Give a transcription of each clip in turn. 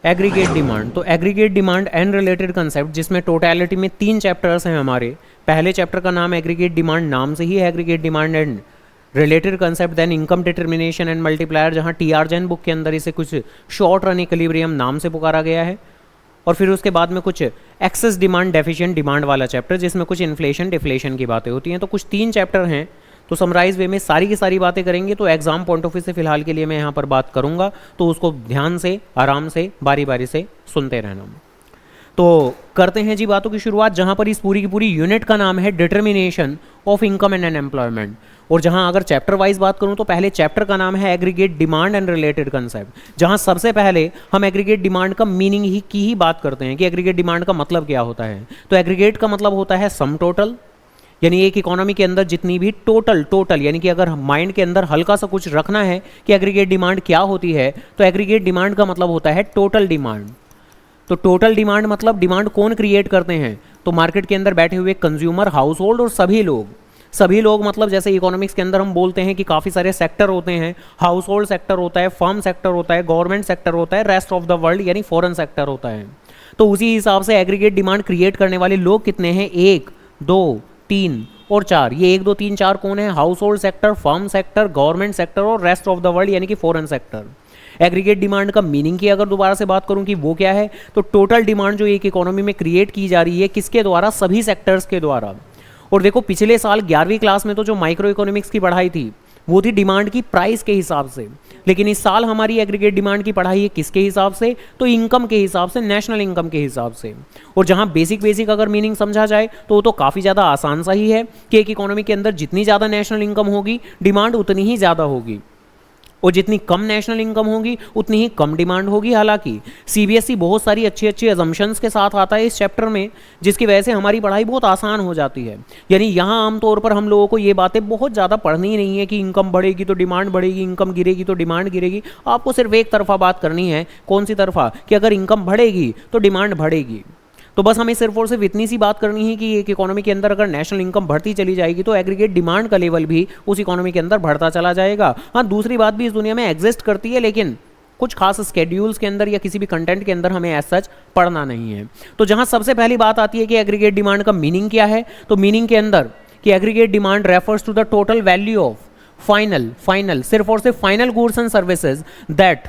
Aggregate demand, तो aggregate demand and related concept, जिसमें totality में 3 चैप्टर्स हैं हमारे। पहले चैप्टर का नाम एग्रीगेट डिमांड, नाम से ही aggregate demand and related concept. Then income determination and multiplier, जहाँ टी.आर. जैन बुक के अंदर इसे कुछ शॉर्ट रन इक्विलिब्रियम नाम से पुकारा गया है। और फिर उसके बाद में कुछ एक्सेस डिमांड, डेफिशिएंट डिमांड वाला चैप्टर, जिसमें कुछ इन्फ्लेशन डिफ्लेशन की बातें होती हैं। तो कुछ 3 चैप्टर हैं, तो समराइज वे में सारी की सारी बातें करेंगे। तो एग्जाम पॉइंट ऑफ व्यू से फिलहाल के लिए मैं यहाँ पर बात करूँगा, तो उसको ध्यान से, आराम से, बारी बारी से सुनते रहना। तो करते हैं जी बातों की शुरुआत, जहाँ पर इस पूरी की पूरी यूनिट का नाम है determination of income and unemployment. और जहाँ अगर चैप्टर वाइज बात करूँ तो पहले चैप्टर का नाम है aggregate demand and related concept, जहाँ सबसे पहले हम एग्रीगेट डिमांड का मीनिंग ही बात करते हैं कि एग्रीगेट डिमांड का मतलब क्या होता है। तो एग्रीगेट का मतलब होता है सम टोटल, यानी एक इकोनॉमी के अंदर जितनी भी टोटल यानी कि अगर माइंड के अंदर हल्का सा कुछ रखना है कि एग्रीगेट डिमांड क्या होती है, तो एग्रीगेट डिमांड का मतलब होता है टोटल डिमांड। तो टोटल डिमांड मतलब डिमांड कौन क्रिएट करते हैं, तो मार्केट के अंदर बैठे हुए कंज्यूमर, हाउस होल्ड और सभी लोग मतलब जैसे इकोनॉमिक्स के अंदर हम बोलते हैं कि काफ़ी सारे सेक्टर होते हैं, हाउस होल्ड सेक्टर होता है, फर्म सेक्टर होता है, गवर्नमेंट सेक्टर होता है, रेस्ट ऑफ द वर्ल्ड यानी फॉरेन सेक्टर होता है। तो उसी हिसाब से एग्रीगेट डिमांड क्रिएट करने वाले लोग कितने हैं, 1, 2, 3 और 4। ये 1, 2, 3, 4 कौन है, house hold sector, firm sector, government sector और रेस्ट ऑफ द वर्ल्ड यानी कि फॉरेन सेक्टर। एग्रीगेट डिमांड का मीनिंग की अगर दोबारा से बात करूं कि वो क्या है, तो टोटल डिमांड जो एक इकोनॉमी में क्रिएट की जा रही है, किसके द्वारा, सभी सेक्टर्स के द्वारा। और देखो पिछले साल 11वीं क्लास में तो जो माइक्रो इकोनॉमिक्स की पढ़ाई थी वो थी डिमांड की प्राइस के हिसाब से, लेकिन इस साल हमारी एग्रीगेट डिमांड की पढ़ाई है किसके हिसाब से, तो इनकम के हिसाब से, नेशनल इनकम के हिसाब से। और जहां बेसिक अगर मीनिंग समझा जाए तो वो तो काफ़ी ज़्यादा आसान सा ही है कि एक इकोनॉमी के अंदर जितनी ज़्यादा नेशनल इनकम होगी डिमांड उतनी ही ज़्यादा होगी, और जितनी कम नेशनल इनकम होगी उतनी ही कम डिमांड होगी। हालांकि सीबीएसई बहुत सारी अच्छी अजम्पशंस के साथ आता है इस चैप्टर में, जिसकी वजह से हमारी पढ़ाई बहुत आसान हो जाती है। यानी यहाँ आमतौर पर हम लोगों को ये बातें बहुत ज़्यादा पढ़नी ही नहीं है कि इनकम बढ़ेगी तो डिमांड बढ़ेगी, इनकम गिरेगी तो डिमांड गिरेगी। आपको सिर्फ एक तरफा बात करनी है, कौन सी तरफा, कि अगर इनकम बढ़ेगी तो डिमांड बढ़ेगी। तो बस हमें सिर्फ और सिर्फ इतनी सी बात करनी है कि एक इकोनॉमी के अंदर अगर नेशनल इनकम बढ़ती चली जाएगी तो एग्रीगेट डिमांड का लेवल भी उस इकोनॉमी के अंदर बढ़ता चला जाएगा। हाँ, दूसरी बात भी इस दुनिया में एग्जिस्ट करती है, लेकिन कुछ खास स्केड्यूल्स के अंदर या किसी भी कंटेंट के अंदर हमें एज सच पढ़ना नहीं है। तो जहाँ सबसे पहली बात आती है कि एग्रीगेट डिमांड का मीनिंग क्या है, तो मीनिंग के अंदर कि aggregate demand refers to the total value of final सिर्फ और सिर्फ final goods and services that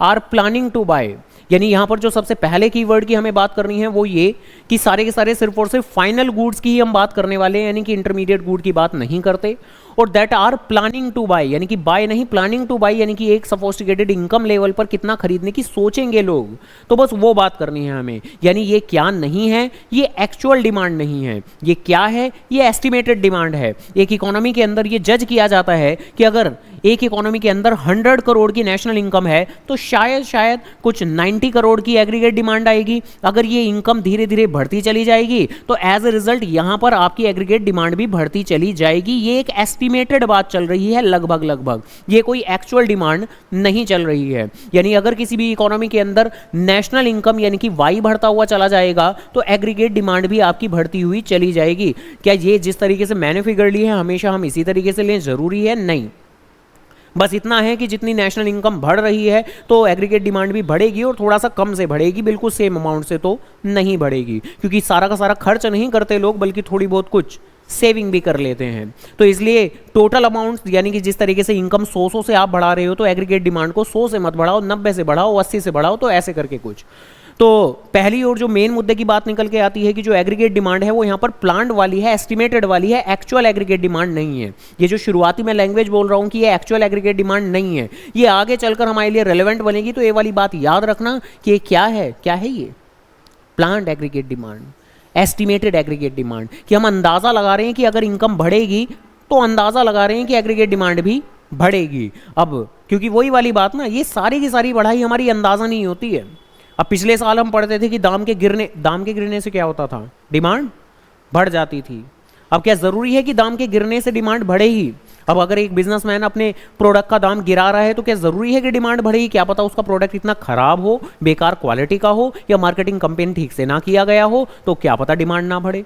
are planning to buy. यानी यहाँ पर जो सबसे पहले कीवर्ड की हमें बात करनी है वो ये कि सारे के सारे सिर्फ और सिर्फ फाइनल गुड्स की ही हम बात करने वाले हैं, यानी कि इंटरमीडिएट गुड की बात नहीं करते। और that are planning to buy, यानी कि बाय नहीं, प्लानिंग टू बाय, यानी कि एक सोफिस्टिकेटेड इनकम लेवल पर कितना खरीदने की सोचेंगे लोग, तो बस वो बात करनी है हमें। यानी ये क्या नहीं है, ये एक्चुअल डिमांड नहीं है, ये क्या है, ये एस्टिमेटेड डिमांड है। एक इकोनॉमी के अंदर ये जज किया जाता है कि अगर एक इकोनॉमी के अंदर 100 करोड़ की नेशनल इनकम है तो शायद कुछ 90 करोड़ की एग्रीगेट डिमांड आएगी। अगर ये इनकम धीरे धीरे बढ़ती चली जाएगी तो एज ए रिजल्ट यहाँ पर आपकी एग्रीगेट डिमांड भी बढ़ती चली जाएगी। ये एक एस्टिमेटेड बात चल रही है, लगभग, ये कोई एक्चुअल डिमांड नहीं चल रही है। यानी अगर किसी भी इकोनॉमी के अंदर नेशनल इनकम यानी कि वाई बढ़ता हुआ चला जाएगा तो एग्रीगेट डिमांड भी आपकी बढ़ती हुई चली जाएगी। क्या ये जिस तरीके से मैंने फिगर ली है हमेशा हम इसी तरीके से लें, जरूरी है? नहीं, बस इतना है कि जितनी नेशनल इनकम बढ़ रही है तो एग्रीगेट डिमांड भी बढ़ेगी, और थोड़ा सा कम से बढ़ेगी, बिल्कुल सेम अमाउंट से तो नहीं बढ़ेगी, क्योंकि सारा का सारा खर्च नहीं करते लोग, बल्कि थोड़ी बहुत कुछ सेविंग भी कर लेते हैं। तो इसलिए टोटल अमाउंट यानी कि जिस तरीके से इनकम 100 से आप बढ़ा रहे हो तो एग्रीगेट डिमांड को 100 से मत बढ़ाओ, 90 से बढ़ाओ, 80 से बढ़ाओ, तो ऐसे करके कुछ। तो पहली और जो मेन मुद्दे की बात निकल के आती है कि जो एग्रीगेट डिमांड है वो यहाँ पर प्लान्ड वाली है, एस्टिमेटेड वाली है, एक्चुअल एग्रीगेट डिमांड नहीं है। ये जो शुरुआती में लैंग्वेज बोल रहा हूँ कि ये एक्चुअल एग्रीगेट डिमांड नहीं है, ये आगे चलकर हमारे लिए रेलेवेंट बनेगी। तो ये वाली बात याद रखना कि ये क्या है ये planned aggregate demand, estimated aggregate demand, कि हम अंदाजा लगा रहे हैं कि अगर इनकम बढ़ेगी तो अंदाजा लगा रहे हैं कि एग्रीगेट डिमांड भी बढ़ेगी। अब क्योंकि वही वाली बात ना, ये सारी की सारी बढ़ाई हमारी अंदाजा नहीं होती है। अब पिछले साल हम पढ़ते थे कि दाम के गिरने से क्या होता था, डिमांड बढ़ जाती थी। अब क्या जरूरी है कि दाम के गिरने से डिमांड बढ़े ही? अब अगर एक बिजनेसमैन अपने प्रोडक्ट का दाम गिरा रहा है तो क्या जरूरी है कि डिमांड बढ़ेगी? क्या पता उसका प्रोडक्ट इतना खराब हो, बेकार क्वालिटी का हो, या मार्केटिंग कैंपेन ठीक से ना किया गया हो, तो क्या पता डिमांड ना बढ़े।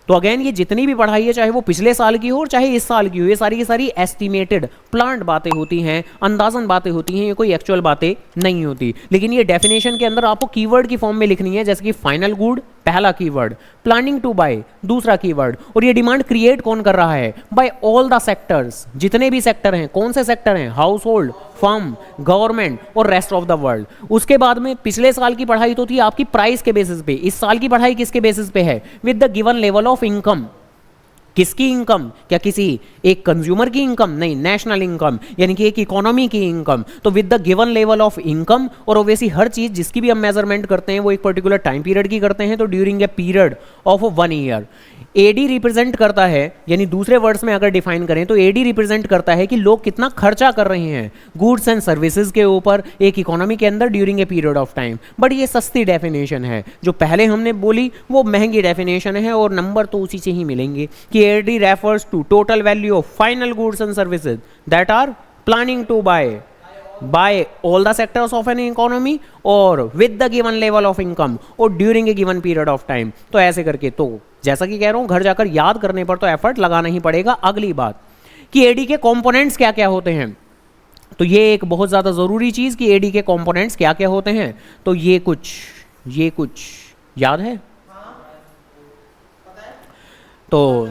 तो अगेन ये जितनी भी पढ़ाई है, चाहे वो पिछले साल की हो और चाहे इस साल की हो, ये सारी की सारी एस्टिमेटेड प्लान्ड बातें होती हैं, अंदाजन बातें होती हैं, ये कोई एक्चुअल बातें नहीं होती। लेकिन ये डेफिनेशन के अंदर आपको कीवर्ड की फॉर्म में लिखनी है, जैसे कि फाइनल गुड पहला कीवर्ड, प्लानिंग टू बाय दूसरा कीवर्ड, और ये डिमांड क्रिएट कौन कर रहा है? बाय ऑल द सेक्टर्स, जितने भी सेक्टर हैं। कौन से सेक्टर हैं? हाउस होल्ड, फर्म, गवर्नमेंट और रेस्ट ऑफ द वर्ल्ड। उसके बाद में पिछले साल की पढ़ाई तो थी आपकी प्राइस के बेसिस पे, इस साल की पढ़ाई किसके बेसिस पे है? With the given level of income. किसकी इनकम? क्या किसी एक कंज्यूमर की इनकम? नहीं, नेशनल इनकम, यानी कि एक इकोनॉमी की इनकम। तो with the given level of income, और ओब्वियसली हर चीज जिसकी भी हम मेजरमेंट करते हैं वो एक पर्टिकुलर टाइम पीरियड की करते हैं, तो during a period of 1 year. AD represent करता है, यानी दूसरे वर्ड्स में अगर डिफाइन करें तो एडी रिप्रेजेंट करता है कि लोग कितना खर्चा कर रहे हैं गुड्स एंड सर्विसेज के ऊपर एक इकोनॉमी के अंदर during a period of time. But ये सस्ती डेफिनेशन है, जो पहले हमने बोली वो महंगी डेफिनेशन है, और नंबर तो उसी से ही मिलेंगे कि AD refers to total value of final goods and services that are planning to by all the sectors of an economy और with the given level of income और during a given period of time। तो ऐसे करके, तो जैसा कि कह रहा हूं, घर जाकर याद करने पर तो एफर्ट लगाना ही पड़ेगा। अगली बात कि एडी के कंपोनेंट्स क्या क्या होते हैं, तो ये एक बहुत ज़्यादा ज़रूरी चीज़ कि एडी के कंपोनेंट्स क्या क्या होते हैं। तो ये कुछ याद है? तो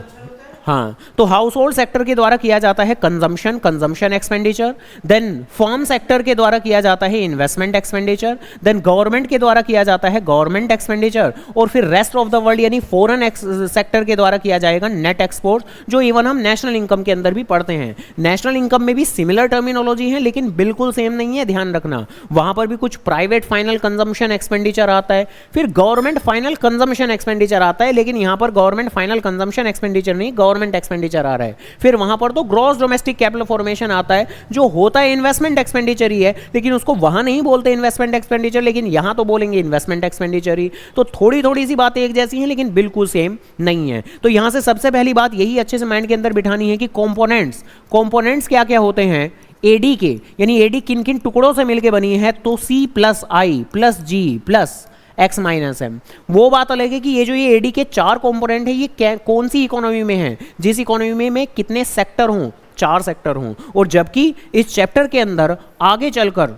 हाँ, तो हाउस होल्ड सेक्टर के द्वारा किया जाता है consumption expenditure, then firm sector के द्वारा किया जाता है इन्वेस्टमेंट एक्सपेंडिचर, देन गवर्नमेंट के द्वारा किया जाता है गवर्नमेंट एक्सपेंडिचर, और फिर रेस्ट ऑफ द वर्ल्ड यानी फॉरेन सेक्टर के द्वारा किया जाएगा नेट एक्सपोर्ट, जो इवन हम नेशनल इनकम के अंदर भी पढ़ते हैं। नेशनल इनकम में भी सिमिलर टर्मिनोलॉजी है, लेकिन बिल्कुल सेम नहीं है, ध्यान रखना। वहां पर भी कुछ प्राइवेट फाइनल कंजम्पशन एक्सपेंडिचर आता है, फिर गवर्नमेंट फाइनल कंजम्पशन एक्सपेंडिचर आता है, लेकिन यहां पर गवर्नमेंट फाइनल कंजम्पशन एक्सपेंडिचर नहीं, गवर्नमेंट एक्सपेंडिचर आ रहा है। फिर वहां पर तो ग्रॉस डोमेस्टिक कैपिटल फॉर्मेशन आता है, जो होता है इन्वेस्टमेंट एक्सपेंडिचर ही है, लेकिन उसको वहां नहीं बोलते इन्वेस्टमेंट एक्सपेंडिचर, लेकिन यहां तो बोलेंगे इन्वेस्टमेंट एक्सपेंडिचर ही। तो थोड़ी थोड़ी सी बातें एक जैसी हैं, लेकिन बिल्कुल सेम नहीं है। तो यहां से सबसे पहली बात यही अच्छे से माइंड के अंदर बिठानी है कि कंपोनेंट्स क्या क्या होते हैं एडी के, यानी एडी किन किन टुकड़ों से मिलकर बनी है। तो C plus I plus G plus X minus M। वो बात अलग है कि ये जो ये एडी के 4 कंपोनेंट है, ये कौन सी इकोनॉमी में है, जिस इकोनॉमी में कितने सेक्टर हों, 4 सेक्टर हों। और जबकि इस चैप्टर के अंदर आगे चलकर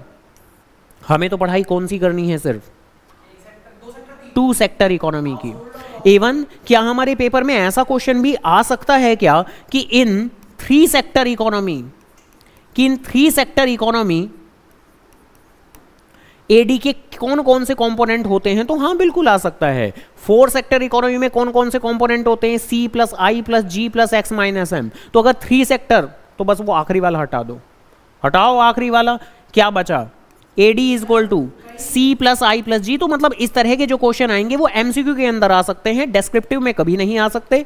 हमें तो पढ़ाई कौन सी करनी है, सिर्फ 2 सेक्टर इकोनॉमी की। इवन क्या हमारे पेपर में ऐसा क्वेश्चन भी आ सकता है क्या कि इन 3 सेक्टर इकोनॉमी एडी के कौन कौन से कंपोनेंट होते हैं? तो हाँ, बिल्कुल आ सकता है। 4 सेक्टर इकोनॉमी में कौन कौन से कंपोनेंट होते हैं? C plus I plus G plus X minus M। तो अगर 3 सेक्टर, तो बस वो आखिरी वाला हटा दो, हटाओ आखिरी वाला, क्या बचा? AD is equal to C plus I plus G। तो मतलब इस तरह के जो क्वेश्चन आएंगे वो MCQ के अंदर आ सकते हैं, डेस्क्रिप्टिव में कभी नहीं आ सकते,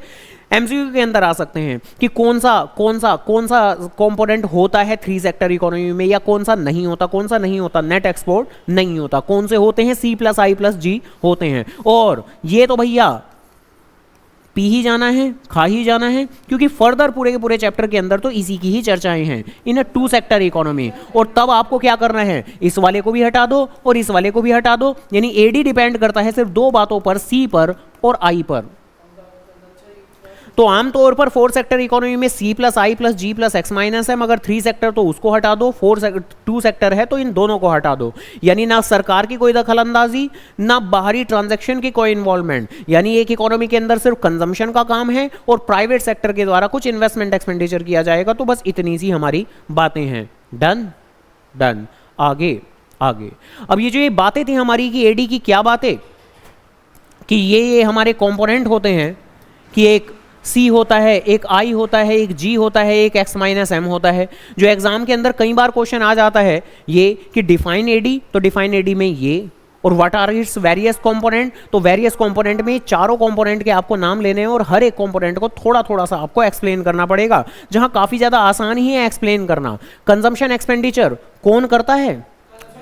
MCQ के अंदर आ सकते हैं कि कौन सा कंपोनेंट होता है 3 सेक्टर इकोनॉमी में, या कौन सा नहीं होता, नेट एक्सपोर्ट नहीं होता, कौन से होते हैं? C plus I plus G होते हैं। और ये तो भैया पी ही जाना है, खा ही जाना है, क्योंकि फर्दर पूरे के पूरे चैप्टर के अंदर तो इसी की ही चर्चाएं हैं इन 2 सेक्टर इकोनॉमी। और तब आपको क्या करना है, इस वाले को भी हटा दो और इस वाले को भी हटा दो, यानी एडी डिपेंड करता है सिर्फ 2 बातों पर, C पर और I पर। तो आमतौर पर 4 सेक्टर इकोनॉमी में C plus I plus G plus X minus M, अगर 3 सेक्टर तो उसको हटा दो, 2 सेक्टर है तो इन दोनों को हटा दो। यानी ना सरकार की कोई दखल अंदाजी, ना बाहरी ट्रांजैक्शन की कोई इन्वॉल्वमेंट, यानी एक इकोनॉमी के अंदर सिर्फ कंजम्पशन का काम है और प्राइवेट सेक्टर के द्वारा कुछ इन्वेस्टमेंट एक्सपेंडिचर किया जाएगा। तो बस इतनी सी हमारी बातें हैं। डन। आगे अब ये जो ये बातें थी हमारी कि एडी की क्या बातें, कि ये हमारे कंपोनेंट होते हैं कि एक C होता है, एक I होता है, एक G होता है, एक X माइनस M होता है। जो एग्जाम के अंदर कई बार क्वेश्चन आ जाता है ये कि डिफाइन एडी, तो डिफाइन एडी में ये, और what are its various component, तो वेरियस कंपोनेंट में चारों कंपोनेंट के आपको नाम लेने हैं और हर एक कंपोनेंट को थोड़ा थोड़ा सा आपको एक्सप्लेन करना पड़ेगा, जहां काफी ज्यादा आसान ही है एक्सप्लेन करना। कंजम्पशन एक्सपेंडिचर कौन करता है?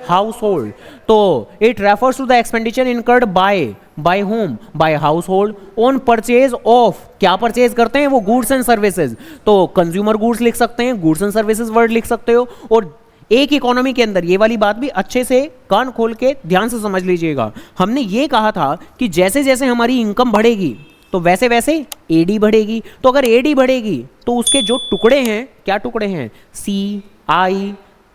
Household. तो it refers to the expenditure incurred by home, by household on purchase of, क्या परचेज करते हैं वो? Goods and services. तो कंज्यूमर गुड्स लिख सकते हैं, गुड्स एंड सर्विसेज वर्ड लिख सकते हो। और एक इकोनॉमी के अंदर ये वाली बात भी अच्छे से कान खोल के ध्यान से समझ लीजिएगा, हमने ये कहा था कि जैसे जैसे हमारी इनकम बढ़ेगी तो वैसे वैसे एडी बढ़ेगी। तो अगर एडी बढ़ेगी तो उसके जो टुकड़े हैं, क्या टुकड़े हैं, सी, आई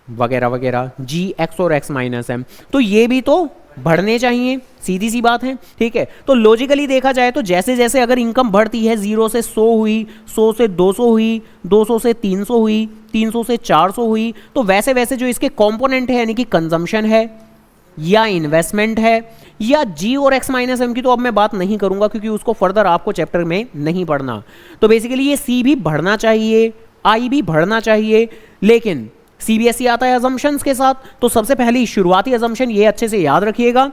वगैरह वगैरह, जी, एक्स और एक्स माइनस एम, तो ये भी तो बढ़ने चाहिए, सीधी सी बात है, ठीक है। तो लॉजिकली देखा जाए तो जैसे जैसे अगर इनकम बढ़ती है, 0 से 100 हुई, 100 से 200 हुई, 200 से 300 हुई, 300 से 400 हुई, तो वैसे वैसे जो इसके कंपोनेंट है यानी कि कंजम्पशन है या इन्वेस्टमेंट है या जी और एक्स माइनस एम की तो अब मैं बात नहीं करूंगा क्योंकि उसको फर्दर आपको चैप्टर में नहीं पढ़ना। तो बेसिकली ये सी भी बढ़ना चाहिए, आई भी बढ़ना चाहिए, लेकिन सीबीएसई आता है अजम्पशंस के साथ। तो सबसे पहली शुरुआती अजम्पशन ये अच्छे से याद रखिएगा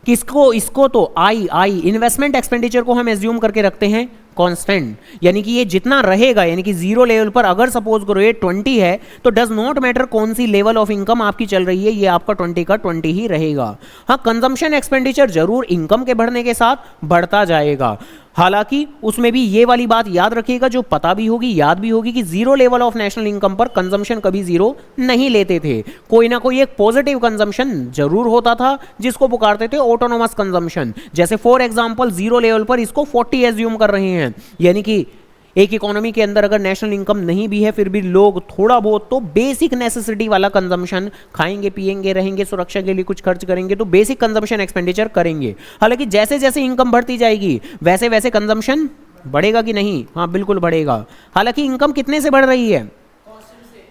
कि इसको तो आई इन्वेस्टमेंट एक्सपेंडिचर को हम एज्यूम करके रखते हैं कांस्टेंट, यानी कि ये जितना रहेगा, यानी कि जीरो लेवल पर अगर सपोज करो ये 20 है तो डज नॉट मैटर कौन सी लेवल ऑफ इनकम आपकी चल रही है, ये आपका 20 का 20 ही रहेगा। हाँ, कंजम्पशन एक्सपेंडिचर जरूर इनकम के बढ़ने के साथ बढ़ता जाएगा, हालांकि उसमें भी ये वाली बात याद रखिएगा जो पता भी होगी, याद भी होगी कि zero level of national income पर कंजम्पशन कभी जीरो नहीं लेते थे, कोई ना कोई एक पॉजिटिव कंजम्पशन जरूर होता था जिसको पुकारते थे ऑटोनोमस कंजम्पशन। जैसे फॉर एग्जांपल जीरो लेवल पर इसको 40 एज्यूम कर रहे हैं, यानी कि एक इकोनॉमी के अंदर अगर नेशनल इनकम नहीं भी है फिर भी लोग थोड़ा बहुत तो बेसिक नेसेसिटी वाला कंजम्पशन, खाएंगे पिएंगे रहेंगे, सुरक्षा के लिए कुछ खर्च करेंगे, तो बेसिक कंजम्पशन एक्सपेंडिचर करेंगे। हालांकि जैसे जैसे इनकम बढ़ती जाएगी वैसे वैसे कंजम्पशन बढ़ेगा कि नहीं, हाँ बिल्कुल बढ़ेगा। हालांकि इनकम कितने से बढ़ रही है,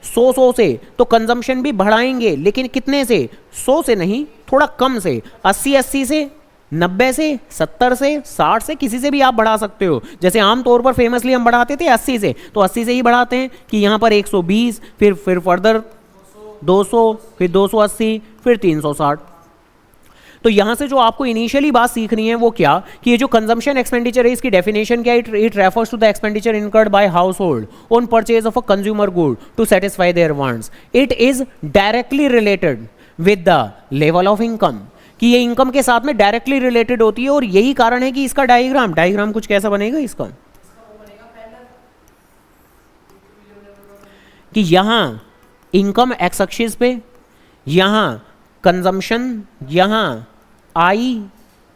100 से, तो कंजम्पशन भी बढ़ाएंगे, लेकिन कितने से, 100 से नहीं, थोड़ा कम से, 80 से, 90 से, 70 से, 60 से, किसी से भी आप बढ़ा सकते हो। जैसे आमतौर पर फेमसली हम बढ़ाते थे 80 से, तो 80 से ही बढ़ाते हैं कि यहाँ पर 120, फिर फर्दर 200, फिर 280, फिर 360। तो यहाँ से जो आपको इनिशियली बात सीखनी है वो क्या, कि ये जो कंजम्पशन एक्सपेंडिचर है इसकी डेफिनेशन क्या है, it refers to the expenditure incurred by household on purchase of a consumer good to satisfy their wants. It is directly related with the level of income, कि ये income के साथ में directly related होती है, और यही कारण है कि इसका डायग्राम कुछ कैसा बनेगा इसका, कि यहां इनकम एक्स एक्सिस पे, यहां कंजम्पशन, यहां आई,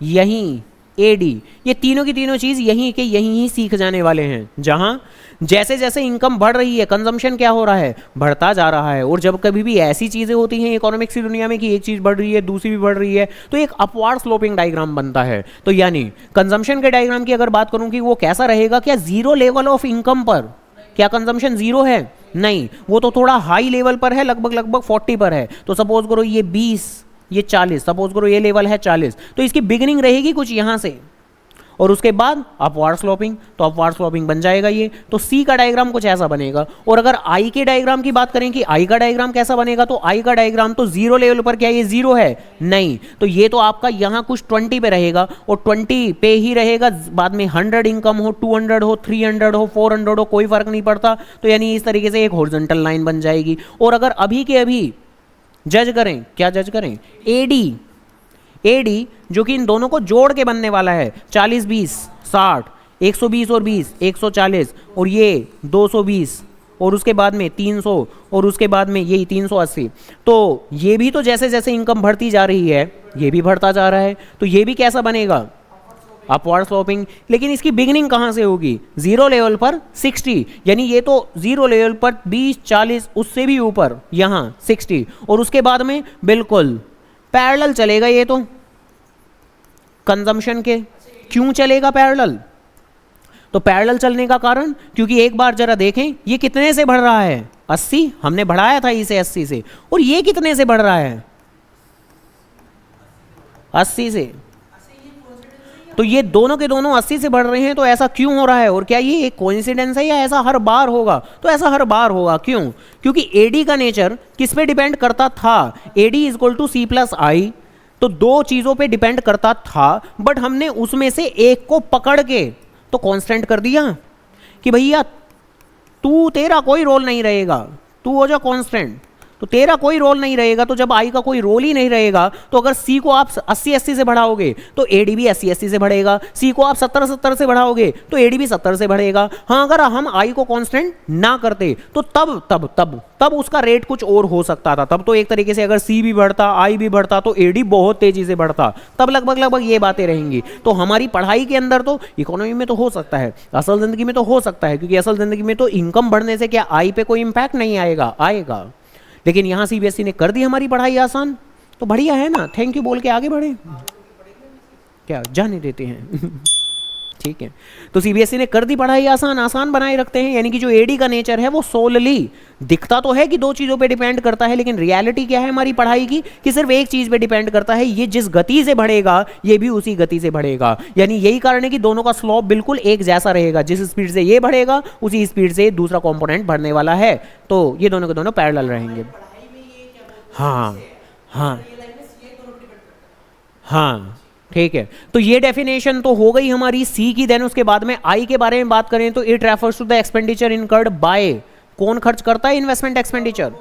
यहीं एडी, ये तीनों की तीनों चीज यहीं के यहीं ही सीख जाने वाले हैं। जहां जैसे जैसे इनकम बढ़ रही है कंजम्पशन क्या हो रहा है, बढ़ता जा रहा है। और जब कभी भी ऐसी चीजें होती हैं इकोनॉमिक्स की दुनिया में कि एक चीज बढ़ रही है दूसरी भी बढ़ रही है, तो एक अपवार्ड स्लोपिंग डायग्राम बनता है। तो यानी कंजम्पशन के डायग्राम की अगर बात करूं कि वो कैसा रहेगा, क्या जीरो लेवल ऑफ इनकम पर क्या कंजम्पशन जीरो है, नहीं, वो तो थोड़ा हाई लेवल पर है, लगभग 40 पर है। तो सपोज करो ये 20, ये 40, सपोज करो ये लेवल है 40, तो इसकी बिगिनिंग रहेगी कुछ यहां से और उसके बाद अपवार्ड स्लोपिंग, तो अपवार्ड स्लोपिंग बन जाएगा ये। तो सी का डायग्राम कुछ ऐसा बनेगा। और अगर आई के डायग्राम की बात करें कि आई का डायग्राम कैसा बनेगा, तो आई का डायग्राम तो जीरो लेवल पर, क्या ये जीरो है, नहीं, तो ये तो आपका यहां कुछ 20 पे रहेगा और 20 पे ही रहेगा, बाद में 100 इनकम हो, 200 हो, 300 हो, 400 हो, कोई फर्क नहीं पड़ता। तो यानी इस तरीके से एक हॉरिजॉन्टल लाइन बन जाएगी। और अगर अभी के अभी जज करें, क्या जज करें, एडी जो कि इन दोनों को जोड़ के बनने वाला है, 40 20 60, 120 और 20 140, और ये 220, और उसके बाद में 300, और उसके बाद में यही 380। तो ये भी तो जैसे जैसे इनकम बढ़ती जा रही है ये भी बढ़ता जा रहा है, तो ये भी कैसा बनेगा, अपवर्ड स्लोपिंग। लेकिन इसकी बिगिनिंग कहां से होगी, जीरो लेवल पर 60, यानी ये तो जीरो लेवल पर 20 40, उससे भी ऊपर यहां 60, और उसके बाद में बिल्कुल पैरेलल चलेगा ये तो कंजम्पशन के। क्यों चलेगा पैरेलल, तो पैरेलल चलने का कारण क्योंकि एक बार जरा देखें ये कितने से बढ़ रहा है, 80, हमने बढ़ाया था इसे 80 से, और ये कितने से बढ़ रहा है, 80 से। तो ये दोनों के दोनों 80 से बढ़ रहे हैं, तो ऐसा क्यों हो रहा है, और क्या ये एक कोइंसिडेंस है या ऐसा हर बार होगा, तो ऐसा हर बार होगा। क्यों, क्योंकि एडी का नेचर किस पे डिपेंड करता था, AD is equal to C plus I, तो दो चीजों पे डिपेंड करता था, बट हमने उसमें से एक को पकड़ के तो कांस्टेंट कर दिया कि भैया तू, तेरा कोई रोल नहीं रहेगा, तू हो जा कांस्टेंट। तो तेरा कोई रोल नहीं रहेगा। तो जब आई का कोई रोल ही नहीं रहेगा तो अगर सी को आप 80-80 से बढ़ाओगे तो एडी भी 80-80 से बढ़ेगा, सी को आप 70-70 से बढ़ाओगे तो एडी भी 70 से बढ़ेगा। हाँ, अगर हम आई को कांस्टेंट ना करते तो तब तब तब तब उसका रेट कुछ और हो सकता था। तब तो एक तरीके से अगर सी भी बढ़ता, आई भी बढ़ता, तो एडी बहुत तेजी से बढ़ता, तब लगभग लगभग ये बातें रहेंगी। तो हमारी पढ़ाई के अंदर तो इकोनॉमी में तो हो सकता है, असल जिंदगी में तो हो सकता है, क्योंकि असल जिंदगी में तो इनकम बढ़ने से क्या आई पे कोई इंपैक्ट नहीं आएगा? आएगा। लेकिन यहाँ सीबीएसई ने कर दी हमारी पढ़ाई आसान, तो बढ़िया है ना, थैंक यू बोल के आगे बढ़े, क्या जाने देते हैं। ठीक है, तो सीबीएसई ने कर दी पढ़ाई आसान, आसान बनाए रखते हैं। यानी कि जो एडी का नेचर है वो सोलली दिखता तो है कि दो चीज़ों पे डिपेंड करता है, लेकिन रियलिटी क्या है हमारी पढ़ाई की कि सिर्फ एक चीज़ पे डिपेंड करता है, ये जिस गति से बढ़ेगा ये भी उसी गति से बढ़ेगा। यानी यही कारण है कि दोनों का स्लोप बिल्कुल एक जैसा रहेगा, जिस स्पीड से ये बढ़ेगा उसी स्पीड से दूसरा कॉम्पोनेंट बढ़ने वाला है, तो ये दोनों के दोनों पैरेलल रहेंगे। हाँ हाँ हाँ, ठीक है, तो ये डेफिनेशन तो हो गई हमारी सी की। देन उसके बाद में आई के बारे में बात करें तो it refers to the expenditure incurred by, कौन खर्च करता है इन्वेस्टमेंट एक्सपेंडिचर?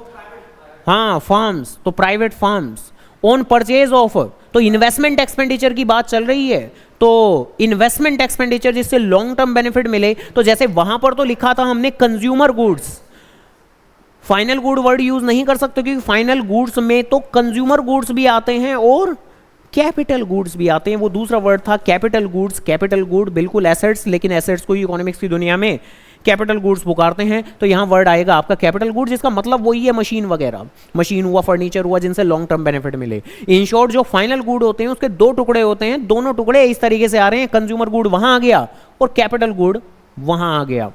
हाँ, फर्म्स, तो private firms on purchase of, तो इन्वेस्टमेंट एक्सपेंडिचर की बात चल रही है। तो इन्वेस्टमेंट एक्सपेंडिचर जिससे लॉन्ग टर्म बेनिफिट मिले, तो जैसे वहां पर तो लिखा था हमने consumer goods, final good word use नहीं कर सकते क्योंकि फाइनल गुड्स में तो कंज्यूमर गुड्स भी आते हैं और कैपिटल गुड्स भी आते हैं। वो दूसरा वर्ड था कैपिटल गुड्स, कैपिटल गुड बिल्कुल एसेट्स, लेकिन एसेट्स को इकोनॉमिक्स की दुनिया में कैपिटल गुड्स पुकारते हैं। तो यहाँ वर्ड आएगा आपका कैपिटल गुड्स, जिसका मतलब वही है मशीन वगैरह, मशीन हुआ, फर्नीचर हुआ, जिनसे लॉन्ग टर्म बेनिफिट मिले। इन शॉर्ट जो फाइनल गुड होते हैं उसके दो टुकड़े होते हैं, दोनों टुकड़े इस तरीके से आ रहे हैं, कंज्यूमर गुड वहां आ गया और कैपिटल गुड वहां आ गया।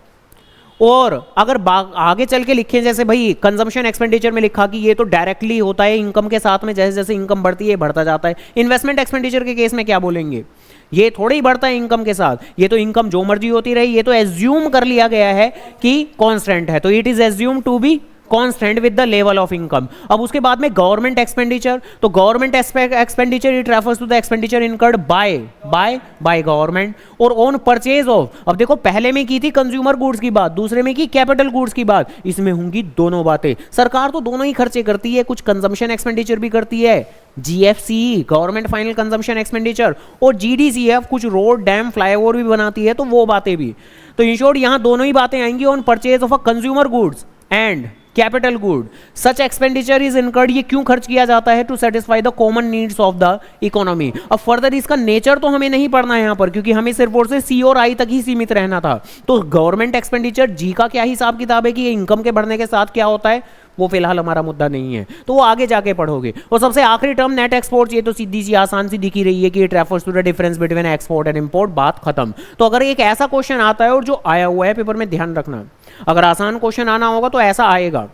और अगर आगे चल के लिखें जैसे भाई कंजम्पशन एक्सपेंडिचर में लिखा कि ये तो डायरेक्टली होता है इनकम के साथ में, जैसे जैसे इनकम बढ़ती है बढ़ता जाता है। इन्वेस्टमेंट एक्सपेंडिचर के केस में क्या बोलेंगे? ये थोड़ा ही बढ़ता है इनकम के साथ, ये तो इनकम जो मर्जी होती रही, ये तो एज्यूम कर लिया गया है कि कांस्टेंट है, तो it is assume to be constant with the level of income. अब उसके बाद में गवर्नमेंट एक्सपेंडिचर, तो government expenditure it refers to the expenditure incurred by government और ऑन परचेज ऑफ। अब देखो पहले में की थी कंज्यूमर गुड्स की बात, दूसरे में की कैपिटल गुड्स की बात, इसमें होंगी दोनों बातें। सरकार तो दोनों ही खर्चे करती है, कुछ कंजम्पशन एक्सपेंडिचर भी करती है, GFC government final consumption expenditure, और जीडीसीएफ कुछ रोड डैम फ्लाईओवर भी बनाती है, तो वो बातें भी। तो इन शॉर्ट यहां दोनों ही बातें आएंगी on purchase of a consumer goods and capital good. Such expenditure is incurred, ये क्यों खर्च किया जाता है? To satisfy the common needs of the economy. अब फर्दर इसका नेचर तो हमें नहीं पढ़ना है यहाँ पर, क्योंकि हमें सिर्फ और सिर्फ सी और आई तक ही सीमित रहना था। तो गवर्नमेंट एक्सपेंडिचर जी का क्या हिसाब किताब है कि ये इनकम के बढ़ने के साथ क्या होता है, वो फिलहाल हमारा मुद्दा नहीं है, तो वो आगे जाके पढ़ोगे। और सबसे आखिरी टर्म नेट एक्सपोर्ट, ये तो सीधी सी आसान सी दिखी रही है कि it refers to the difference between export and import, बात खत्म। तो अगर एक ऐसा क्वेश्चन आता है और जो आया हुआ है पेपर में, ध्यान रखना, अगर आसान क्वेश्चन आना होगा तो ऐसा आएगा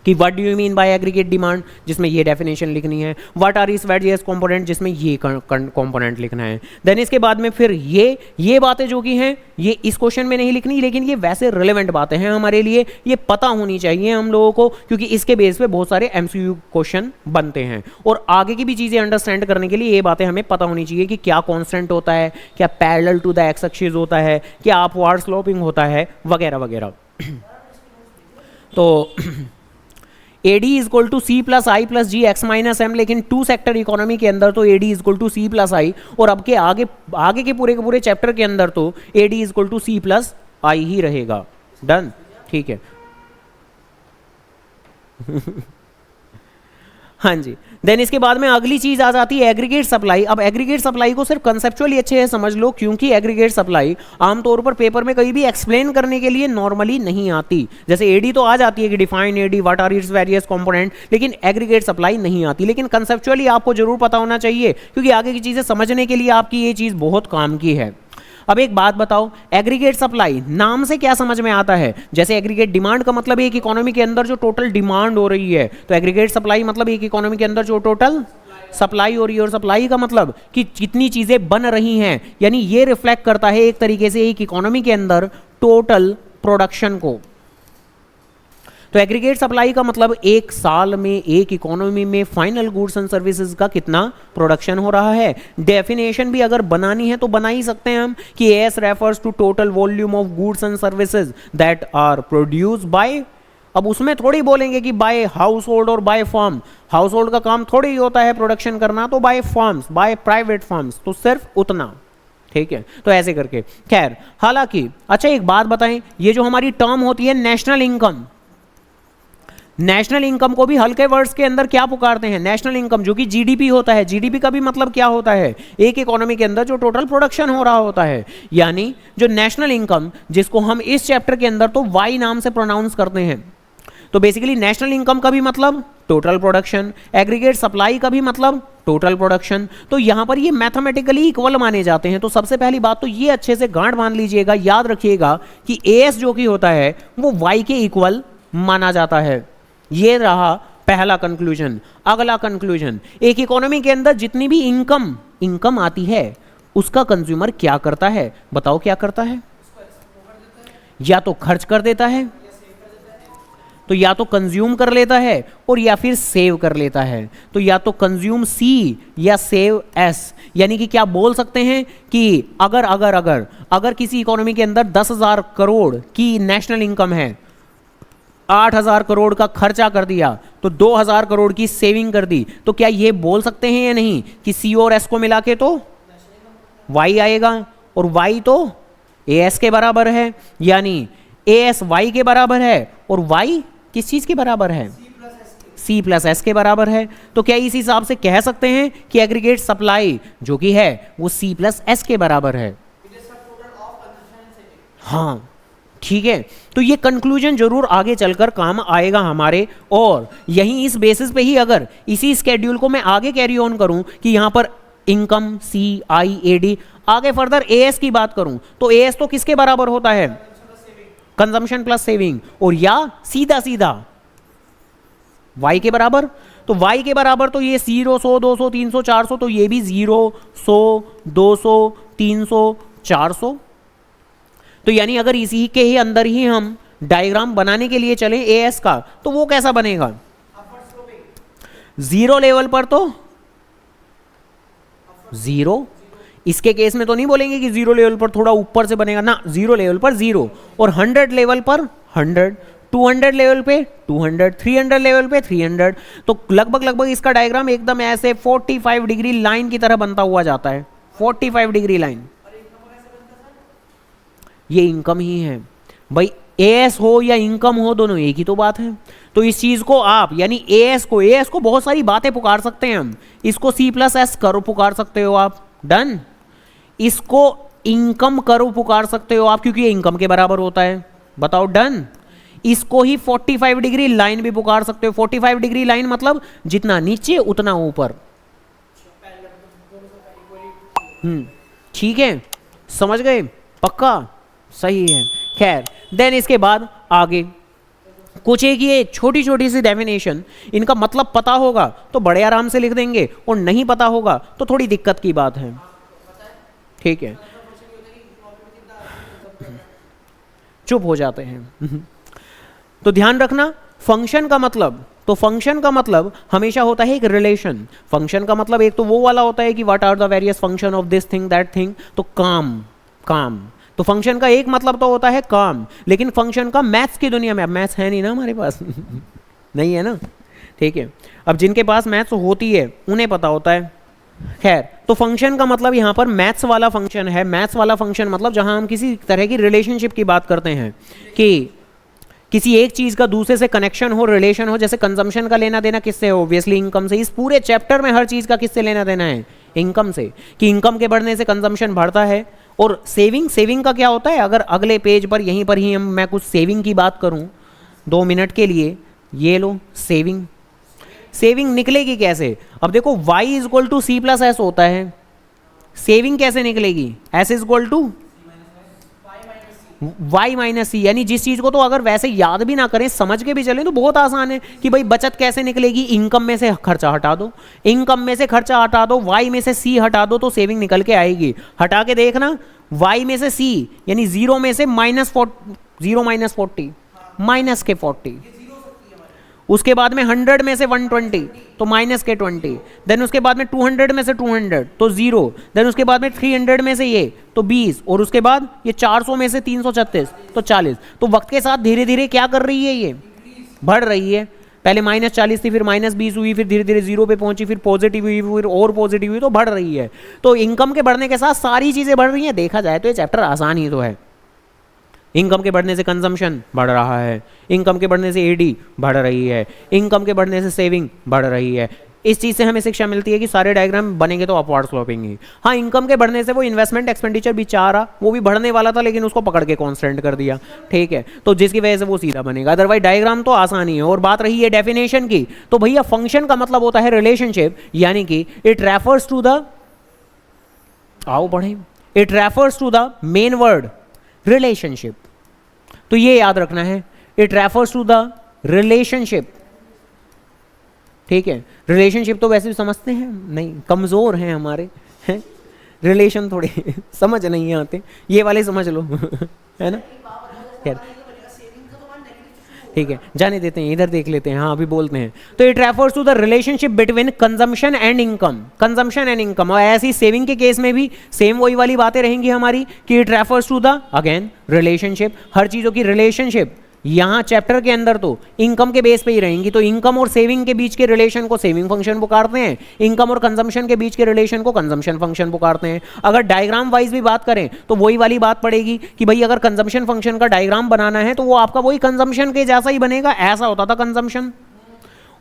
कि what do you mean by aggregate demand, जिसमें ये डेफिनेशन लिखनी है, what are is various component, जिसमें ये कंपोनेंट लिखना है। देन इसके बाद में फिर ये बातें जो कि हैं ये इस क्वेश्चन में नहीं लिखनी, लेकिन ये वैसे रिलेवेंट बातें हैं हमारे लिए, ये पता होनी चाहिए हम लोगों को, क्योंकि इसके बेस पे बहुत सारे एमसीक्यू क्वेश्चन बनते हैं। और आगे की भी चीज़ें अंडरस्टैंड करने के लिए ये बातें हमें पता होनी चाहिए कि क्या कांस्टेंट होता है, क्या parallel to the X axis होता है, क्या अपवार्ड स्लोपिंग होता है, वगैरह वगैरह। तो AD is equal to C plus I plus G X minus M, लेकिन टू सेक्टर इकोनॉमी के अंदर तो AD is equal to C plus I, और अब के आगे के पूरे चैप्टर के अंदर तो AD is equal to C plus I ही रहेगा। डन, ठीक है। हाँ जी। देन इसके बाद में अगली चीज आ जाती है एग्रीगेट सप्लाई। अब एग्रीगेट सप्लाई को सिर्फ कंसेप्चुअली अच्छे से समझ लो, क्योंकि एग्रीगेट सप्लाई आमतौर पर पेपर में कहीं भी एक्सप्लेन करने के लिए नॉर्मली नहीं आती। जैसे एडी तो आ जाती है कि define AD, what are its various component, लेकिन एग्रीगेट सप्लाई नहीं आती। लेकिन कंसेप्चुअली आपको जरूर पता होना चाहिए, क्योंकि आगे की चीजें समझने के लिए आपकी ये चीज बहुत काम की है। अब एक बात बताओ, एग्रीगेट सप्लाई नाम से क्या समझ में आता है? जैसे एग्रीगेट डिमांड का मतलब एक इकोनॉमी के अंदर जो टोटल डिमांड हो रही है, तो एग्रीगेट सप्लाई मतलब एक इकोनॉमी के अंदर जो टोटल सप्लाई हो रही है, और सप्लाई का मतलब कि कितनी चीजें बन रही हैं, यानी ये रिफ्लेक्ट करता है एक तरीके से एक इकोनॉमी के अंदर टोटल प्रोडक्शन को। तो एग्रीगेट सप्लाई का मतलब एक साल में एक इकोनॉमी में फाइनल गुड्स एंड सर्विसेज का कितना प्रोडक्शन हो रहा है। डेफिनेशन भी अगर बनानी है तो बना ही सकते हैं हम कि S refers to total volume of goods and services that are produced by अब उसमें थोड़ी बोलेंगे कि बाय हाउस होल्ड और बाय फर्म, हाउस होल्ड का काम थोड़ी होता है प्रोडक्शन करना, तो by firms, by private firms, तो सिर्फ उतना, ठीक है। तो ऐसे करके, खैर हालांकि अच्छा एक बात बताएं, ये जो हमारी टर्म होती है नेशनल इनकम, नेशनल इनकम को भी हल्के वर्ड्स के अंदर क्या पुकारते हैं, नेशनल इनकम, जो कि जीडीपी होता है। जीडीपी का भी मतलब क्या होता है, एक इकोनॉमी के अंदर जो टोटल प्रोडक्शन हो रहा होता है, यानी जो नेशनल इनकम, जिसको हम इस चैप्टर के अंदर तो वाई नाम से प्रोनाउंस करते हैं। तो बेसिकली नेशनल इनकम का भी मतलब टोटल प्रोडक्शन, एग्रीगेट सप्लाई का भी मतलब टोटल प्रोडक्शन। तो यहां पर ये मैथमेटिकली इक्वल माने जाते हैं। तो सबसे पहली बात तो ये अच्छे से गांठ बांध लीजिएगा, याद रखिएगा कि एएस जो कि होता है वो वाई के इक्वल माना जाता है। ये रहा पहला कंक्लूजन। अगला कंक्लूजन, एक इकोनॉमी के अंदर जितनी भी इनकम आती है उसका कंज्यूमर क्या करता है, बताओ क्या करता है, या तो खर्च कर देता है, तो या तो कंज्यूम कर लेता है और या फिर सेव कर लेता है। तो या तो कंज्यूम सी या सेव एस, यानी कि क्या बोल सकते हैं कि अगर अगर अगर अगर किसी इकोनॉमी के अंदर 10,000 करोड़ की नेशनल इनकम है, 8,000 करोड़ का खर्चा कर दिया, तो 2,000 करोड़ की सेविंग कर दी, तो क्या ये बोल सकते हैं या नहीं कि सी और एस को मिला के तो वाई आएगा, और वाई तो ए एस के बराबर है, यानी ए एस वाई के बराबर है और वाई किस चीज के बराबर है, सी प्लस एस के बराबर है। तो क्या इस हिसाब से कह सकते हैं कि एग्रीगेट सप्लाई जो कि है वो सी प्लस एस के बराबर है। हाँ ठीक है, तो ये कंक्लूजन जरूर आगे चलकर काम आएगा हमारे, और यही इस बेसिस पे ही अगर इसी स्केड्यूल को मैं आगे कैरी ऑन करूं कि यहां पर income C I A D, आगे फर्दर ए एस की बात करूं तो ए एस तो किसके बराबर होता है, कंजम्पशन प्लस सेविंग, और या सीधा सीधा y के बराबर। तो y के बराबर तो ये 0, 100, 200, 300, 400, तो ये भी 0, 100, 200, 300, 400। तो यानी अगर इसी के ही अंदर ही हम डायग्राम बनाने के लिए चले ए एस का, तो वो कैसा बनेगा, जीरो लेवल पर तो 0, इसके केस में तो नहीं बोलेंगे कि 0 लेवल पर थोड़ा ऊपर से बनेगा ना, 0 लेवल पर 0, और 100 लेवल पर 100, 200 लेवल पे 200, 300 लेवल पे 300। तो लगभग इसका डायग्राम एकदम ऐसे 45 डिग्री लाइन की तरह बनता हुआ जाता है, 45 डिग्री लाइन। ये इनकम ही है भाई, एएस हो या इनकम हो दोनों एक ही तो बात है। तो इस चीज को आप यानी एएस को बहुत सारी बातें पुकार सकते हैं हम, इसको सी प्लस एस करो पुकार सकते हो आप, डन। इसको इनकम करो पुकार सकते हो आप क्योंकि ये इनकम के बराबर होता है, बताओ डन। इसको ही 45 डिग्री लाइन भी पुकार सकते हो, 45 डिग्री लाइन मतलब जितना नीचे उतना ऊपर। ठीक है, समझ गए, पक्का, सही है। खैर देन इसके बाद आगे कुछ एक ये छोटी छोटी सी डेफिनेशन, इनका मतलब पता होगा तो बड़े आराम से लिख देंगे, और नहीं पता होगा तो थोड़ी दिक्कत की बात है, ठीक है, चुप हो जाते हैं। तो ध्यान रखना, फंक्शन का मतलब, तो फंक्शन का मतलब हमेशा होता है एक रिलेशन। फंक्शन का मतलब एक तो वो वाला होता है कि what are the various function of this thing that thing, तो काम। तो फंक्शन का एक मतलब तो होता है काम, लेकिन फंक्शन का मैथ्स की दुनिया में, अब मैथ्स है नहीं ना हमारे पास नहीं है ना, ठीक है, अब जिनके पास मैथ्स होती है उन्हें पता होता है। खैर, तो फंक्शन का मतलब यहाँ पर मैथ्स वाला फंक्शन है। मैथ्स वाला फंक्शन मतलब जहाँ हम किसी तरह की रिलेशनशिप की बात करते हैं कि किसी एक चीज़ का दूसरे से कनेक्शन हो, रिलेशन हो। जैसे कंजम्पशन का लेना देना किससे हो, ऑब्वियसली इनकम से। इस पूरे चैप्टर में हर चीज़ का किससे लेना देना है, इनकम से, कि इनकम के बढ़ने से कंजम्पशन बढ़ता है। और सेविंग का क्या होता है, अगर अगले पेज पर यहीं पर ही मैं कुछ सेविंग की बात करूं 2 मिनट के लिए, ये लो सेविंग निकलेगी कैसे। अब देखो y is equal to C plus S होता है, सेविंग कैसे निकलेगी, s is equal to y minus C. यानी जिस चीज को तो अगर वैसे याद भी ना करें, समझ के भी चलें तो बहुत आसान है कि भाई बचत कैसे निकलेगी, इनकम में से खर्चा हटा दो, इनकम में से खर्चा हटा दो, y में से c हटा दो तो सेविंग निकल के आएगी। हटा के देखना, y में से c यानी 0 में से -40 माइनस के 40, उसके बाद में 100 में से 120 तो माइनस के 20, देन उसके बाद में 200 में से 200 तो 0, देन उसके बाद में 300 में से ये तो 20, और उसके बाद ये 400 में से 336 तो 40। तो वक्त के साथ धीरे धीरे क्या कर रही है, ये बढ़ रही है। पहले -40 थी, फिर -20 हुई, फिर धीरे धीरे 0 पे पहुंची, फिर पॉजिटिव हुई, फिर और पॉजिटिव हुई, तो बढ़ रही है। तो इनकम के बढ़ने के साथ सारी चीजें बढ़ रही हैं। देखा जाए तो ये चैप्टर आसान ही तो है। इनकम के बढ़ने से कंजम्पशन बढ़ रहा है, इनकम के बढ़ने से एडी बढ़ रही है, इनकम के बढ़ने से सेविंग बढ़ रही है। इस चीज़ से हमें शिक्षा मिलती है कि सारे डायग्राम बनेंगे तो अपवार्ड स्लोपिंग ही। हाँ, इनकम के बढ़ने से वो इन्वेस्टमेंट एक्सपेंडिचर बेचारा वो भी बढ़ने वाला था, लेकिन उसको पकड़ के कांस्टेंट कर दिया, ठीक है, तो जिसकी वजह से वो सीधा बनेगा। अदरवाइज डायग्राम तो आसानी है। और बात रही है डेफिनेशन की, तो भैया फंक्शन का मतलब होता है रिलेशनशिप, यानी कि इट रेफर्स टू द, आओ पढ़े, it refers to the main word relationship. तो ये याद रखना है, it refers to the relationship, ठीक है। रिलेशनशिप तो वैसे भी समझते हैं नहीं, कमजोर हैं हमारे, हैं रिलेशन थोड़े समझ नहीं आते, ये वाले समझ लो है ना। खैर ठीक है, जाने देते हैं, इधर देख लेते हैं। हाँ, अभी बोलते हैं। तो it refers to the relationship between consumption and income, consumption and income. और ऐसी सेविंग के केस में भी सेम वही वाली बातें रहेंगी हमारी कि it refers to the again relationship, हर चीजों की रिलेशनशिप। यहाँ चैप्टर के अंदर तो इनकम के बेस पे ही रहेंगी, तो इनकम और सेविंग के बीच के रिलेशन को सेविंग फंक्शन पुकारते हैं, इनकम और कंजम्पशन के बीच के रिलेशन को कंजम्पशन फंक्शन पुकारते हैं। अगर डायग्राम वाइज भी बात करें तो वही वाली बात पड़ेगी कि भाई अगर कंजम्पशन फंक्शन का डायग्राम बनाना है तो वो आपका वही कंजम्पशन के जैसा ही बनेगा, ऐसा होता था कंजम्पशन।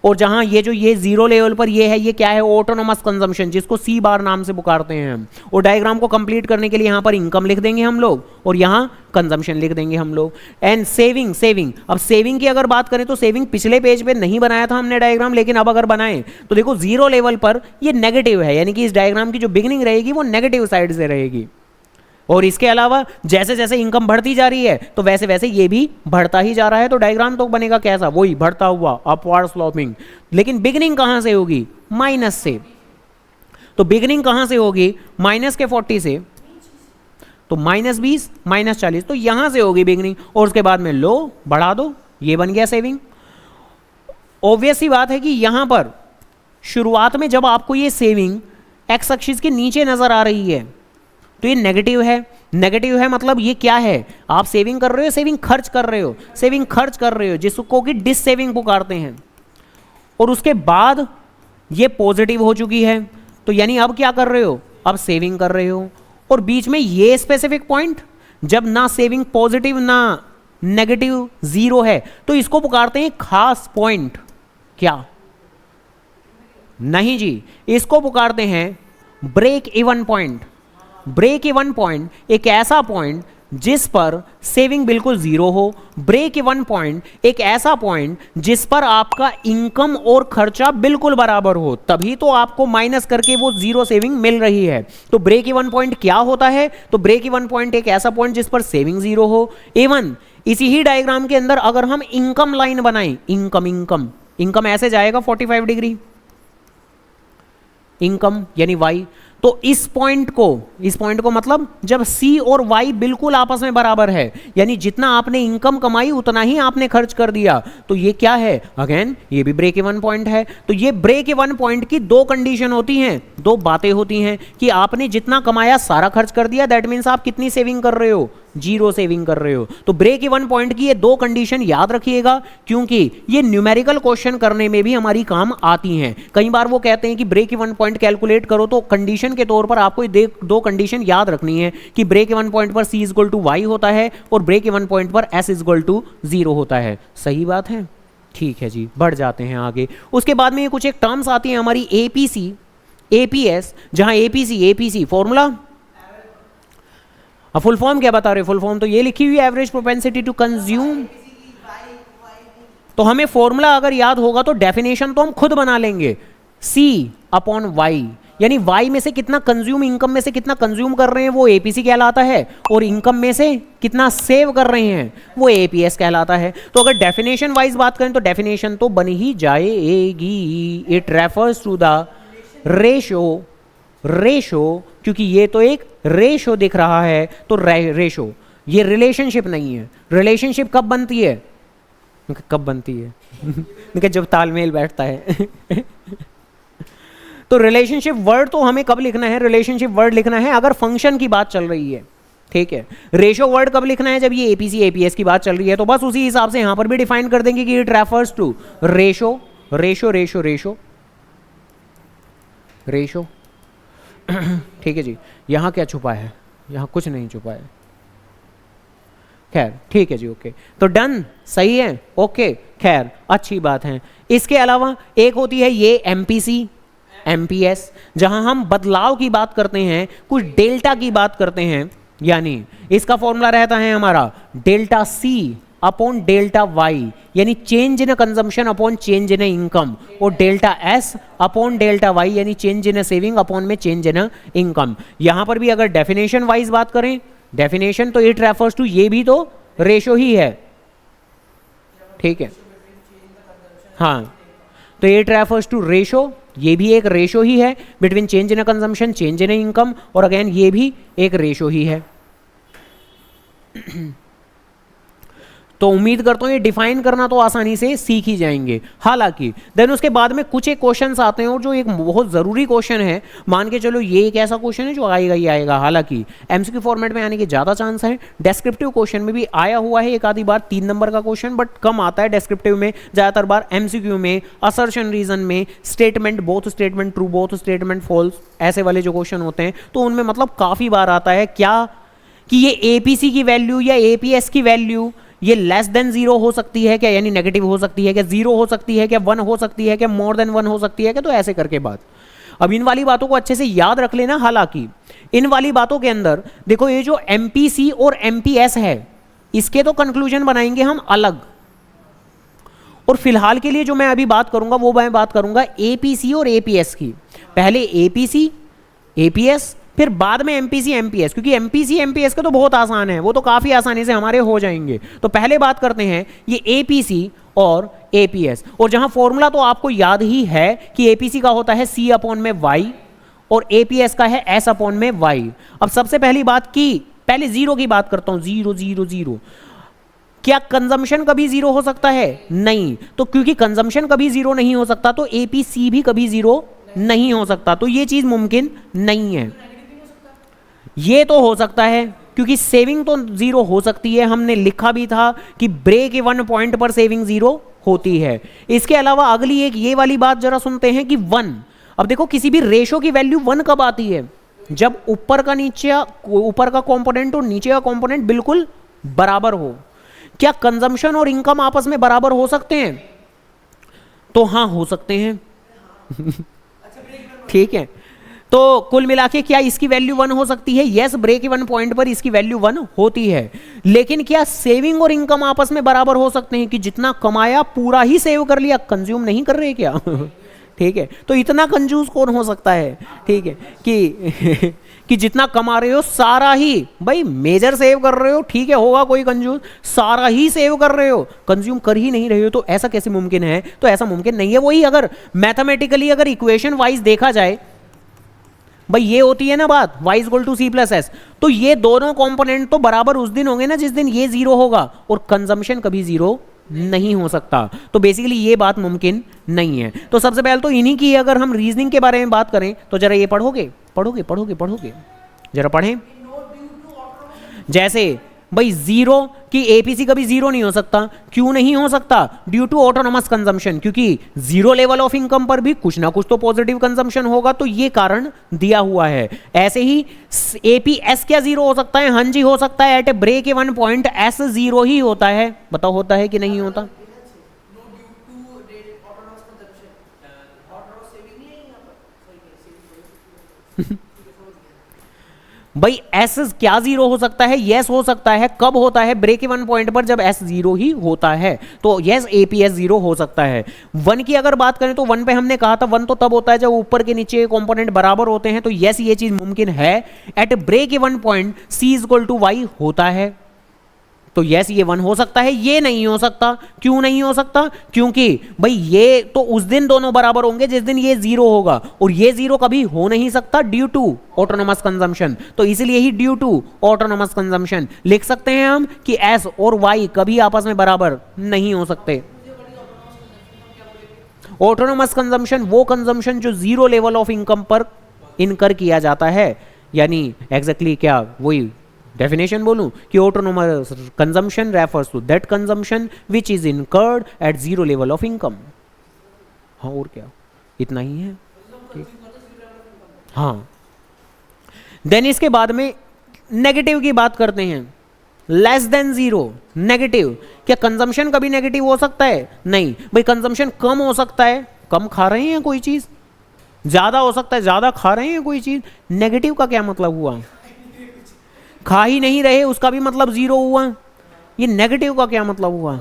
और जहां ये जीरो लेवल पर ये है, ये क्या है, ऑटोनोमस कंजम्पशन, जिसको सी बार नाम से पुकारते हैं हम। और डायग्राम को कंप्लीट करने के लिए यहां पर इनकम लिख देंगे हम लोग और यहां कंजम्पशन लिख देंगे हम लोग। एंड सेविंग, सेविंग, अब सेविंग की अगर बात करें तो सेविंग पिछले पेज पे नहीं बनाया था हमने डायग्राम, लेकिन अब अगर बनाएं तो देखो जीरो लेवल पर ये नेगेटिव है, यानी कि इस डायग्राम की जो बिगिनिंग रहेगी वो नेगेटिव साइड से रहेगी। और इसके अलावा जैसे जैसे इनकम बढ़ती जा रही है तो वैसे वैसे ये भी बढ़ता ही जा रहा है, तो डायग्राम तो बनेगा कैसा, वही बढ़ता हुआ अपवार्ड स्लोपिंग। लेकिन बिगिनिंग कहां से होगी, माइनस से। तो बिगिनिंग कहां से होगी, माइनस के 40 से, तो -20 -40, तो यहां से होगी बिगिनिंग। और उसके बाद में लो बढ़ा दो, ये बन गया सेविंग। ऑब्वियस सी बात है कि यहां पर शुरुआत में जब आपको ये सेविंग एक्स एक्सिस के नीचे नजर आ रही है तो ये नेगेटिव है। नेगेटिव है मतलब ये क्या है, आप सेविंग कर रहे हो, सेविंग खर्च कर रहे हो, सेविंग खर्च कर रहे हो, जिसको कि डिस सेविंग पुकारते हैं। और उसके बाद ये पॉजिटिव हो चुकी है, तो यानी अब क्या कर रहे हो, अब सेविंग कर रहे हो। और बीच में ये स्पेसिफिक पॉइंट जब ना सेविंग पॉजिटिव ना नेगेटिव जीरो है, तो इसको पुकारते हैं खास पॉइंट। क्या, नहीं जी, इसको पुकारते हैं break even point. Break even point एक ऐसा पॉइंट जिस पर सेविंग बिल्कुल जीरो हो, ब्रेक इवन पॉइंट एक ऐसा पॉइंट जिस पर आपका इनकम और खर्चा बिल्कुल बराबर हो, तभी तो आपको माइनस करके वो जीरो सेविंग मिल रही है। तो ब्रेक इवन पॉइंट क्या होता है, तो ब्रेक इवन पॉइंट एक ऐसा पॉइंट जिस पर सेविंग जीरो हो। इवन इसी ही डायग्राम के अंदर अगर हम इनकम लाइन बनाएं, इनकम इनकम इनकम ऐसे जाएगा 45 डिग्री, इनकम यानी वाई। तो इस पॉइंट को मतलब जब C और Y बिल्कुल आपस में बराबर है, यानी जितना आपने इनकम कमाई उतना ही आपने खर्च कर दिया, तो ये क्या है, अगेन ये भी ब्रेक इवन पॉइंट है। तो ये ब्रेक इवन पॉइंट की दो कंडीशन होती हैं, दो बातें होती हैं कि आपने जितना कमाया सारा खर्च कर दिया, दैट मीन्स आप कितनी सेविंग कर रहे हो, जीरो सेविंग कर रहे हो। तो ब्रेक इवन पॉइंट की ये दो कंडीशन याद रखिएगा, क्योंकि ये न्यूमेरिकल क्वेश्चन करने में भी हमारी काम आती हैं। कई बार वो कहते हैं कि ब्रेक इवन पॉइंट कैलकुलेट करो, तो कंडीशन के तौर पर आपको दो कंडीशन याद रखनी है कि ब्रेक इवन पॉइंट पर C इक्वल टू वाई होता है और ब्रेक इवन पॉइंट पर S इक्वल टू 0 होता है। सही बात है, ठीक है जी, बढ़ जाते हैं आगे। उसके बाद में ये कुछ एक टर्म्स आती हैं हमारी APC APS, जहां APC फॉर्मूला, फुल फॉर्म क्या बता रहे, फुल फॉर्म तो ये लिखी हुई है, एवरेज प्रोपेंसिटी टू कंज्यूम। तो हमें फॉर्मूला अगर याद होगा तो डेफिनेशन तो हम खुद बना लेंगे, C अपॉन वाई, यानी वाई में से कितना कंज्यूम, इनकम में से कितना कंज्यूम कर रहे हैं वो APC कहलाता है, और इनकम में से कितना सेव कर रहे हैं वो APS कहलाता है। तो अगर डेफिनेशन वाइज बात करें तो डेफिनेशन तो बन ही जाएगी, it refers to the ratio, क्योंकि ये तो एक रेशो दिख रहा है, तो रेशो, ये रिलेशनशिप नहीं है। रिलेशनशिप कब बनती है, कब बनती है जब तालमेल बैठता है तो रिलेशनशिप वर्ड तो हमें कब लिखना है, रिलेशनशिप वर्ड लिखना है अगर फंक्शन की बात चल रही है, ठीक है। रेशो वर्ड कब लिखना है, जब ये एपीसी एपीएस की बात चल रही है, तो बस उसी हिसाब से यहां पर भी डिफाइन कर देंगे कि it refers to ratio ratio ratio ratio ratio. ठीक है जी। यहां क्या छुपा है, यहां कुछ नहीं छुपा है, खैर ठीक है जी, ओके। तो डन, सही है, ओके, खैर अच्छी बात है। इसके अलावा एक होती है ये एमपीसी एमपीएस, जहां हम बदलाव की बात करते हैं, कुछ डेल्टा की बात करते हैं, यानी इसका फॉर्मूला रहता है हमारा delta C upon delta Y, यानी change in consumption upon change in income, और delta S upon delta Y, यानी चेंज इन सेविंग अपॉन में चेंज इन इनकम। यहां पर भी अगर डेफिनेशन वाइज बात करें, डेफिनेशन तो इट रेफर्स टू, ये भी तो रेशो ही है, ठीक है, हाँ, तो इट रेफर्स टू रेशो, ये भी एक रेशो ही है between change in consumption change in income, और अगेन ये भी एक रेशो ही है। तो उम्मीद करता हूं ये डिफाइन करना तो आसानी से सीख ही जाएंगे। हालांकि देन उसके बाद में कुछ एक क्वेश्चंस आते हैं, और जो एक बहुत ज़रूरी क्वेश्चन है, मान के चलो ये एक ऐसा क्वेश्चन है जो आएगा ही आएगा, हालांकि एमसीक्यू फॉर्मेट में आने के ज़्यादा चांस हैं। डेस्क्रिप्टिव क्वेश्चन में भी आया हुआ है एक आधी बार 3 नंबर का क्वेश्चन, बट कम आता है डेस्क्रिप्टिव में, ज़्यादातर बार एमसीक्यू में, असर्शन रीजन में, statement both statement true both statement false, ऐसे वाले जो क्वेश्चन होते हैं, तो उनमें मतलब काफ़ी बार आता है क्या कि ये एपीसी की वैल्यू या एपीएस की वैल्यू ये लेस देन 0 हो सकती है क्या, यानी नेगेटिव हो सकती है क्या, 0 हो सकती है क्या, 1 हो सकती है क्या, मोर देन 1 हो सकती है क्या, तो ऐसे करके बात। अब इन वाली बातों को अच्छे से याद रख लेना। हालांकि इन वाली बातों के अंदर देखो, ये जो एमपीसी और एमपीएस है, इसके तो कंक्लूजन बनाएंगे हम अलग, और फिलहाल के लिए जो मैं अभी बात करूंगा वो मैं बात करूंगा एपीसी और एपीएस की। पहले एपीसी एपीएस, फिर बाद में एमपीसी एमपीएस, क्योंकि एमपीसी एमपीएस का तो बहुत आसान है, वो तो काफी आसानी से हमारे हो जाएंगे। तो पहले बात करते हैं ये एपीसी और एपीएस, और जहां फॉर्मूला तो आपको याद ही है कि एपीसी का होता है सी अपॉन में वाई, और एपीएस का है एस अपॉन में वाई। अब सबसे पहली बात की, पहले जीरो की बात करता हूं, जीरो जीरो जीरो, क्या कंजम्पशन कभी जीरो हो सकता है? नहीं। तो क्योंकि कंजम्पशन कभी जीरो नहीं हो सकता, तो एपीसी भी कभी जीरो नहीं हो सकता, तो ये चीज मुमकिन नहीं है। ये तो हो सकता है, क्योंकि सेविंग तो जीरो हो सकती है, हमने लिखा भी था कि ब्रेक इवन पॉइंट पर सेविंग जीरो होती है। इसके अलावा अगली एक ये वाली बात जरा सुनते हैं कि 1, अब देखो किसी भी रेशो की वैल्यू 1 कब आती है? जब ऊपर का कंपोनेंट और नीचे का कंपोनेंट बिल्कुल बराबर हो। क्या कंजम्पशन और इनकम आपस में बराबर हो सकते हैं? तो हाँ, हो सकते हैं। ठीक है, तो कुल मिला के क्या इसकी वैल्यू 1 हो सकती है? यस, ब्रेक इवन पॉइंट पर इसकी वैल्यू 1 होती है। लेकिन क्या सेविंग और इनकम आपस में बराबर हो सकते हैं कि जितना कमाया पूरा ही सेव कर लिया, कंज्यूम नहीं कर रहे क्या? ठीक है, तो इतना कंजूस कौन हो सकता है? ठीक है कि कि जितना कमा रहे हो सारा ही, भाई मेजर सेव कर रहे हो, ठीक है, होगा कोई कंजूस, सारा ही सेव कर रहे हो, कंज्यूम कर ही नहीं रहे हो, तो ऐसा कैसे मुमकिन है? तो ऐसा मुमकिन नहीं है। वही अगर मैथमेटिकली अगर इक्वेशन वाइज देखा जाए, भाई ये होती है ना बात y equal to C plus S, तो ये दोनों कंपोनेंट तो बराबर उस दिन होंगे ना जिस दिन ये जीरो होगा, और कंजम्पशन कभी जीरो नहीं हो सकता। तो बेसिकली ये बात मुमकिन नहीं है। तो सबसे पहले तो इन्हीं की अगर हम रीजनिंग के बारे में बात करें, तो जरा ये पढ़ोगे पढ़ोगे पढ़ोगे पढ़ोगे, जरा पढ़ें। जैसे भाई जीरो की एपीसी कभी जीरो नहीं हो सकता। क्यों नहीं हो सकता? ड्यू टू ऑटोनोमस कंजम्पशन, क्योंकि जीरो लेवल ऑफ इनकम पर भी कुछ ना कुछ तो पॉजिटिव कंजम्पशन होगा, तो ये कारण दिया हुआ है। ऐसे ही एपीएस क्या जीरो हो सकता है? हाँ जी हो सकता है। At a break even point S zero ही होता है। बताओ होता है कि नहीं होता? भाई एस क्या जीरो हो सकता है? यस हो सकता है। कब होता है? ब्रेक इवन पॉइंट पर, जब एस जीरो ही होता है, तो यस एपीएस जीरो हो सकता है। 1 की अगर बात करें तो 1 पे हमने कहा था 1 तो तब होता है जब ऊपर के नीचे कंपोनेंट बराबर होते हैं, तो यस ये चीज मुमकिन है। At break even point C equal to Y होता है, तो यस ये 1 हो सकता है। ये नहीं हो सकता। क्यों नहीं हो सकता? क्योंकि भाई ये तो उस दिन दोनों बराबर होंगे जिस दिन ये जीरो होगा, और ये जीरो कभी हो नहीं सकता ड्यू टू ऑटोनोमस कंजम्पशन। तो इसलिए ही ड्यू टू ऑटोनोमस कंजम्पशन लिख सकते हैं हम कि एस और वाई कभी आपस में बराबर नहीं हो सकते। ऑटोनोमस कंजम्पशन वो कंजम्पशन जो जीरो लेवल ऑफ इनकम पर इनकर किया जाता है, यानी एग्जैक्टली क्या वही डेफिनेशन बोलूं कि autonomous consumption refers to that consumption which is incurred at zero level of income. हाँ और क्या, इतना ही है। हाँ देन इसके बाद में नेगेटिव की बात करते हैं। लेस देन जीरो नेगेटिव, क्या कंजम्पशन कभी नेगेटिव हो सकता है? नहीं भाई, कंजम्पशन कम हो सकता है, कम खा रहे हैं कोई चीज, ज्यादा हो सकता है, ज्यादा खा रहे हैं कोई चीज। नेगेटिव का क्या मतलब हुआ? खा ही नहीं रहे उसका भी मतलब जीरो हुआ। ये नेगेटिव का क्या मतलब हुआ?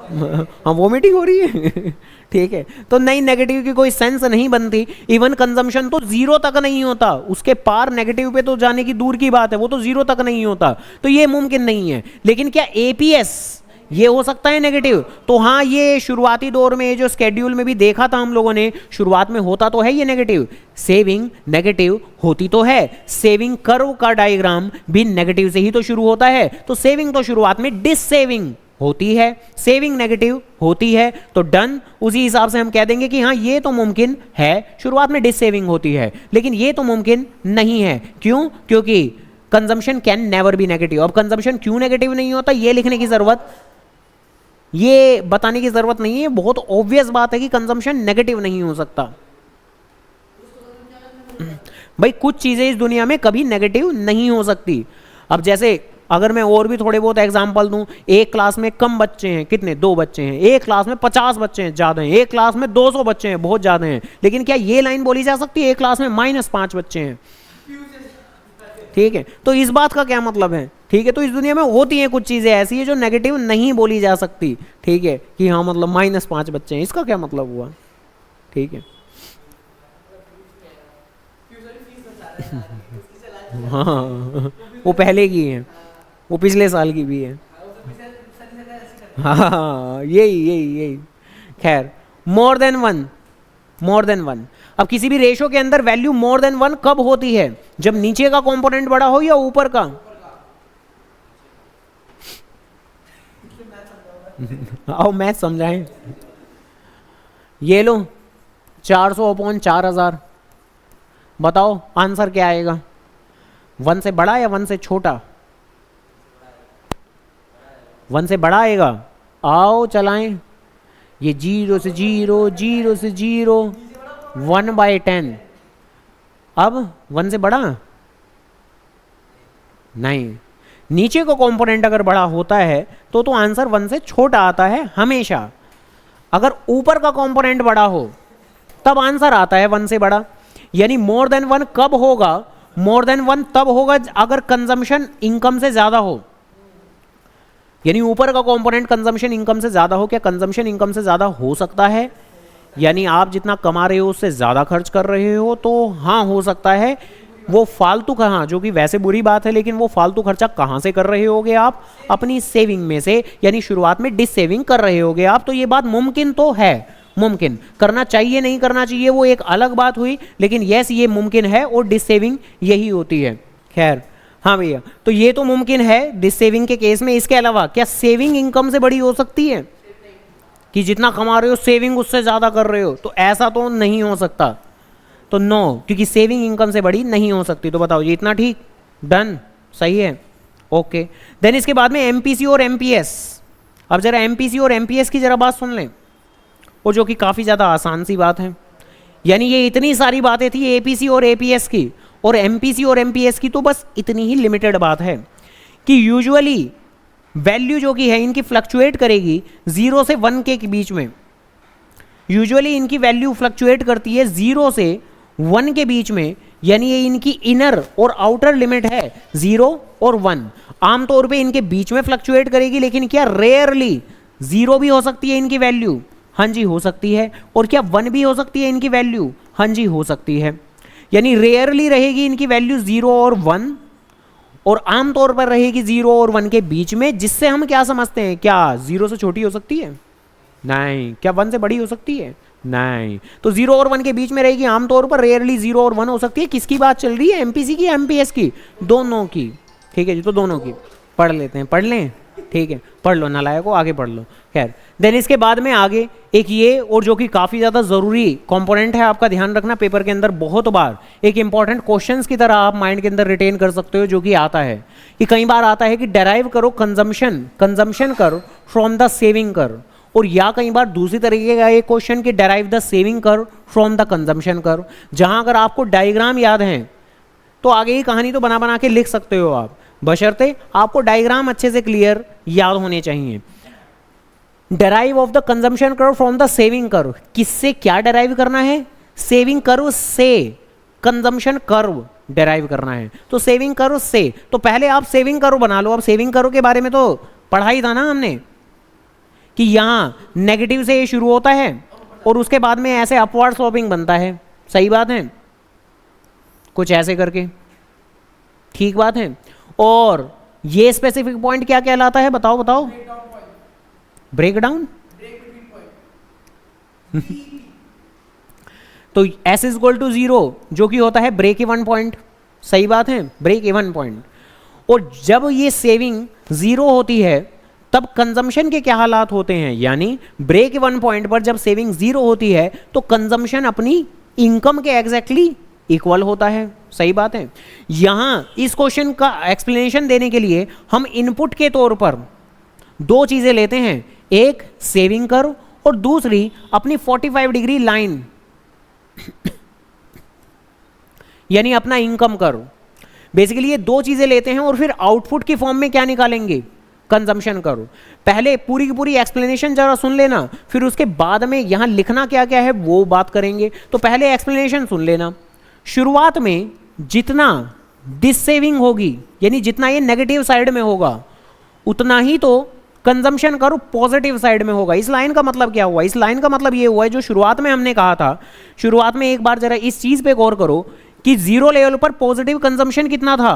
हाँ वोमिटिंग हो रही है ठीक है, तो नहीं, नेगेटिव की कोई सेंस नहीं बनती। इवन कंजम्पशन तो जीरो तक नहीं होता, उसके पार नेगेटिव पे तो जाने की दूर की बात है, वो तो जीरो तक नहीं होता, तो ये मुमकिन नहीं है। लेकिन क्या एपीएस ये हो सकता है नेगेटिव? तो हाँ, ये शुरुआती दौर में जो स्केड्यूल में भी देखा था हम लोगों ने, शुरुआत में होता तो है ये नेगेटिव, सेविंग नेगेटिव होती तो है। सेविंग कर्व का डायग्राम भी नेगेटिव से ही तो शुरू होता है, तो सेविंग तो शुरुआत में डिससेविंग होती है, सेविंग नेगेटिव होती है, तो डन। उसी हिसाब से हम कह देंगे कि हाँ ये तो मुमकिन है, शुरुआत में डिससेविंग होती है, लेकिन ये तो मुमकिन नहीं है। क्यों? क्योंकि consumption can never be negative. अब कंजम्पशन क्यों नेगेटिव नहीं होता ये लिखने की जरूरत, ये बताने की जरूरत नहीं है, बहुत ऑब्वियस बात है कि कंजम्पशन नेगेटिव नहीं हो सकता। भाई कुछ चीजें इस दुनिया में कभी नेगेटिव नहीं हो सकती। अब जैसे अगर मैं और भी थोड़े बहुत एग्जांपल दूं, एक क्लास में कम बच्चे हैं, कितने? 2 बच्चे हैं। एक क्लास में 50 बच्चे हैं, ज्यादा हैं। एक क्लास में 200 बच्चे हैं, बहुत ज्यादा हैं। लेकिन क्या ये लाइन बोली जा सकती है एक क्लास में -5 बच्चे हैं? ठीक है, तो इस बात का क्या मतलब है? ठीक है, तो इस दुनिया में होती हैं कुछ चीजें ऐसी है जो नेगेटिव नहीं बोली जा सकती। ठीक है, कि हाँ मतलब -5 बच्चे हैं, इसका क्या मतलब हुआ? ठीक है हाँ वो पहले की है, वो पिछले साल की भी है। हाँ यही खैर, मोर देन वन। अब किसी भी रेशो के अंदर वैल्यू मोर देन 1 कब होती है? जब नीचे का कंपोनेंट बड़ा हो या ऊपर का? आओ मैथ समझाएं। ये लो 400/4000, बताओ आंसर क्या आएगा? 1 से बड़ा या 1 से छोटा? 1 से बड़ा आएगा। आओ चलाएं, ये 0 से 0, 0 से 0, 1/10। अब 1 से बड़ा नहीं, नीचे का कंपोनेंट अगर बड़ा होता है तो आंसर 1 से छोटा आता है हमेशा। अगर ऊपर का कंपोनेंट बड़ा हो तब आंसर आता है 1 से बड़ा। यानी मोर देन 1 कब होगा? मोर देन 1 तब होगा अगर कंजम्पशन इनकम से ज्यादा हो। यानी ऊपर का कंपोनेंट कंजम्पशन इनकम से ज्यादा हो। क्या कंजम्पशन इनकम से ज्यादा हो सकता है? यानी आप जितना कमा रहे हो उससे ज्यादा खर्च कर रहे हो, तो हाँ हो सकता है। वो फालतू का, हाँ जो कि वैसे बुरी बात है, लेकिन वो फालतू खर्चा कहाँ से कर रहे होगे आप? अपनी सेविंग में से, यानी शुरुआत में डिस सेविंग कर रहे होगे आप। तो ये बात मुमकिन तो है, मुमकिन। करना चाहिए नहीं करना चाहिए वो एक अलग बात हुई, लेकिन यस ये मुमकिन है और डिस सेविंग यही होती है। खैर हाँ भैया, तो ये तो मुमकिन है डिस सेविंग के केस में। इसके अलावा क्या सेविंग इनकम से बड़ी हो सकती है? कि जितना कमा रहे हो सेविंग उससे ज़्यादा कर रहे हो, तो ऐसा तो नहीं हो सकता। तो नो, क्योंकि सेविंग इनकम से बड़ी नहीं हो सकती। तो बताओ ये इतना ठीक, डन, सही है, ओके। देन इसके बाद में एमपीसी और एमपीएस। अब जरा एमपीसी और एमपीएस की जरा बात सुन लें, वो जो कि काफ़ी ज़्यादा आसान सी बात है। यानी ये इतनी सारी बातें थी एपीसी और एपीएस की, और एमपीसी और एमपीएस की तो बस इतनी ही लिमिटेड बात है कि यूजुअली वैल्यू जो कि है इनकी फ्लक्चुएट करेगी 0 से 1 के बीच में। यूजुअली इनकी वैल्यू फ्लक्चुएट करती है 0 से 1 के बीच में, यानी ये इनकी इनर और आउटर लिमिट है 0 और 1। आमतौर पे इनके बीच में फ्लक्चुएट करेगी, लेकिन क्या रेयरली 0 भी हो सकती है इनकी वैल्यू? हाँ जी हो सकती है। और क्या 1 भी हो सकती है इनकी वैल्यू? हाँ जी हो सकती है। यानी रेयरली रहेगी इनकी वैल्यू 0 और 1, और आमतौर पर रहेगी 0 और 1 के बीच में, जिससे हम क्या समझते हैं? क्या 0 से छोटी हो सकती है? नहीं। क्या 1 से बड़ी हो सकती है? नहीं। तो 0 और 1 के बीच में रहेगी आमतौर पर, रेयरली 0 और 1 हो सकती है। किसकी बात चल रही है? एमपीसी की, एमपीएस की? दोनों की। ठीक है जी, तो दोनों की पढ़ लेते हैं, पढ़ लें, ठीक है। पढ़ लो, नालायक को आगे पढ़ लो। खैर देन इसके बाद में आगे एक ये, और जो कि काफ़ी ज़्यादा ज़रूरी कंपोनेंट है, आपका ध्यान रखना पेपर के अंदर बहुत बार एक इंपॉर्टेंट क्वेश्चंस की तरह आप माइंड के अंदर रिटेन कर सकते हो, जो कि आता है कि कई बार आता है कि डेराइव करो कंजम्पशन कर फ्रॉम द सेविंग कर, और या कई बार दूसरी तरीके का ये क्वेश्चन कि डेराइव द सेविंग कर फ्रॉम द कंजम्पशन कर। जहां अगर आपको डायग्राम याद है तो आगे ही कहानी तो बना बना के लिख सकते हो आप, बशर्ते आपको डायग्राम अच्छे से क्लियर याद होने चाहिए। Derive of the consumption curve from the saving curve, किससे क्या डेराइव करना है? सेविंग कर्व से कंजम्पशन कर्व डेराइव करना है। तो सेविंग कर्व से, तो पहले आप सेविंग कर्व बना लो। अब सेविंग कर्व के बारे में तो पढ़ा ही था ना हमने कि यहां नेगेटिव से ये शुरू होता है और उसके बाद में ऐसे अपवर्ड स्लोपिंग बनता है। सही बात है, कुछ ऐसे करके, ठीक बात है। और ये स्पेसिफिक पॉइंट क्या कहलाता है? बताओ बताओ। Break down. तो S इज इक्वल टू 0 जो कि होता है ब्रेक इवन पॉइंट। सही बात है, ब्रेक इवन पॉइंट। और जब ये सेविंग 0 होती है तब कंजम्पशन के क्या हालात होते हैं? यानी ब्रेक इवन पॉइंट पर जब सेविंग 0 होती है तो कंजम्पशन अपनी इनकम के एग्जैक्टली इक्वल होता है। सही बात है। यहां इस क्वेश्चन का एक्सप्लेनेशन देने के लिए हम इनपुट के तौर पर दो चीजें लेते हैं, एक सेविंग कर्व और दूसरी अपनी 45 डिग्री लाइन यानी अपना इनकम कर्व। बेसिकली ये दो चीजें लेते हैं और फिर आउटपुट की फॉर्म में क्या निकालेंगे? Consumption curve. पहले पूरी की पूरी एक्सप्लेनेशन जरा सुन लेना, फिर उसके बाद में यहां लिखना क्या क्या है वो बात करेंगे। तो पहले एक्सप्लेनेशन सुन लेना। शुरुआत में जितना डिससेविंग होगी, यानी जितना ये नेगेटिव साइड में होगा, उतना ही तो कंजम्पशन कर्व पॉजिटिव साइड में होगा। इस लाइन का मतलब क्या हुआ? इस लाइन का मतलब ये हुआ है जो शुरुआत में हमने कहा था। शुरुआत में एक बार जरा इस चीज पे गौर करो कि 0 लेवल पर पॉजिटिव कंजम्पशन कितना था,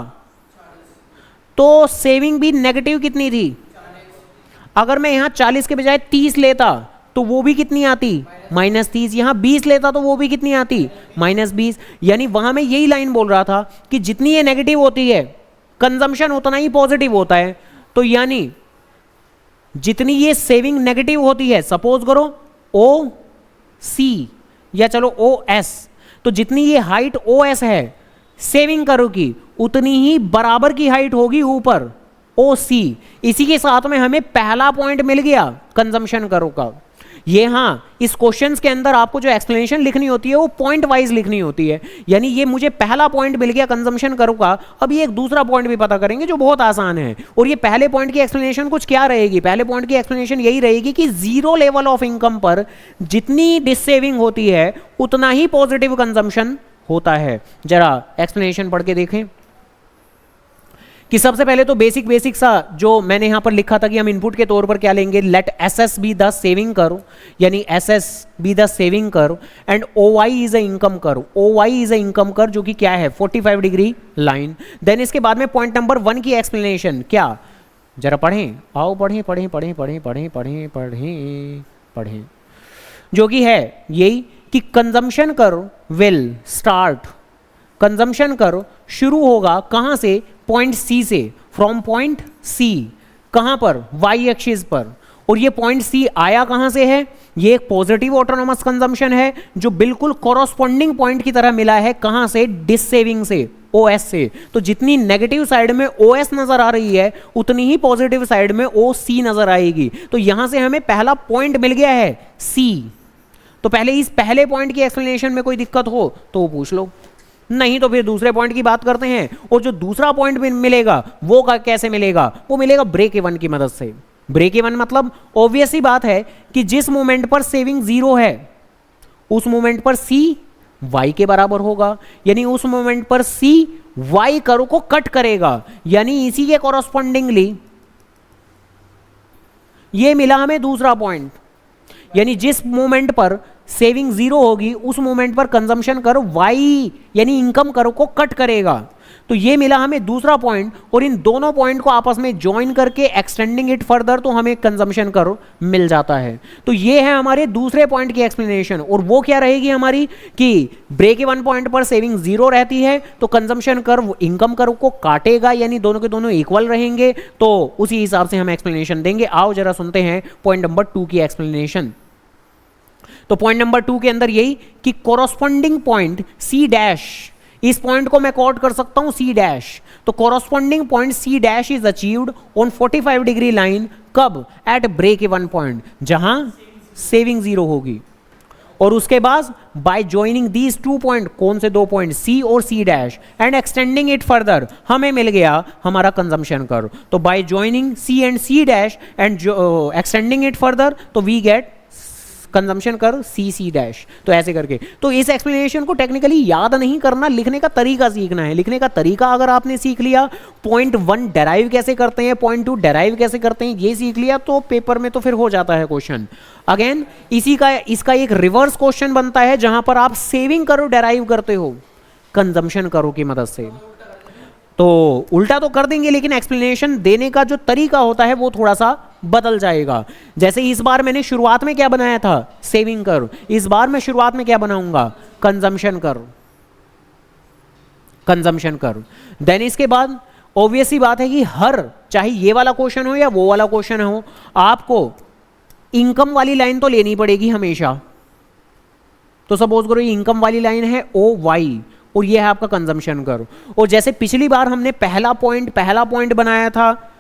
तो सेविंग भी नेगेटिव कितनी थी? अगर मैं यहां 40 के बजाय 30 लेता तो वो भी कितनी आती? -30। यहां 20 लेता तो वो भी कितनी आती? -20। यानी वहां मैं यही लाइन बोल रहा था कि जितनी ये नेगेटिव होती है कंजम्पशन उतना ही पॉजिटिव होता है। तो यानी जितनी ये सेविंग नेगेटिव होती है, सपोज करो OC या चलो OS, तो जितनी ये हाइट OS है सेविंग कर्व की, उतनी ही बराबर की हाइट होगी ऊपर OC। इसी के साथ में हमें पहला पॉइंट मिल गया कंजम्पशन कर्व का। ये हाँ, इस क्वेश्चंस के अंदर आपको जो एक्सप्लेनेशन लिखनी होती है वो पॉइंट वाइज लिखनी होती है। यानी ये मुझे पहला पॉइंट मिल गया कंजम्पशन कर्व का, अब ये एक दूसरा पॉइंट भी पता करेंगे जो बहुत आसान है। और ये पहले पॉइंट की एक्सप्लेनेशन कुछ क्या रहेगी? पहले पॉइंट की एक्सप्लेनेशन यही रहेगी कि 0 लेवल ऑफ इनकम पर जितनी डिससेविंग होती है उतना ही पॉजिटिव कंजम्पशन होता है। जरा एक्सप्लेनेशन पढ़ के देखें कि सबसे पहले तो बेसिक सा जो मैंने यहां पर लिखा था कि हम इनपुट के तौर पर क्या लेंगे, let SS be the saving curve, यानी SS be the saving curve and OY is a income curve. OY is a income curve जो कि क्या है? 45 डिग्री लाइन। देन इसके बाद में पॉइंट नंबर 1 की एक्सप्लेनेशन क्या, जरा पढ़ें, आओ पढ़ें पढ़ें पढ़ें पढ़ें पढ़ें पढ़ें पढ़ें पढ़ें, जो कि है यही कि consumption curve will start, consumption curve शुरू होगा कहां से? पॉइंट C से, फ्रॉम पॉइंट C। कहां पर? Y एक्सिस पर। और ये पॉइंट C आया कहां से है? ये एक पॉजिटिव ऑटोनोमस कंजम्पशन है जो बिल्कुल कॉरस्पॉन्डिंग पॉइंट की तरह मिला है। कहां से? डिससेविंग से, OS से। तो जितनी नेगेटिव साइड में OS नजर आ रही है उतनी ही पॉजिटिव साइड में OC नजर आएगी। तो यहां से हमें पहला पॉइंट मिल गया है C। तो पहले इस पहले पॉइंट की एक्सप्लेनेशन में कोई दिक्कत हो तो वो पूछ लो, नहीं तो फिर दूसरे पॉइंट की बात करते हैं। और जो दूसरा पॉइंट मिलेगा वो कैसे मिलेगा? वो मिलेगा ब्रेक इवन की मदद से। ब्रेक इवन मतलब ऑब्वियस ही बात है कि जिस मोमेंट पर सेविंग 0 है उस मोमेंट पर C Y के बराबर होगा, यानी उस मोमेंट पर C Y कर्व को कट करेगा। यानी इसी के कॉरस्पॉन्डिंगली ये मिला हमें दूसरा पॉइंट, यानी जिस मोमेंट पर सेविंग जीरो होगी उस मोमेंट पर कंजम्पशन कर्व वाई यानी इनकम कर्व को कट करेगा। तो ये मिला हमें दूसरा पॉइंट, और इन दोनों पॉइंट को आपस में ज्वाइन करके एक्सटेंडिंग इट फर्दर तो हमें कंजम्पशन कर्व मिल जाता है। तो ये है हमारे दूसरे पॉइंट की एक्सप्लेनेशन, और वो क्या रहेगी हमारी कि ब्रेक इवन पॉइंट पर सेविंग जीरो रहती है तो कंजम्पशन कर्व इनकम कर्व को काटेगा, यानी दोनों के दोनों इक्वल रहेंगे, तो उसी हिसाब से हम एक्सप्लेनेशन देंगे। आओ जरा सुनते हैं पॉइंट नंबर 2 की एक्सप्लेनेशन। तो पॉइंट नंबर 2 के अंदर यही कि कोरोस्पोंडिंग पॉइंट सी डैश, इस पॉइंट को मैं कोट कर सकता हूं सी डैश, तो corresponding point C dash is achieved on 45 degree line, कब? एट ब्रेक इवन पॉइंट, जहां सेविंग जीरो होगी। और उसके बाद बाय ज्वाइनिंग दीज 2 पॉइंट, कौन से 2 पॉइंट? सी और C dash, and extending it further, हमें मिल गया हमारा कंजम्पशन कर्व। तो by joining C and C dash and extending it further, तो we get consumption curve C C dash. तो ऐसे करके, तो इस एक्सप्लेनेशन को टेक्निकली याद नहीं करना, लिखने का तरीका सीखना है। लिखने का तरीका अगर आपने सीख लिया, पॉइंट 1 डेराइव कैसे करते हैं, पॉइंट 2 डेराइव कैसे करते हैं, ये सीख लिया तो पेपर में तो फिर हो जाता है क्वेश्चन। अगेन इसका एक रिवर्स क्वेश्चन बनता है जहां पर आप सेविंग कर्व डेराइव करते हो कंजम्पशन कर्व की मदद से। तो उल्टा तो कर देंगे, लेकिन एक्सप्लेनेशन देने का जो तरीका होता है वो थोड़ा सा बदल जाएगा। जैसे इस बार मैंने शुरुआत में क्या बनाया था? Saving curve. इस बार मैं शुरुआत में क्या बनाऊंगा? Consumption curve. Consumption curve. Then इसके बाद ऑब्वियस सी बात है कि हर, चाहे ये वाला क्वेश्चन हो या वो वाला क्वेश्चन हो, आपको इनकम वाली लाइन तो लेनी पड़ेगी हमेशा। तो सपोज करो ये इनकम वाली लाइन है ओ वाई, और ये है आपका कंजम्पशन कर्व। और जैसे पिछली बार हमने पहला पॉइंट बनाया था,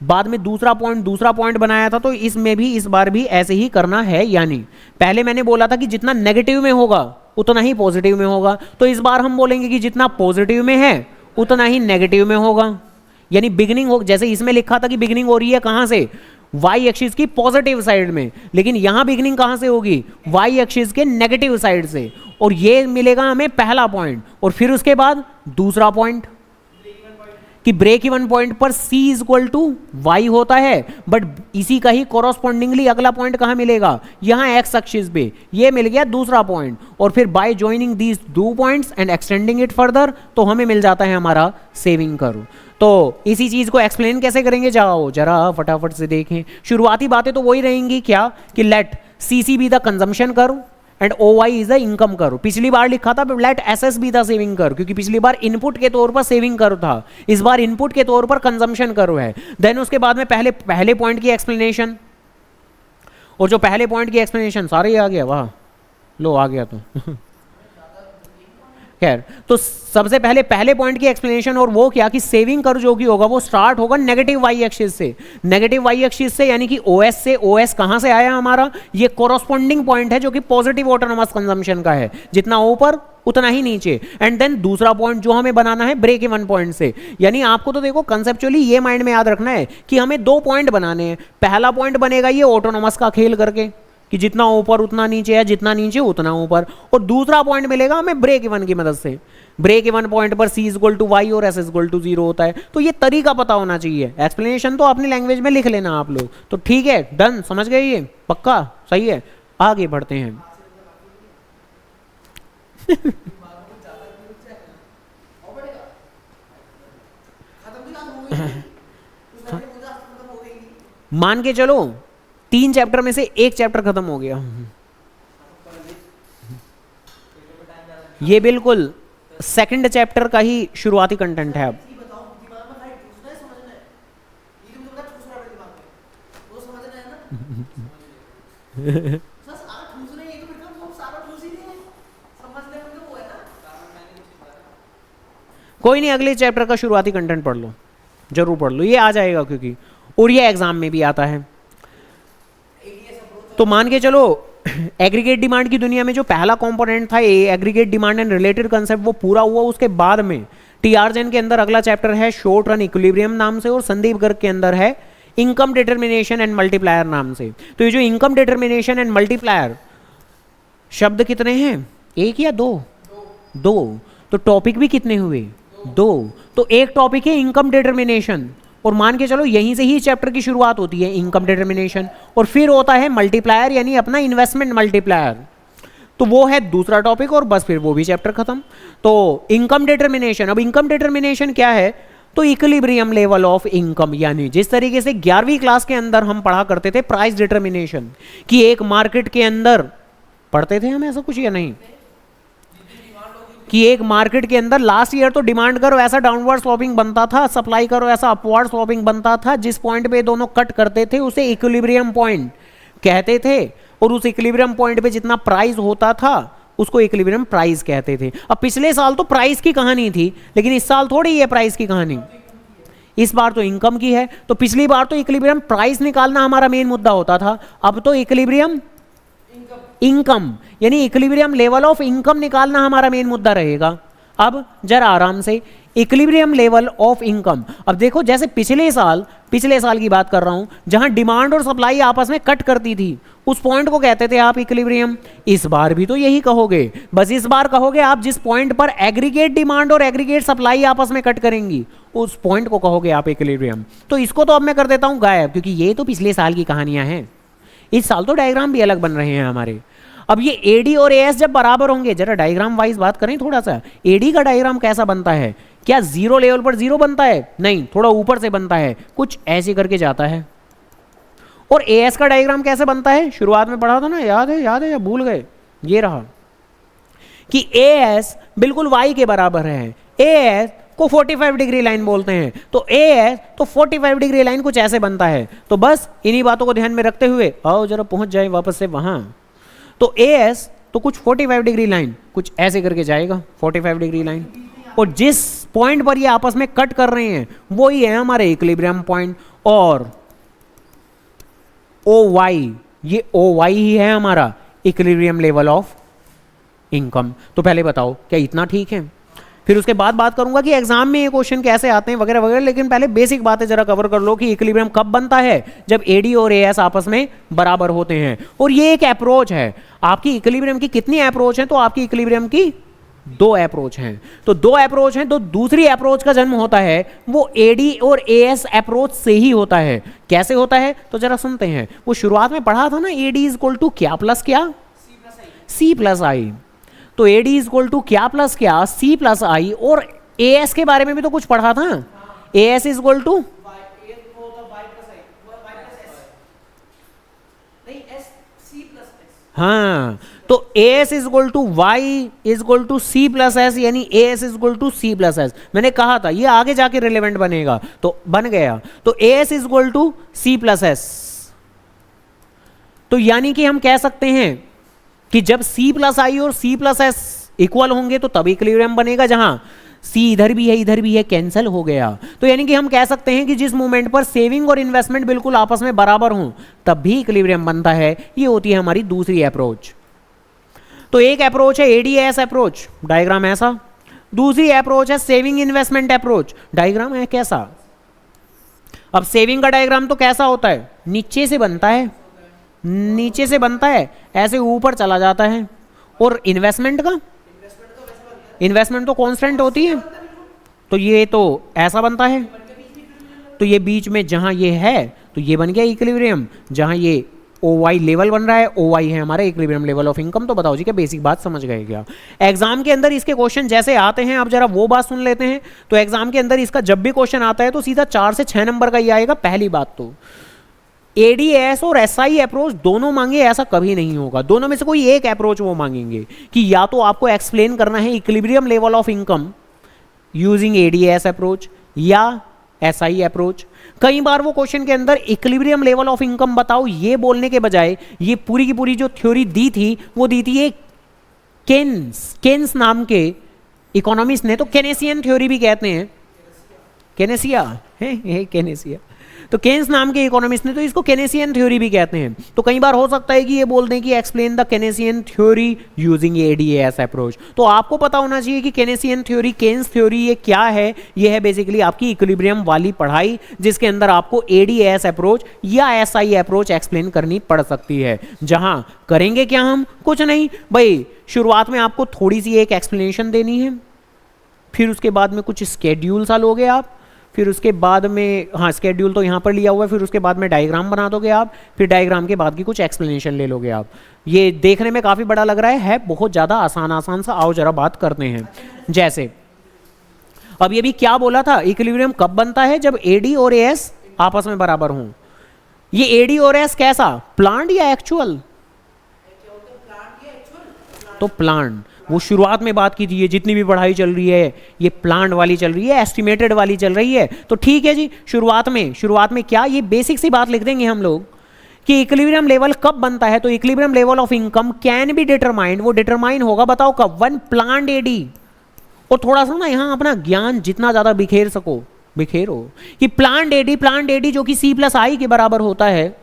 बाद में दूसरा पॉइंट बनाया था, तो इसमें भी इस बार भी ऐसे ही करना है। यानी पहले मैंने बोला था कि जितना नेगेटिव में होगा उतना ही पॉजिटिव में होगा, तो इस बार हम बोलेंगे कि जितना पॉजिटिव में है उतना ही नेगेटिव में होगा। यानी बिगिनिंग हो, जैसे इसमें लिखा था कि बिगिनिंग हो रही है कहां से? वाई एक्सिस की पॉजिटिव साइड में, लेकिन यहां बिगिनिंग कहां से होगी? वाई एक्सिस के नेगेटिव साइड से। और ये मिलेगा हमें पहला पॉइंट, और फिर उसके बाद दूसरा पॉइंट कि ब्रेक इवन पॉइंट पर C इक्वल टू वाई होता है, बट इसी का ही कोरोस्पोंडिंगली अगला पॉइंट कहां मिलेगा? यहां एक्स एक्सिस पे। ये मिल गया दूसरा पॉइंट, और फिर by joining these 2 points and extending it further, तो हमें मिल जाता है हमारा सेविंग कर्व। तो इसी चीज को एक्सप्लेन कैसे करेंगे, जाओ जरा फटाफट से देखें। शुरुआती बातें तो वही रहेंगी, क्या? कि let CC be the consumption curve and OY is the income curve. पिछली बार लिखा था let SS be the saving curve, क्योंकि पिछली बार इनपुट के तौर पर सेविंग कर्व था, इस बार इनपुट के तौर पर कंजम्पशन कर्व है। देन उसके बाद में पहले पॉइंट की एक्सप्लेनेशन, और जो पहले पॉइंट की एक्सप्लेनेशन सारे आ गया, वाह लो आ गया तो खैर। तो सबसे पहले पॉइंट की एक्सप्लेनेशन, और वो क्या कि सेविंग कर्व जो कि होगा वो स्टार्ट होगा नेगेटिव वाई एक्सिस से। नेगेटिव वाई एक्सिस से यानी कि OS से। OS कहां से आया हमारा? ये कोरोस्पोंडिंग पॉइंट है जो कि पॉजिटिव ऑटोनोमस कंजम्पशन का है, जितना ऊपर उतना ही नीचे। एंड देन दूसरा पॉइंट जो हमें बनाना है ब्रेक इवन पॉइंट से। यानी आपको तो देखो कंसेप्चुअली ये माइंड में याद रखना है कि हमें 2 पॉइंट बनाने हैं। पहला पॉइंट बनेगा ये ऑटोनोमस का खेल करके कि जितना ऊपर उतना नीचे है, जितना नीचे उतना ऊपर, और दूसरा पॉइंट मिलेगा हमें ब्रेक इवन की मदद से। ब्रेक इवन पॉइंट पर C इक्वल टू वाई और S इक्वल टू 0 होता है। तो ये तरीका पता होना चाहिए। एक्सप्लेनेशन तो अपनी लैंग्वेज में लिख लेना आप लोग। तो ठीक है, डन, समझ गए? ये पक्का सही है। आगे बढ़ते हैं। मान के चलो 3 चैप्टर में से 1 चैप्टर खत्म हो गया। ये बिल्कुल सेकंड चैप्टर का ही शुरुआती कंटेंट है। अब कोई नहीं, अगले चैप्टर का शुरुआती कंटेंट पढ़ लो, जरूर पढ़ लो, ये आ जाएगा क्योंकि, और ये एग्जाम में भी आता है। तो मान के चलो एग्रीगेट डिमांड की दुनिया में जो पहला कंपोनेंट था aggregate demand and related concept, वो पूरा हुआ। उसके बाद में TR जैन के अंदर अगला चैप्टर है शॉर्ट रन इक्विलिब्रियम नाम से, और संदीप गर्ग के अंदर है इनकम डिटर्मिनेशन एंड मल्टीप्लायर नाम से। तो ये जो इनकम डिटर्मिनेशन एंड मल्टीप्लायर शब्द कितने हैं? 1 या 2? 2। तो टॉपिक भी कितने हुए? 2। तो एक टॉपिक है इनकम डिटर्मिनेशन, और मान के चलो यहीं से ही चैप्टर की शुरुआत होती है इनकम डिटर्मिनेशन, और फिर होता है मल्टीप्लायर यानी अपना इन्वेस्टमेंट मल्टीप्लायर। तो वो है दूसरा टॉपिक और बस फिर वो भी चैप्टर खत्म। तो इनकम डिटर्मिनेशन, अब इनकम डिटर्मिनेशन क्या है, तो इक्विलिब्रियम लेवल ऑफ इनकम, यानी जिस तरीके से 11वीं क्लास के अंदर हम पढ़ा करते थे प्राइस डिटर्मिनेशन कि एक मार्केट के अंदर, पढ़ते थे हम ऐसा कुछ या नहीं, कि एक मार्केट के अंदर लास्ट ईयर तो डिमांड करो ऐसा डाउनवर्ड स्लोपिंग बनता था, सप्लाई करो ऐसा अपवर्ड स्लोपिंग बनता था, जिस पॉइंट पे दोनों कट करते थे उसे इक्विलिब्रियम पॉइंट कहते थे, और उस इक्विलिब्रियम पॉइंट पे जितना प्राइस होता था उसको इक्विलिब्रियम प्राइस कहते थे। अब पिछले साल तो प्राइस की कहानी थी, लेकिन इस साल थोड़ी है प्राइस की कहानी, इस बार तो इनकम की है। तो पिछली बार तो इक्विलिब्रियम प्राइस निकालना हमारा मेन मुद्दा होता था, अब तो इक्विलिब्रियम इनकम यानी इक्विलिब्रियम लेवल ऑफ इनकम निकालना हमारा मेन मुद्दा रहेगा। अब जरा आराम से, इक्विलिब्रियम लेवल ऑफ इनकम, अब देखो जैसे पिछले साल की बात कर रहा हूं जहां डिमांड और सप्लाई आपस में कट करती थी, उस पॉइंट को कहते थे आप इक्विलिब्रियम। इस बार भी तो यही कहोगे, बस इस बार कहोगे आप जिस पॉइंट पर एग्रीगेट डिमांड और एग्रीगेट सप्लाई आपस में कट करेंगी उस पॉइंट को कहोगे आप इक्विलिब्रियम। तो इसको तो अब मैं कर देता हूं गायब, क्योंकि ये तो पिछले साल की कहानियां हैं, इस साल तो डायग्राम भी अलग बन रहे हैं हमारे। अब ये एडी और एएस जब बराबर होंगे, जरा डायग्राम वाइज बात करें थोड़ा सा, एडी का डायग्राम कैसा बनता है, क्या जीरो लेवल पर जीरो बनता है, नहीं, थोड़ा ऊपर से बनता है, कुछ ऐसे करके जाता है। और एएस का डायग्राम कैसे बनता है, शुरुआत में पढ़ा था ना, याद है या भूल गए, ये रहा कि एएस बिल्कुल वाई के बराबर है, एएस को 45 डिग्री लाइन बोलते हैं, तो एएस तो 45 डिग्री लाइन कुछ ऐसे बनता है। तो बस इन्हीं बातों को ध्यान में रखते हुए आओ जरा पहुंच जाए वापस से वहां। तो एएस तो कुछ 45 डिग्री लाइन कुछ ऐसे करके जाएगा, 45 डिग्री लाइन, और जिस पॉइंट पर ये आपस में कट कर रहे हैं वो ही है हमारे इक्विलिब्रियम पॉइंट। और ओ वाई, ये ओ वाई ही है हमारा इक्विलिब्रियम लेवल ऑफ इनकम। तो पहले बताओ क्या इतना ठीक है, फिर उसके बाद बात करूंगा कि एग्जाम में ये क्वेश्चन कैसे आते हैं वगैरह वगैरह, लेकिन पहले बेसिक बातें जरा कवर कर लो कि इक्विलिब्रियम कब बनता है, जब एडी और एएस आपस में बराबर होते हैं। और ये एक अप्रोच है आपकी, इक्विलिब्रियम की कितनी अप्रोच है, तो आपकी इक्विलिब्रियम की 2 अप्रोच हैं, तो 2 अप्रोच हैं, तो दूसरी अप्रोच का जन्म होता है वो एडी और एएस अप्रोच से ही होता है। कैसे होता है तो जरा सुनते हैं, वो शुरुआत में पढ़ा था ना, एडी इज इक्वल टू क्या प्लस क्या, सी प्लस आई, तो एडी इज इक्वल टू क्या प्लस क्या, सी प्लस आई। और एएस के बारे में भी तो कुछ पढ़ा था, एएस इज इक्वल टू, हाँ, तो AS is equal to Y is equal to C plus S, यानी AS is equal to C plus S. मैंने कहा था ये आगे जाके रिलेवेंट बनेगा, तो बन गया। तो AS is equal to C plus S, तो यानी कि हम कह सकते हैं कि जब C प्लस आई और C प्लस एस इक्वल होंगे तो तब इक्विलिब्रियम बनेगा, जहां C इधर भी है कैंसिल हो गया। तो यानी कि हम कह सकते हैं कि जिस मोमेंट पर सेविंग और इन्वेस्टमेंट बिल्कुल आपस में बराबर हों तब भी इक्विलिब्रियम बनता है। ये होती है हमारी दूसरी अप्रोच। तो एक अप्रोच है एडीएस अप्रोच, डायग्राम ऐसा। दूसरी अप्रोच है सेविंग इन्वेस्टमेंट अप्रोच, डायग्राम है कैसा। अब सेविंग का डायग्राम तो कैसा होता है, नीचे से बनता है, नीचे से बनता है ऐसे ऊपर चला जाता है। और इन्वेस्टमेंट का, इन्वेस्टमेंट तो कांस्टेंट होती है, तो ये तो ऐसा बनता है, तो ये बीच में जहां ये है तो ये बन गया इक्विलिब्रियम, जहां ये ओ वाई लेवल बन रहा है, ओ वाई है हमारा इक्विलिब्रियम लेवल ऑफ इनकम। तो बताओ जी क्या बेसिक बात समझ गए क्या। एग्जाम के अंदर इसके क्वेश्चन जैसे आते हैं, आप जरा वो बात सुन लेते हैं। तो एग्जाम के अंदर इसका जब भी क्वेश्चन आता है तो सीधा 4 से 6 नंबर का ही आएगा। पहली बात तो एडीएस और एसआई अप्रोच दोनों मांगे ऐसा कभी नहीं होगा, दोनों में से कोई एक अप्रोच वो मांगेंगे कि या तो आपको एक्सप्लेन करना है equilibrium level of income using ADS approach या एसआई अप्रोच। कई बार वो क्वेश्चन के अंदर इक्विलिब्रियम लेवल ऑफ इनकम बताओ ये बोलने के बजाय ये पूरी की पूरी जो थ्योरी दी थी वो दी थी एक केन्स नाम के इकोनॉमिस्ट ने, तो केनेसियन थ्योरी भी कहते हैं, केनेसिया है केनेसिया, तो केन्स नाम के इकोनॉमिस्ट ने तो इसको केनेसियन थ्योरी भी कहते हैं। तो कई बार हो सकता है कि ये बोल दें कि explain the Keynesian theory using ADS approach. तो आपको पता होना चाहिए कि केनेसियन थ्योरी, केन्स थ्योरी ये क्या है। ये है बेसिकली आपकी इक्विलिब्रियम वाली पढ़ाई, जिसके अंदर आपको एडीएस अप्रोच या एसआई अप्रोच एक्सप्लेन करनी पड़ सकती है। जहां करेंगे क्या हम, कुछ नहीं भाई, शुरुआत में आपको थोड़ी सी एक एक्सप्लेनेशन देनी है, फिर उसके बाद में कुछ स्केड्यूल सा लोगे आप, फिर उसके बाद में हाँ स्केड्यूल तो यहाँ पर लिया हुआ है, फिर उसके बाद में डायग्राम बना दोगे आप, फिर डायग्राम के बाद की कुछ एक्सप्लेनेशन ले लोगे आप। ये देखने में काफ़ी बड़ा लग रहा है बहुत ज़्यादा आसान आसान सा। आओ जरा बात करते हैं। जैसे अब ये भी क्या बोला था, इक्विलिब्रियम कब बनता है, जब एडी और एएस आपस में बराबर हों। ये एडी और एएस कैसा, प्लांट या एक्चुअल? तो प्लांट, वो शुरुआत में बात की थी, ये जितनी भी पढ़ाई चल रही है ये प्लांट वाली चल रही है, एस्टिमेटेड वाली चल रही है। तो ठीक है जी, शुरुआत में क्या, ये बेसिक सी बात लिख देंगे हम लोग कि इक्विलिब्रियम लेवल कब बनता है। तो equilibrium level of income can be determined, वो डिटरमाइन होगा बताओ कब, वन प्लांट एडी। और थोड़ा सा ना यहाँ अपना ज्ञान जितना ज्यादा बिखेर सको बिखेरो कि प्लांट एडी जो कि सी प्लस आई के बराबर होता है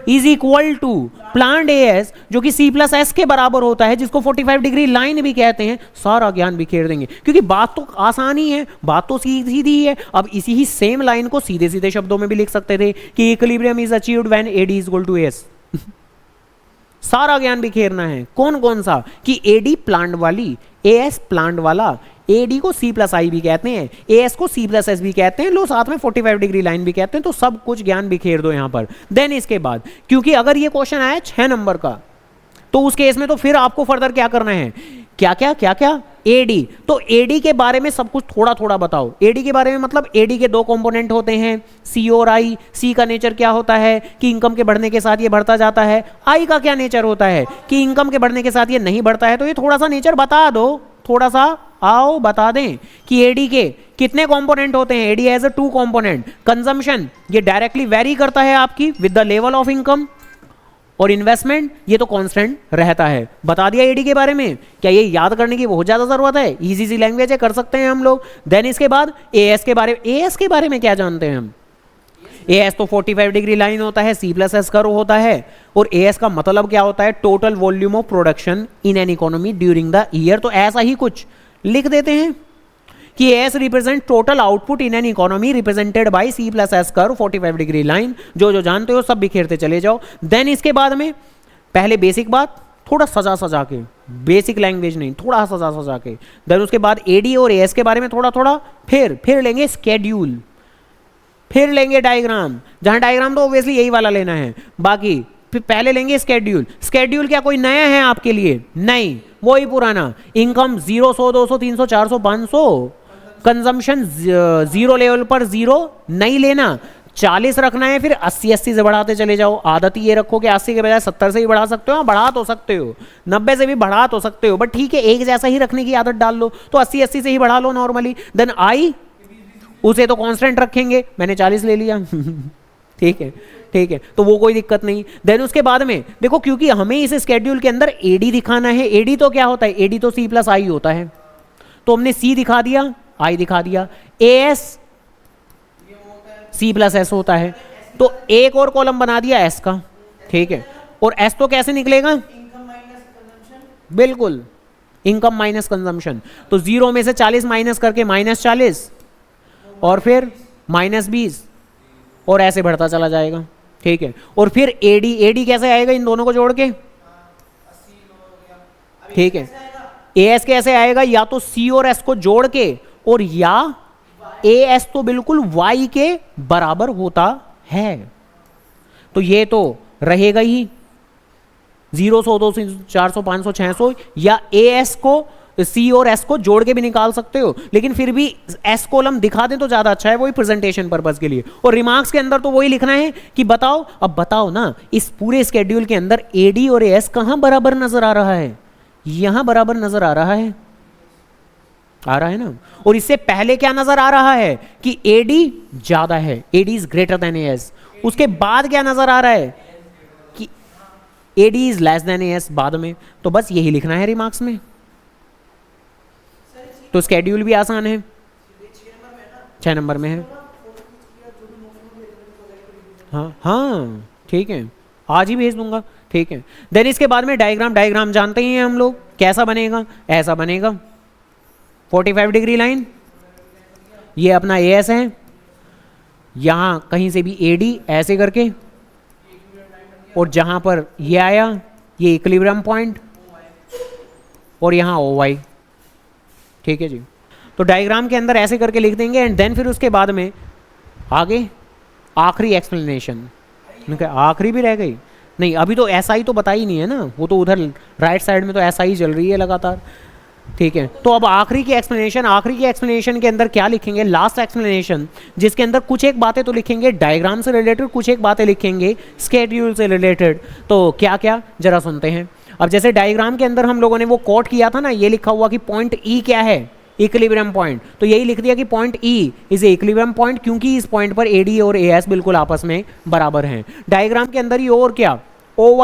is equal to planned AS जो कि सी प्लस एस के बराबर होता है, जिसको 45 डिग्री लाइन भी कहते हैं। सारा ज्ञान बिखेर देंगे क्योंकि बात तो आसान ही है, बात तो सीधी ही है। अब इसी ही सेम लाइन को सीधे सीधे शब्दों में भी लिख सकते थे कि equilibrium is achieved when AD is equal to S. सारा ज्ञान बिखेरना है। कौन कौन सा, कि एडी प्लांट वाली, एएस प्लांट वाला, एडी को सी प्लस आई भी कहते हैं, एएस को सी प्लस एस भी कहते हैं, लो साथ में 45 डिग्री लाइन भी कहते हैं। तो सब कुछ ज्ञान बिखेर दो यहां पर। देन इसके बाद, क्योंकि अगर ये क्वेश्चन आया 6 नंबर का, तो उस केस में तो फिर आपको फर्दर क्या करना है, क्या क्या क्या क्या, एडी। तो एडी के बारे में सब कुछ थोड़ा थोड़ा बताओ। एडी के बारे में मतलब एडी के 2 कंपोनेंट होते हैं, सी और आई। सी का नेचर क्या होता है कि इनकम के बढ़ने के साथ ये बढ़ता जाता है। आई का क्या नेचर होता है कि इनकम के बढ़ने के साथ ये नहीं बढ़ता है। तो ये थोड़ा सा नेचर बता दो, थोड़ा सा आओ बता दें कि एडी के कितने कंपोनेंट होते हैं। AD as a 2 component. Consumption ये डायरेक्टली वेरी करता है आपकी with the level of income, और इन्वेस्टमेंट ये तो कांस्टेंट रहता है। बता दिया एडी के बारे में। क्या ये याद करने की बहुत ज्यादा जरूरत है, इजी सी लैंग्वेज है, कर सकते हैं हम लोग। देन इसके बाद एएस के बारे में क्या जानते हैं हम। एएस तो 45 डिग्री लाइन होता है, सी प्लस एस कर्व होता है। और एएस का मतलब क्या होता है, total volume of production in an economy during the year. तो ऐसा ही कुछ लिख देते हैं कि S represent total output in an economy represented by C plus S curve 45 degree line. जो जानते हो सब बिखेरते चले जाओ। देन इसके बाद में पहले बेसिक बात थोड़ा सजा सजा के, बेसिक लैंग्वेज नहीं, थोड़ा सजा सजा के। देन उसके बाद एडी और एएस के बारे में थोड़ा थोड़ा, फिर लेंगे स्केड्यूल, फिर लेंगे डायग्राम। जहां डायग्राम तो ऑब्वियसली यही वाला लेना है, बाकी फिर पहले लेंगे स्केड्यूल। स्केड्यूल क्या कोई नया है आपके लिए? नहीं, वही पुराना। इनकम 0, 100, 200, 300, 400, 500। कंजम्पशन 0 लेवल पर 0 नहीं लेना, 40 रखना है। फिर 80 से बढ़ाते चले जाओ। आदत ये रखो कि 80 के बजाय 70 से भी बढ़ा सकते हो, बढ़ा तो सकते हो, 90 से भी बढ़ा तो सकते हो, बट ठीक है एक जैसा ही रखने की आदत डाल लो। तो 80 से ही बढ़ा लो नॉर्मली। देन आई उसे तो कांस्टेंट रखेंगे, मैंने 40 ले लिया ठीक है, तो वो कोई दिक्कत नहीं। देन उसके बाद में देखो, क्योंकि हमें इस स्केड्यूल के अंदर एडी दिखाना है। एडी तो क्या होता है, एडी तो सी प्लस आई होता है। तो हमने सी दिखा दिया, आई दिखा दिया। एएस सी प्लस एस होता है, तो एक और कॉलम बना दिया एस का, ठीक है। और एस तो कैसे निकलेगा, बिल्कुल इनकम माइनस कंजम्पशन। तो 0 में से 40 माइनस करके -40 और फिर -20 और ऐसे बढ़ता चला जाएगा, ठीक है। और फिर एडी कैसे आएगा इन दोनों को जोड़ के, ठीक है। एएस कैसे आएगा, या तो सी और एस को जोड़ के, और या एएस तो बिल्कुल वाई के बराबर होता है। तो ये तो रहेगा ही 0, 100, 200, 400, 500, 600, या एएस को सी और एस को जोड़ के भी निकाल सकते हो, लेकिन फिर भी एस कॉलम दिखा दें तो ज्यादा अच्छा है, वही प्रेजेंटेशन पर्पस के लिए। और रिमार्क्स के अंदर तो वही लिखना है कि बताओ, अब बताओ ना, इस पूरे स्केड्यूल के अंदर एडी और एस कहां बराबर नजर आ रहा है, यहां बराबर नजर आ रहा है, ना। और इससे पहले क्या नजर आ रहा है कि एडी ज्यादा है, AD is greater than AS. उसके बाद क्या नजर आ रहा है कि AD is less than AS बाद में। तो बस यही लिखना है रिमार्क्स में। तो स्केड्यूल भी आसान है, 6 नंबर में है। हाँ ठीक है, आज ही भेज दूंगा, ठीक है। देन इसके बाद में डायग्राम जानते ही हैं हम लोग, कैसा बनेगा, ऐसा बनेगा। 45 डिग्री लाइन, ये अपना एएस है, यहां कहीं से भी एडी ऐसे करके, और जहां पर ये आया ये इक्विलिब्रियम पॉइंट, और यहां OY, ठीक है जी। तो डायग्राम के अंदर ऐसे करके लिख देंगे। एंड देन फिर उसके बाद में आगे आखिरी एक्सप्लेनेशन, आखिरी भी रह गई नहीं, अभी तो ऐसा ही तो बता ही नहीं है ना, वो तो उधर राइट साइड में तो ऐसा ही चल रही है लगातार। ठीक है, तो अब आखिरी की एक्सप्लेनेशन के अंदर क्या लिखेंगे, लास्ट एक्सप्लेनेशन, जिसके अंदर कुछ एक बातें तो लिखेंगे डायग्राम से रिलेटेड, कुछ एक बातें लिखेंगे स्केड्यूल से रिलेटेड। तो क्या क्या जरा सुनते हैं। अब जैसे डायग्राम के अंदर हम लोगों ने वो कोट किया था ना, ये लिखा हुआ कि पॉइंट ई क्या है, इक्विलिब्रियम पॉइंट, तो यही लिख दिया कि point E is a equilibrium point, क्योंकि इस पॉइंट पर एडी और एएस बिल्कुल आपस में बराबर हैं। डायग्राम के अंदर ही और क्या, ओ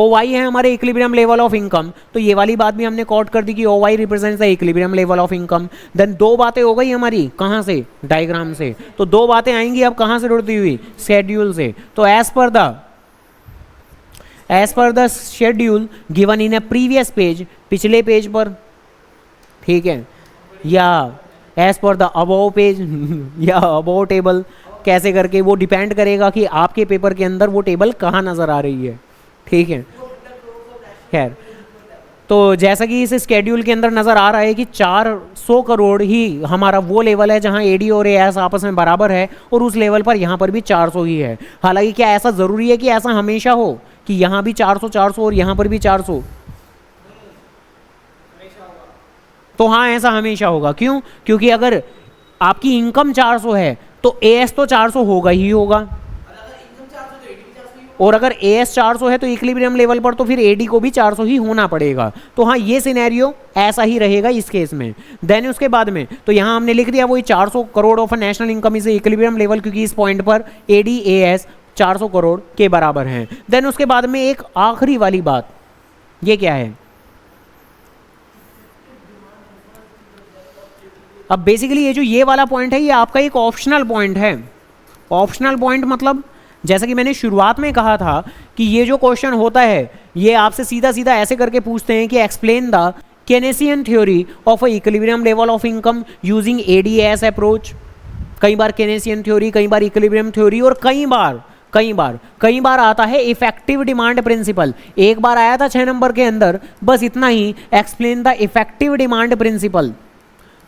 वाई है हमारे इक्विलिब्रियम लेवल ऑफ इनकम, तो ये वाली बात भी हमने कॉट कर दी कि O Y represents the equilibrium level of income. Then दो बातें हो गई हमारी, कहाँ से, डायग्राम से, तो दो बातें आएंगी अब कहाँ से जुड़ती हुई, शेड्यूल से। तो as per the schedule given in a previous page, पिछले पेज पर, ठीक है, या as per the above page या अबोव टेबल, कैसे करके वो डिपेंड करेगा कि आपके पेपर के अंदर वो टेबल कहाँ नज़र आ रही है। ठीक है, खैर, तो जैसा कि इस स्केड्यूल के अंदर नज़र आ रहा है कि 400 करोड़ ही हमारा वो लेवल है जहां एडी और एएस आपस में बराबर है, और उस लेवल पर यहाँ पर भी 400 ही है। हालांकि क्या ऐसा ज़रूरी है कि ऐसा हमेशा हो कि यहाँ भी 400 और यहाँ पर भी 400? तो हाँ, ऐसा हमेशा होगा। क्यों? क्योंकि अगर आपकी इनकम 400 है तो एएस तो 400 होगा ही होगा, और अगर एएस 400 है तो इक्विलिब्रियम लेवल पर तो फिर एडी को भी 400 ही होना पड़ेगा। तो हाँ, ये सिनेरियो ऐसा ही रहेगा इस केस में। देन उसके बाद में तो यहाँ हमने लिख दिया वही 400 crore of national income is equilibrium level, क्योंकि इस पॉइंट पर एडी एएस 400 करोड़ के बराबर हैं। देन उसके बाद में एक आखिरी वाली बात, ये क्या है, अब बेसिकली ये जो ये वाला पॉइंट है ये आपका एक ऑप्शनल पॉइंट है। ऑप्शनल पॉइंट मतलब जैसा कि मैंने शुरुआत में कहा था कि ये जो क्वेश्चन होता है ये आपसे सीधा सीधा ऐसे करके पूछते हैं कि explain the Keynesian theory of a equilibrium level of income using ADS approach. कई बार केनेसियन थ्योरी, कई बार इक्विलिब्रियम थ्योरी, और कई बार आता है इफेक्टिव डिमांड प्रिंसिपल। एक बार आया था 6 नंबर के अंदर, बस इतना ही, explain the effective demand principle.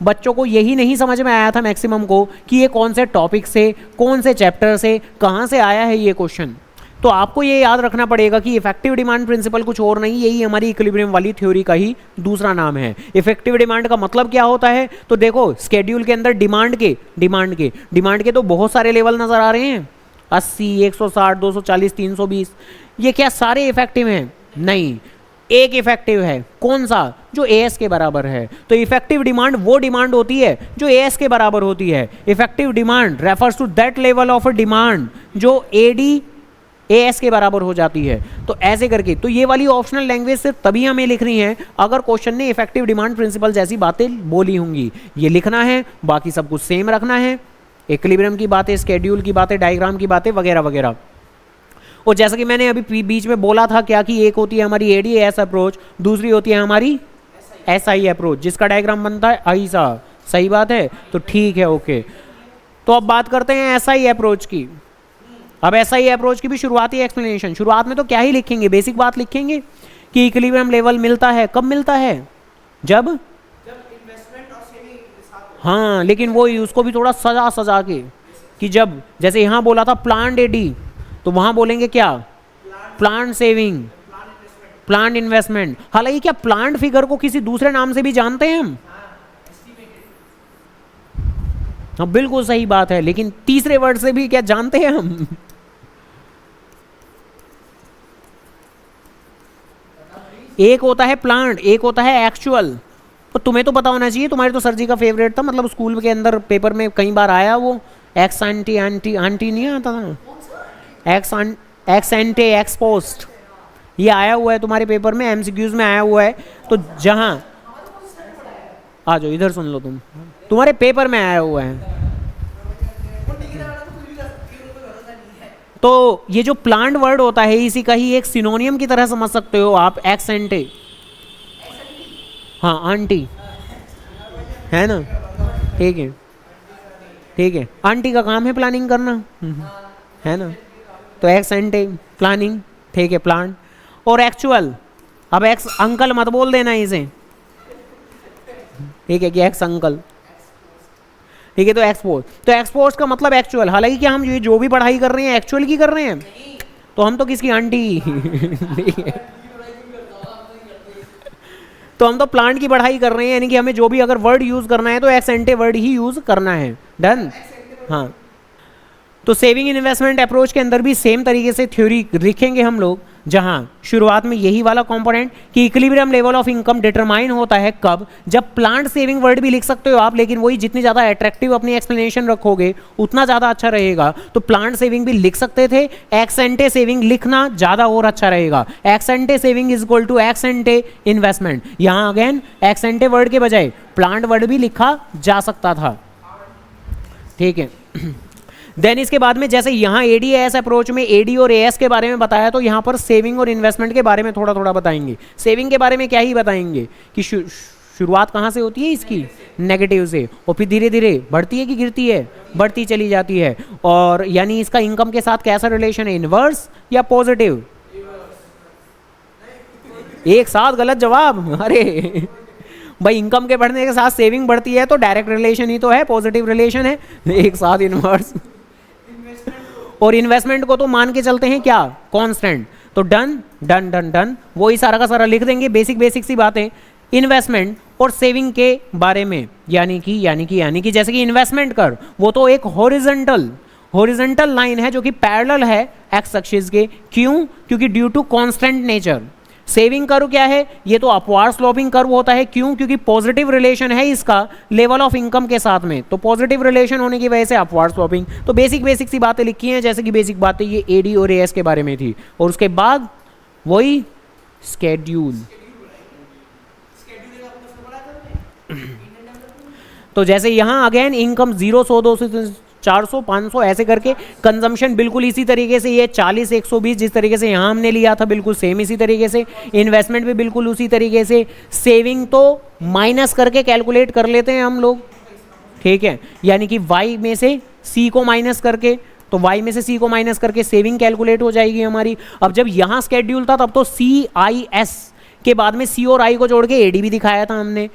बच्चों को यही नहीं समझ में आया था मैक्सिमम को कि ये कौन से टॉपिक से, कौन से चैप्टर से, कहाँ से आया है ये क्वेश्चन। तो आपको ये याद रखना पड़ेगा कि इफेक्टिव डिमांड प्रिंसिपल कुछ और नहीं, यही हमारी इक्विलिब्रियम वाली थ्योरी का ही दूसरा नाम है। इफेक्टिव डिमांड का मतलब क्या होता है, तो देखो स्केड्यूल के अंदर डिमांड के तो बहुत सारे लेवल नज़र आ रहे हैं, 80, 160, 240, 320, ये क्या सारे इफेक्टिव हैं? नहीं, एक इफेक्टिव है, कौन सा, जो एएस के बराबर है। तो इफेक्टिव डिमांड वो डिमांड होती है जो एएस के बराबर होती है। Effective demand refers to that level of demand जो एडी एएस के बराबर हो जाती है। तो ऐसे करके, तो ये वाली ऑप्शनल लैंग्वेज सिर्फ तभी हमें लिखनी है अगर क्वेश्चन ने इफेक्टिव डिमांड प्रिंसिपल जैसी बातें बोली होंगी, ये लिखना है, बाकी सब कुछ सेम रखना है, इक्विलिब्रियम की बातें, स्केड्यूल की बातें, डायग्राम की बातें वगैरह वगैरह। और जैसा कि मैंने अभी बीच में बोला था क्या, कि एक होती है हमारी एडीएस अप्रोच, दूसरी होती है हमारी एसआई अप्रोच, जिसका डायग्राम बनता है ऐसा। सही बात है, तो ठीक है, ओके। तो अब बात करते हैं एसआई अप्रोच की। अब एसआई अप्रोच की भी शुरुआती एक्सप्लेनेशन, शुरुआत में तो क्या ही लिखेंगे, बेसिक बात लिखेंगे कि इक्विलिब्रियम लेवल मिलता है, कब मिलता है, जब इन्वेस्टमेंट और सेविंग, हाँ, लेकिन वो उसको भी थोड़ा सजा के, कि जब, जैसे यहाँ बोला था प्लान्ड एडी, तो वहां बोलेंगे क्या, प्लांट सेविंग, प्लांट इन्वेस्टमेंट। हालांकि क्या प्लांट फिगर को किसी दूसरे नाम से भी जानते हैं हम? हाँ, बिल्कुल सही बात है, लेकिन तीसरे वर्ड से भी क्या जानते हैं हम? एक होता है प्लांट, एक होता है एक्चुअल। तो तुम्हें तो पता होना चाहिए, तुम्हारे तो सर जी का फेवरेट था, मतलब स्कूल के अंदर पेपर में कई बार आया वो, एक्स एंटी आंटी नहीं आता था, एक्स एंटे एक्स पोस्ट, ये आया हुआ है तुम्हारे पेपर में, एमसीक्यूज में आया हुआ है। तो जहां, आ जाओ इधर सुन लो, तुम्हारे पेपर में आया हुआ है। तो ये जो प्लांट वर्ड होता है इसी का ही एक सिनोनियम की तरह समझ सकते हो आप, एक्स एंटे, हाँ आंटी है ना, ठीक है, ठीक है, आंटी का काम है प्लानिंग करना, है ना, तो एक्स एंटे प्लानिंग, ठीक है, प्लान। और एक्चुअल, अब एक्स अंकल मत बोल देना इसे, ठीक है, कि एक्स अंकल, ठीक है, तो एक्सपोर्ट्स का मतलब एक्चुअल, हालांकि क्या हम ये जो भी पढ़ाई कर रहे हैं एक्चुअल की कर रहे हैं, तो हम तो किसकी आंटी तो हम तो प्लांट की पढ़ाई कर रहे हैं, यानी कि हमें जो भी अगर वर्ड यूज करना है तो एक्स एंटे वर्ड ही यूज करना है। डन। हाँ, तो सेविंग इन्वेस्टमेंट अप्रोच के अंदर भी सेम तरीके से थ्योरी लिखेंगे हम लोग, जहां शुरुआत में यही वाला कंपोनेंट कि equilibrium level of income determine होता है कब, जब प्लांट सेविंग वर्ड भी लिख सकते हो आप, लेकिन वही जितनी ज़्यादा अट्रैक्टिव अपनी एक्सप्लेनेशन रखोगे उतना ज़्यादा अच्छा रहेगा। तो प्लांट सेविंग भी लिख सकते थे, एक्स एंटे सेविंग लिखना ज़्यादा और अच्छा रहेगा। Ex ante saving is equal to ex ante investment. यहाँ अगेन एक्स एंटे वर्ड के बजाय प्लांट वर्ड भी लिखा जा सकता था। ठीक है, देन इसके बाद में जैसे यहाँ एडीएस अप्रोच में एडी और एएस के बारे में बताया, तो यहाँ पर सेविंग और इन्वेस्टमेंट के बारे में थोड़ा थोड़ा बताएंगे। सेविंग के बारे में क्या ही बताएंगे कि शुरुआत कहाँ से होती है इसकी, नेगेटिव से, और फिर धीरे धीरे बढ़ती है कि गिरती है, बढ़ती चली जाती है। और यानी इसका इनकम के साथ कैसा रिलेशन है, इनवर्स या पॉजिटिव? एक साथ गलत जवाब। अरे भाई, इनकम के बढ़ने के साथ सेविंग बढ़ती है तो डायरेक्ट रिलेशन ही तो है, पॉजिटिव रिलेशन है। एक साथ इनवर्स और इन्वेस्टमेंट को तो मान के चलते हैं क्या, कांस्टेंट। तो डन डन डन डन, वही सारा का सारा लिख देंगे, बेसिक सी बातें इन्वेस्टमेंट और सेविंग के बारे में। यानी कि जैसे कि इन्वेस्टमेंट कर, वो तो एक हॉरिजॉन्टल लाइन है जो कि पैरेलल है एक्स एक्सिस के। क्यों? क्योंकि due to constant nature. Saving curve क्या है, ये तो अपवार्ड स्लोपिंग कर्व होता है। क्यों? क्योंकि पॉजिटिव रिलेशन है इसका लेवल ऑफ इनकम के साथ में, तो पॉजिटिव रिलेशन होने की वजह से अपवार्ड स्लोपिंग। तो बेसिक सी बातें लिखी हैं, जैसे कि बेसिक बातें ये एडी और एएस के बारे में थी। और उसके बाद वही स्केड्यूल। तो जैसे यहाँ अगेन इनकम 0, 100, 200, 400, 500 ऐसे करके, कंजम्पशन बिल्कुल इसी तरीके से, ये 40, 120 जिस तरीके से यहाँ हमने लिया था बिल्कुल सेम इसी तरीके से, इन्वेस्टमेंट भी बिल्कुल उसी तरीके से, सेविंग तो माइनस करके कैलकुलेट कर लेते हैं हम लोग। ठीक है, यानी कि y में से c को माइनस करके, तो y में से c को माइनस करके सेविंग कैलकुलेट हो जाएगी हमारी। अब जब यहाँ स्केड्यूल था तब तो CIS के बाद में C और I को जोड़ के AD भी दिखाया था हमने,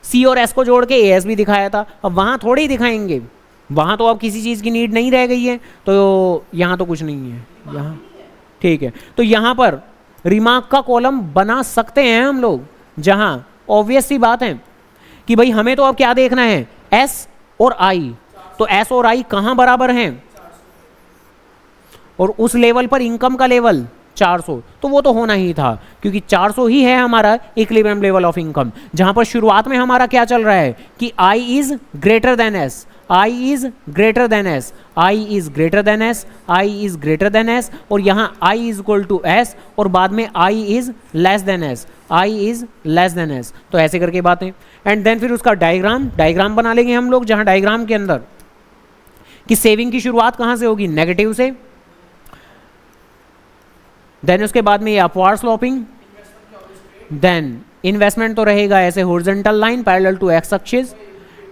C और S को जोड़ के AS भी दिखाया था। अब वहाँ थोड़े ही दिखाएंगे, वहाँ तो अब किसी चीज़ की नीड नहीं रह गई है, तो यहाँ तो कुछ नहीं है यहाँ। ठीक है, तो यहाँ पर रिमार्क का कॉलम बना सकते हैं हम लोग, जहाँ ऑब्वियस सी बात है कि भाई हमें तो अब क्या देखना है, S और I। तो S और I कहाँ बराबर हैं, और उस लेवल पर इनकम का लेवल 400, तो वो तो होना ही था, क्योंकि 400 ही है हमारा इक्विलिब्रियम लेवल ऑफ इनकम। जहाँ पर शुरुआत में हमारा क्या चल रहा है कि I is greater than S, I is greater than S, I is greater than S, I is greater than S, और यहाँ I is equal to S, और बाद में I is less than S, I is less than S। तो ऐसे करके बातें, and then फिर उसका डायग्राम बना लेंगे हम लोग, जहाँ डायग्राम के अंदर कि सेविंग की शुरुआत कहाँ से होगी, नेगेटिव से, देन उसके बाद में ये अपवार्ड स्लोपिंग, देन इन्वेस्टमेंट तो रहेगा ऐसे horizontal line parallel to X axis,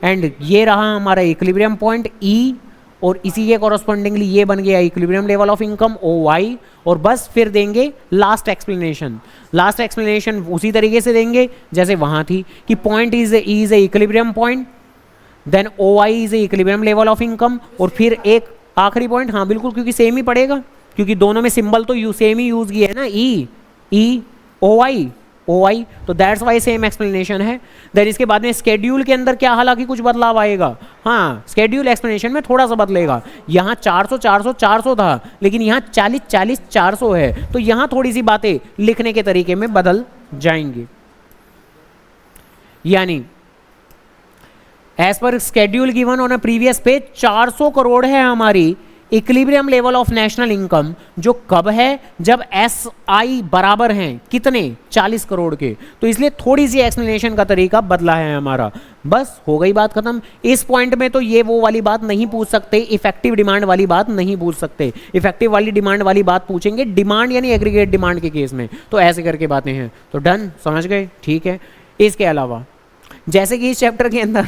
and ये रहा हमारा इक्विलिब्रियम पॉइंट E, और इसी के कॉरस्पॉन्डिंगली ये बन गया equilibrium level of income OY। और बस फिर देंगे लास्ट एक्सप्लेनेशन उसी तरीके से देंगे जैसे वहाँ थी कि point is a equilibrium point, then OY is a equilibrium level of income, और फिर एक आखिरी पॉइंट, हाँ बिल्कुल, क्योंकि सेम ही पड़ेगा, क्योंकि दोनों में सिंबल तो सेम ही यूज किया है ना, E OY, तो दैट्स वाई सेम एक्सप्लेनेशन है। देन इसके बाद में स्केड्यूल के अंदर क्या हालांकि कुछ बदलाव आएगा, हाँ स्केड्यूल एक्सप्लेनेशन में थोड़ा सा बदलेगा। यहाँ 400 था, लेकिन यहाँ 40 400 है, तो यहाँ थोड़ी सी बातें लिखने के तरीके में बदल जाएंगी। यानी एज पर schedule given on a previous page 400 crore है हमारी equilibrium level of national income, जो कब है, जब SI बराबर हैं कितने, 40 करोड़ के। तो इसलिए थोड़ी सी एक्सप्लेनेशन का तरीका बदला है हमारा, बस हो गई बात खत्म। इस पॉइंट में तो ये वो वाली बात नहीं पूछ सकते, इफेक्टिव डिमांड वाली बात नहीं पूछ सकते। इफेक्टिव वाली डिमांड वाली बात पूछेंगे डिमांड यानी एग्रीगेट डिमांड के केस में, तो ऐसे करके बातें हैं। तो डन, समझ गए, ठीक है। इसके अलावा जैसे कि इस चैप्टर के अंदर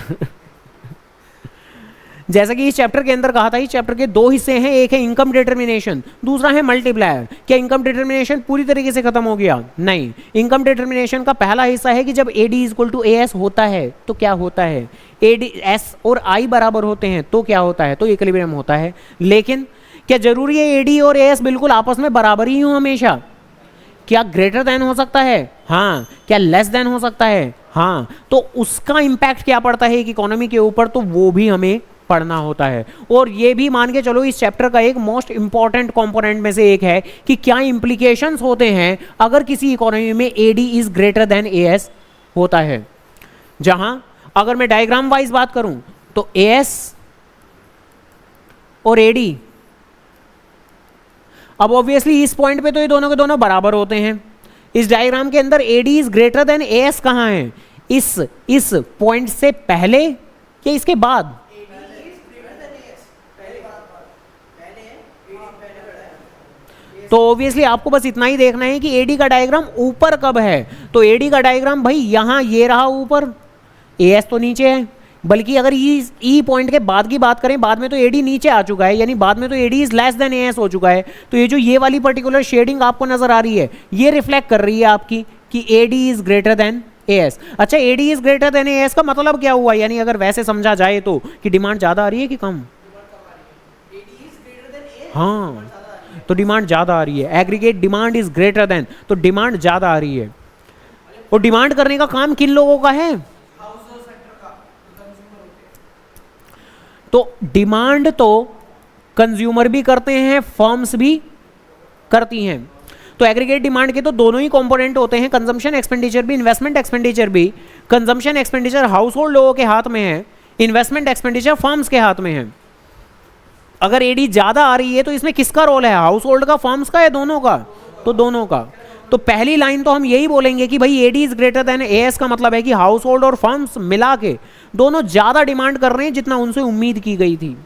जैसा कि इस चैप्टर के अंदर कहा था, इस चैप्टर के दो हिस्से हैं, एक है इनकम डिटर्मिनेशन, दूसरा है मल्टीप्लायर। क्या इनकम डिटर्मिनेशन पूरी तरीके से खत्म हो गया? नहीं। इनकम डिटर्मिनेशन का पहला हिस्सा है कि जब AD इक्वल टू AS होता है तो क्या होता है, AD S और I बराबर होते हैं तो क्या होता है, तो इक्विलिब्रियम होता है। लेकिन क्या जरूरी है AD और AS बिल्कुल आपस में बराबर ही हो हमेशा? क्या ग्रेटर देन हो सकता है? हाँ। क्या लेस देन हो सकता है? हाँ। तो उसका इंपैक्ट क्या पड़ता है एक इकोनॉमी के ऊपर, तो वो भी हमें पढ़ना होता है। और ये भी मान के चलो इस चैप्टर का एक मोस्ट इंपॉर्टेंट कंपोनेंट में से एक है कि क्या इंप्लीकेशंस होते हैं अगर किसी इकोनॉमी में AD is greater then AS होता है। जहां अगर मैं डायग्राम वाइज बात करूं तो AS और AD, अब ऑब्वियसली इस पॉइंट पे तो ये दोनों के दोनों बराबर होते हैं। इस डायग्राम के अंदर AD is greater then AS कहां है, इस पॉइंट से पहले या इसके बाद? तो ऑब्वियसली आपको बस इतना ही देखना है कि AD का डायग्राम ऊपर कब है। तो AD का डायग्राम भाई यहां ये रहा ऊपर, AS तो नीचे है। बल्कि अगर ई पॉइंट के बाद की बात करें, बाद में तो AD नीचे आ चुका है, यानी बाद में तो AD is less then AS हो चुका है। तो ये जो ये वाली पर्टिकुलर शेडिंग आपको नजर आ रही है, ये रिफ्लेक्ट कर रही है आपकी कि AD is greater then AS। अच्छा, AD is greater then AS का मतलब क्या हुआ, यानी अगर वैसे समझा जाए तो कि डिमांड ज्यादा आ रही है कि कम? हाँ, तो डिमांड ज्यादा आ रही है। Aggregate demand is greater then, तो डिमांड ज्यादा आ रही है। और डिमांड करने का काम किन लोगों का है? तो डिमांड तो कंज्यूमर भी करते हैं, फर्म्स भी करती हैं। तो एग्रीगेट डिमांड के तो दोनों ही कंपोनेंट होते हैं, कंजम्पशन एक्सपेंडिचर भी, इन्वेस्टमेंट एक्सपेंडिचर भी। कंजम्पशन एक्सपेंडिचर हाउस होल्ड लोगों के हाथ में है, इन्वेस्टमेंट एक्सपेंडिचर फर्म्स के हाथ में है। अगर AD ज्यादा आ रही है तो इसमें किसका रोल है, हाउस होल्ड का, फर्म्स का, या दोनों का? तो दोनों का। तो पहली लाइन तो हम यही बोलेंगे कि भाई AD is greater then AS का मतलब है कि हाउस होल्ड और फर्म्स मिला के दोनों ज्यादा डिमांड कर रहे हैं जितना उनसे उम्मीद की गई थी।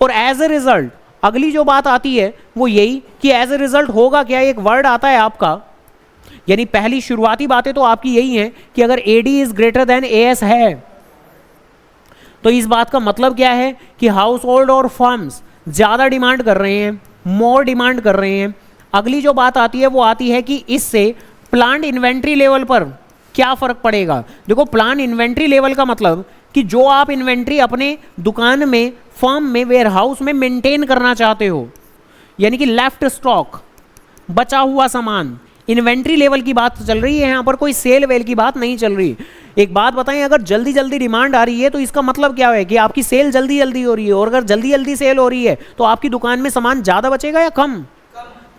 और एज ए रिजल्ट अगली जो बात आती है वो यही कि एज ए रिजल्ट होगा क्या, एक वर्ड आता है आपका, यानी पहली शुरुआती बातें तो आपकी यही हैं कि अगर AD is greater then AS है तो इस बात का मतलब क्या है कि हाउस होल्ड और फर्म्स ज्यादा डिमांड कर रहे हैं, मोर डिमांड कर रहे हैं। अगली जो बात आती है वो आती है कि इससे प्लांट इन्वेंट्री लेवल पर क्या फर्क पड़ेगा। देखो, प्लांट इन्वेंट्री लेवल का मतलब कि जो आप इन्वेंट्री अपने दुकान में, फर्म में, वेयर हाउस में मेंटेन करना चाहते हो, यानी कि लेफ्ट स्टॉक, बचा हुआ सामान, इन्वेंट्री लेवल की बात चल रही है यहाँ पर, कोई सेल वेल की बात नहीं चल रही। एक बात बताएं, अगर जल्दी जल्दी डिमांड आ रही है तो इसका मतलब क्या है कि आपकी सेल जल्दी जल्दी हो रही है, और अगर जल्दी जल्दी सेल हो रही है तो आपकी दुकान में सामान ज्यादा बचेगा या कम?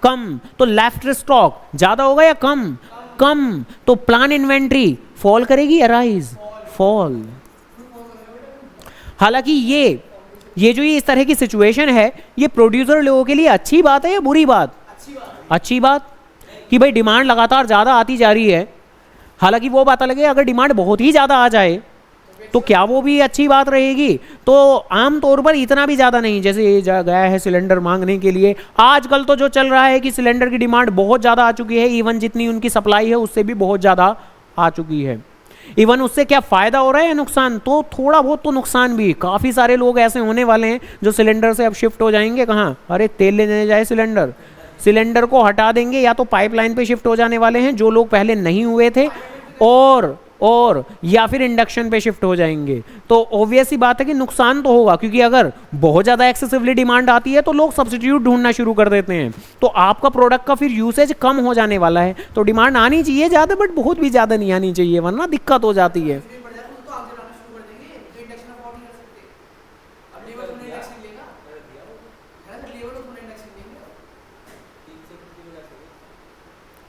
कम। तो लेफ्ट स्टॉक ज्यादा होगा या कम? कम। तो प्लान इन्वेंट्री फॉल करेगी या राइज? फॉल। हालांकि ये जो इस तरह की सिचुएशन है, ये प्रोड्यूसर लोगों के लिए अच्छी बात है या बुरी बात? अच्छी बात कि भाई डिमांड लगातार ज्यादा आती जा रही है। हालांकि वो बात अलग है, अगर डिमांड बहुत ही ज्यादा आ जाए तो क्या वो भी अच्छी बात रहेगी? तो आमतौर पर इतना भी ज्यादा नहीं, जैसे ये गया है सिलेंडर मांगने के लिए। आजकल तो जो चल रहा है कि सिलेंडर की डिमांड बहुत ज्यादा आ चुकी है, इवन जितनी उनकी सप्लाई है उससे भी बहुत ज्यादा आ चुकी है। इवन उससे क्या फायदा हो रहा है या नुकसान? तो थोड़ा बहुत तो नुकसान भी। काफी सारे लोग ऐसे होने वाले हैं जो सिलेंडर से अब शिफ्ट हो जाएंगे कहाँ, अरे तेल लेने जाए सिलेंडर को हटा देंगे, या तो पाइपलाइन पे शिफ्ट हो जाने वाले हैं जो लोग पहले नहीं हुए थे, और या फिर इंडक्शन पे शिफ्ट हो जाएंगे। तो ऑब्वियस ही बात है कि नुकसान तो होगा, क्योंकि अगर बहुत ज़्यादा एक्सेसिवली डिमांड आती है तो लोग सब्स्टिट्यूट ढूंढना शुरू कर देते हैं, तो आपका प्रोडक्ट का फिर यूसेज कम हो जाने वाला है। तो डिमांड आनी चाहिए ज़्यादा, बट बहुत भी ज़्यादा नहीं आनी चाहिए, वरना दिक्कत हो जाती है।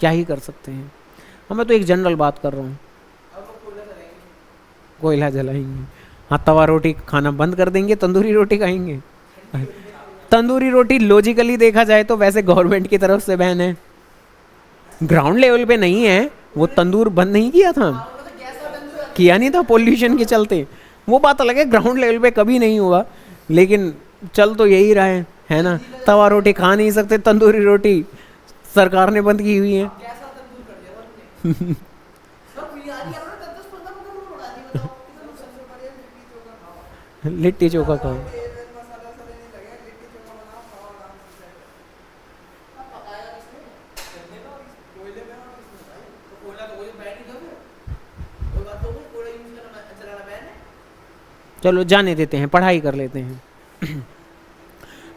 क्या ही कर सकते हैं, मैं तो एक जनरल बात कर रहा हूँ। कोयला जलाएंगे, हाँ, तवा रोटी खाना बंद कर देंगे, तंदूरी रोटी खाएंगे। तंदूरी रोटी लॉजिकली देखा जाए तो वैसे गवर्नमेंट की तरफ से बैन है, ग्राउंड लेवल पे नहीं है। वो तंदूर बंद नहीं किया था, किया नहीं था पोल्यूशन के चलते, वो बात अलग है, ग्राउंड लेवल पे कभी नहीं हुआ। लेकिन चल तो यही रहा है ना, तवा रोटी खा नहीं सकते, तंदूरी रोटी सरकार ने बंद की हुई है। लिट्टी चोखा खाओ। चलो जाने देते हैं, पढ़ाई कर लेते हैं।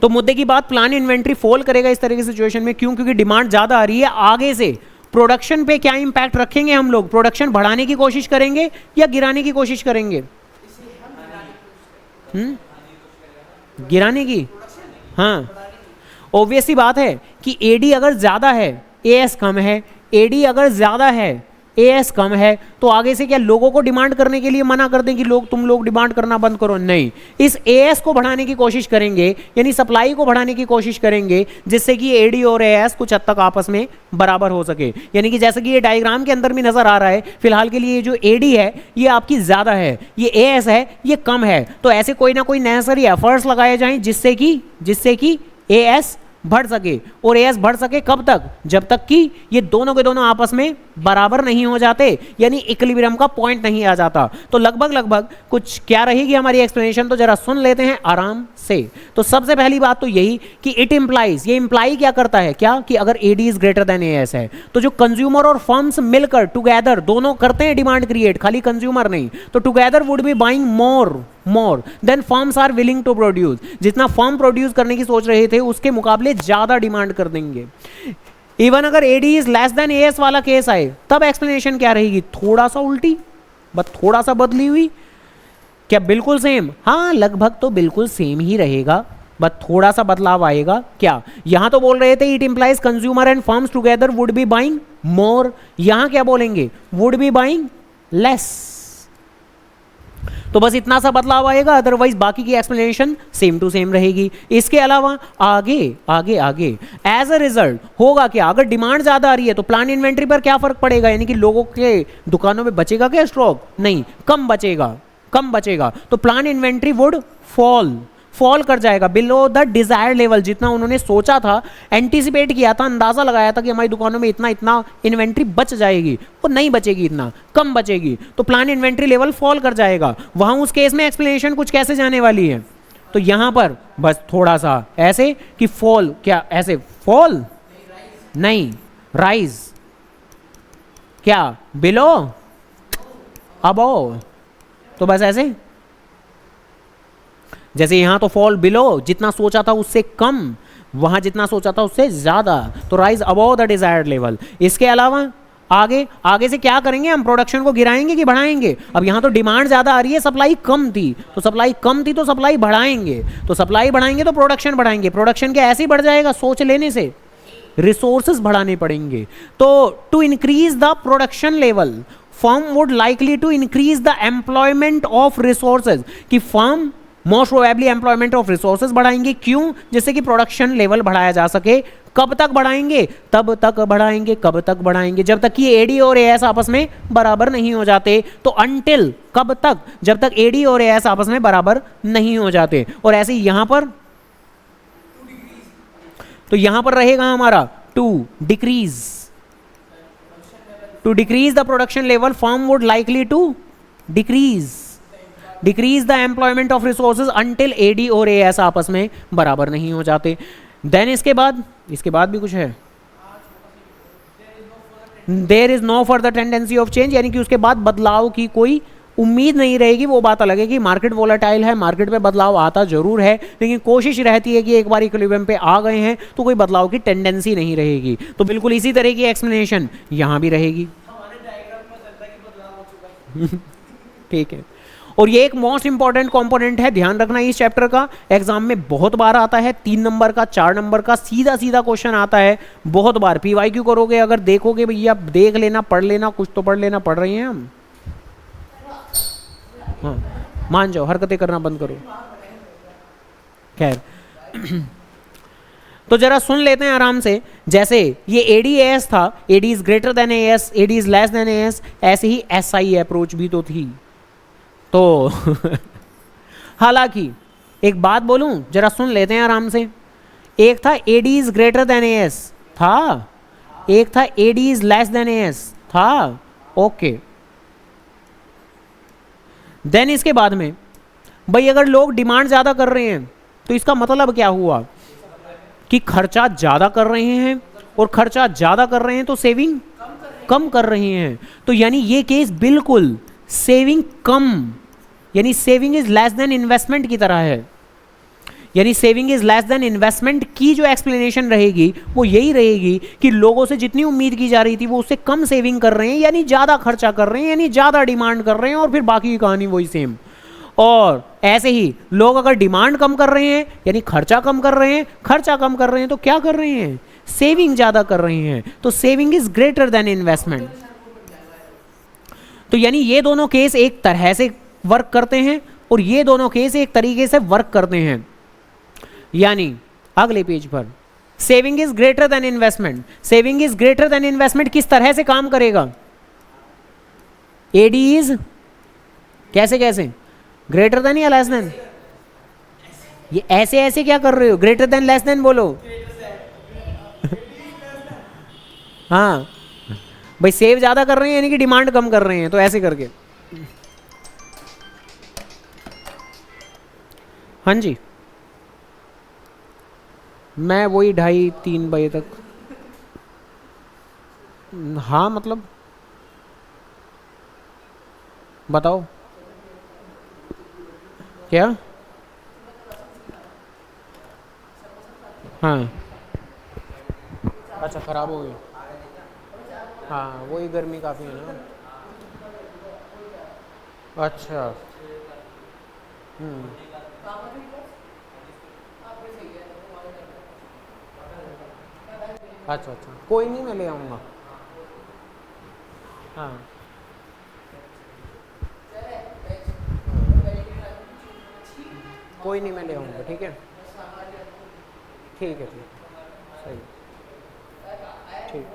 तो मुद्दे की बात, प्लान इन्वेंट्री फॉल करेगा इस तरह की सिचुएशन में, क्यों? क्योंकि डिमांड ज्यादा आ रही है। आगे से प्रोडक्शन पे क्या इंपैक्ट रखेंगे हम लोग? प्रोडक्शन बढ़ाने की कोशिश करेंगे या गिराने की कोशिश करेंगे? गिराने की। हाँ, ऑब्वियस सी बात है कि एडी अगर ज्यादा है, एएस कम है, एडी अगर ज्यादा है, एएस कम है, तो आगे से क्या लोगों को डिमांड करने के लिए मना कर दें कि तुम लोग डिमांड करना बंद करो? नहीं, इस एएस को बढ़ाने की कोशिश करेंगे, यानी सप्लाई को बढ़ाने की कोशिश करेंगे, जिससे कि एडी और एएस कुछ हद तक आपस में बराबर हो सके। यानी कि जैसे कि ये डायग्राम के अंदर भी नजर आ रहा है, फिलहाल के लिए जो एडी है ये आपकी ज्यादा है, ये एएस है ये कम है, तो ऐसे कोई ना कोई नेसेसरी एफर्ट्स लगाए जाएं जिससे कि एएस बढ़ सके। और एएस बढ़ सके कब तक? जब तक कि ये दोनों के दोनों आपस में बराबर नहीं हो जाते, यानी इक्विलिब्रियम का पॉइंट नहीं आ जाता। तो लगभग कुछ क्या रहेगी हमारी एक्सप्लेनेशन, तो जरा सुन लेते हैं आराम से। तो सबसे पहली बात तो यही कि इट इंप्लाइज, ये इंप्लाई क्या करता है, क्या कि अगर AD is greater than AS है, तो जो कंज्यूमर और फर्म्स मिलकर टुगेदर दोनों करते हैं डिमांड क्रिएट, खाली कंज्यूमर नहीं, तो together would be buying more than firms are willing to produce. जितना फर्म प्रोड्यूस करने की सोच रहे थे उसके मुकाबले ज्यादा डिमांड कर देंगे। इवन अगर AD is less than AS वाला केस आए, तब एक्सप्लेनेशन क्या रहेगी? थोड़ा सा उल्टी, बस थोड़ा सा बदली हुई। क्या बिल्कुल सेम? हाँ, लगभग तो बिल्कुल सेम ही रहेगा, बस थोड़ा सा बदलाव आएगा। क्या यहां तो बोल रहे थे it implies consumer and firms together would be buying more, यहां क्या बोलेंगे? Would be buying less. तो बस इतना सा बदलाव आएगा, अदरवाइज बाकी की एक्सप्लेनेशन सेम टू सेम रहेगी। इसके अलावा आगे एज अ रिजल्ट होगा क्या? अगर डिमांड ज्यादा आ रही है तो प्लान इन्वेंट्री पर क्या फर्क पड़ेगा? यानी कि लोगों के दुकानों में बचेगा क्या स्टॉक? नहीं, कम बचेगा। तो प्लान इन्वेंट्री वुड फॉल कर जाएगा बिलो द डिजायर्ड लेवल। जितना उन्होंने सोचा था, एंटीसिपेट किया था, अंदाजा लगाया था कि हमारी दुकानों में इतना इन्वेंट्री बच जाएगी, वो नहीं बचेगी, इतना कम बचेगी, तो प्लान इन्वेंट्री लेवल फॉल कर जाएगा। वहां उस केस में एक्सप्लेनेशन कुछ कैसे जाने वाली है? तो यहां पर बस थोड़ा सा ऐसे कि फॉल, क्या ऐसे फॉल नहीं, राइज, क्या बिलो अबव, तो बस ऐसे, जैसे यहां तो फॉल बिलो, जितना सोचा था उससे कम, वहां जितना सोचा था उससे ज्यादा, तो rise above the desired level. इसके अलावा आगे से क्या करेंगे हम? प्रोडक्शन को गिराएंगे कि बढ़ाएंगे? अब यहां तो डिमांड ज्यादा आ रही है, सप्लाई कम थी, तो सप्लाई बढ़ाएंगे, तो सप्लाई बढ़ाएंगे तो प्रोडक्शन बढ़ाएंगे। प्रोडक्शन क्या ऐसे ही बढ़ जाएगा सोच लेने से? रिसोर्सेज बढ़ाने पड़ेंगे। तो to increase the production level, firm would likely to increase the employment of resources, कि firm most probably employment of resources बढ़ाएंगे। क्यों? जिससे कि प्रोडक्शन लेवल बढ़ाया जा सके। कब तक बढ़ाएंगे? तब तक बढ़ाएंगे, कब तक बढ़ाएंगे? जब तक कि एडी और एएस आपस में बराबर नहीं हो जाते। तो अंटिल कब तक? जब तक एडी और एएस आपस में बराबर नहीं हो जाते। और ऐसे यहां पर, तो यहां पर रहेगा हमारा to decrease the production level, firm would likely to decrease the employment of resources until AD और एएस आपस में बराबर नहीं हो जाते। देन इसके बाद भी कुछ है, there is no further tendency of change, यानी कि उसके बाद बदलाव की कोई उम्मीद नहीं रहेगी। वो बात अलग है कि मार्केट वोलेटाइल है, मार्केट में बदलाव आता जरूर है, लेकिन कोशिश रहती है कि एक बार इक्विलिब्रियम पे आ गए हैं तो कोई बदलाव की टेंडेंसी नहीं रहेगी। तो बिल्कुल इसी तरह की एक्सप्लेनेशन यहां भी रहेगी। ठीक है, और ये एक मोस्ट इंपॉर्टेंट कंपोनेंट है, ध्यान रखना इस चैप्टर का। एग्जाम में बहुत बार आता है, 3 नंबर का, 4 नंबर का सीधा क्वेश्चन आता है बहुत बार। पीवाईक्यू करोगे, अगर देखोगे भैया, देख लेना, पढ़ लेना, कुछ तो पढ़ लेना, पढ़ रही हैं हम। हाँ, मान जाओ, हरकतें करना बंद करो। खैर तो जरा सुन लेते हैं आराम से। जैसे ये एडी एएस था, AD is greater than AS, AD is less than AS, ऐसे ही एसआई अप्रोच भी तो थी। तो हालांकि एक बात बोलूं, जरा सुन लेते हैं आराम से। एक था AD is greater than AS था, एक था AD is less than AS था। ओके, देन इसके बाद में भाई अगर लोग डिमांड ज्यादा कर रहे हैं तो इसका मतलब क्या हुआ कि खर्चा ज्यादा कर रहे हैं, और खर्चा ज्यादा कर रहे हैं तो सेविंग कम कर रहे हैं। तो यानी ये केस बिल्कुल सेविंग कम यानी saving is less then investment की तरह है। यानी saving is less then investment की जो एक्सप्लेनेशन रहेगी वो यही रहेगी कि लोगों से जितनी उम्मीद की जा रही थी वो उससे कम सेविंग कर रहे हैं, यानी ज़्यादा खर्चा कर रहे हैं, यानी ज़्यादा डिमांड कर रहे हैं, और फिर बाकी की कहानी वही सेम। और ऐसे ही लोग अगर डिमांड कम कर रहे हैं यानी खर्चा कम कर रहे हैं, खर्चा कम कर रहे हैं तो क्या कर रहे हैं, सेविंग ज़्यादा कर रहे हैं। तो saving is greater then investment. तो यानी ये दोनों केस एक तरह से वर्क करते हैं और ये दोनों केस एक तरीके से वर्क करते हैं। यानी अगले पेज पर saving is greater then investment. Saving is greater then investment किस तरह से काम करेगा, एडी इज कैसे कैसे, ग्रेटर देन या लेस देन, ये ऐसे ऐसे क्या कर रहे हो, ग्रेटर देन लेस देन बोलो। हाँ भाई सेव ज्यादा कर रहे हैं यानी कि डिमांड कम कर रहे हैं, तो ऐसे करके। हाँ जी, मैं वही 2:30-3 बजे तक। हाँ मतलब बताओ क्या। हाँ अच्छा खराब हो गई। हाँ वही गर्मी काफ़ी है ना। अच्छा अच्छा अच्छा कोई नहीं, मैं ले आऊँगा। हाँ कोई नहीं, मैं ले आऊँगा। ठीक है ठीक है ठीक सही ठीक।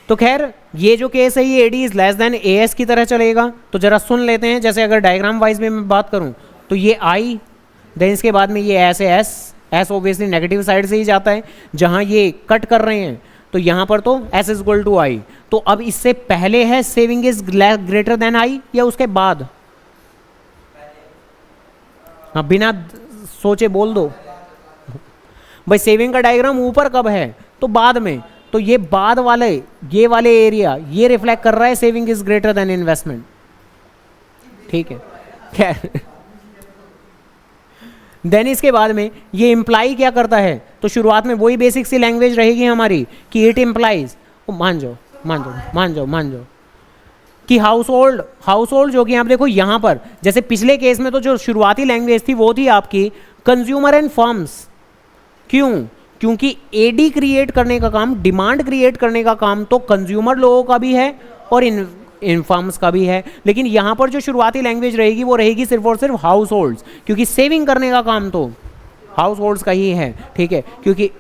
तो खैर ये जो केस है ये AD is less than A S की तरह चलेगा। तो जरा सुन लेते हैं, जैसे अगर डायग्राम वाइज में मैं बात करूं तो ये आई, देन इसके बाद में ये ऐसे S, S obviously negative side से ही जाता है। जहां ये कट कर रहे हैं तो यहां पर तो S is equal to I. तो अब इससे पहले है saving is greater than I या उसके बाद? हाँ बिना सोचे बोल दो भाई। सेविंग का डायग्राम ऊपर कब है, तो बाद में। तो ये बाद वाले, ये वाले एरिया ये रिफ्लेक्ट कर रहा है saving is greater then investment. ठीक है खैर देन इसके बाद में ये इंप्लाई क्या करता है, तो शुरुआत में वही बेसिक सी लैंग्वेज रहेगी हमारी कि इट इंप्लाइज, मान जाओ मान जाओ मान जाओ मान जाओ कि हाउस होल्ड जो कि आप देखो यहां पर, जैसे पिछले केस में तो जो शुरुआती लैंग्वेज थी वो थी आपकी कंज्यूमर एंड फर्म्स। क्यों? क्योंकि एडी क्रिएट करने का काम, डिमांड क्रिएट करने का काम तो कंज्यूमर लोगों का भी है और इन फर्म्स का भी है। लेकिन यहां पर जो शुरुआती लैंग्वेज रहेगी वो रहेगी सिर्फ और सिर्फ हाउस होल्ड्स, क्योंकि सेविंग करने का काम तो हाउस होल्ड्स का ही है। ठीक है, क्योंकि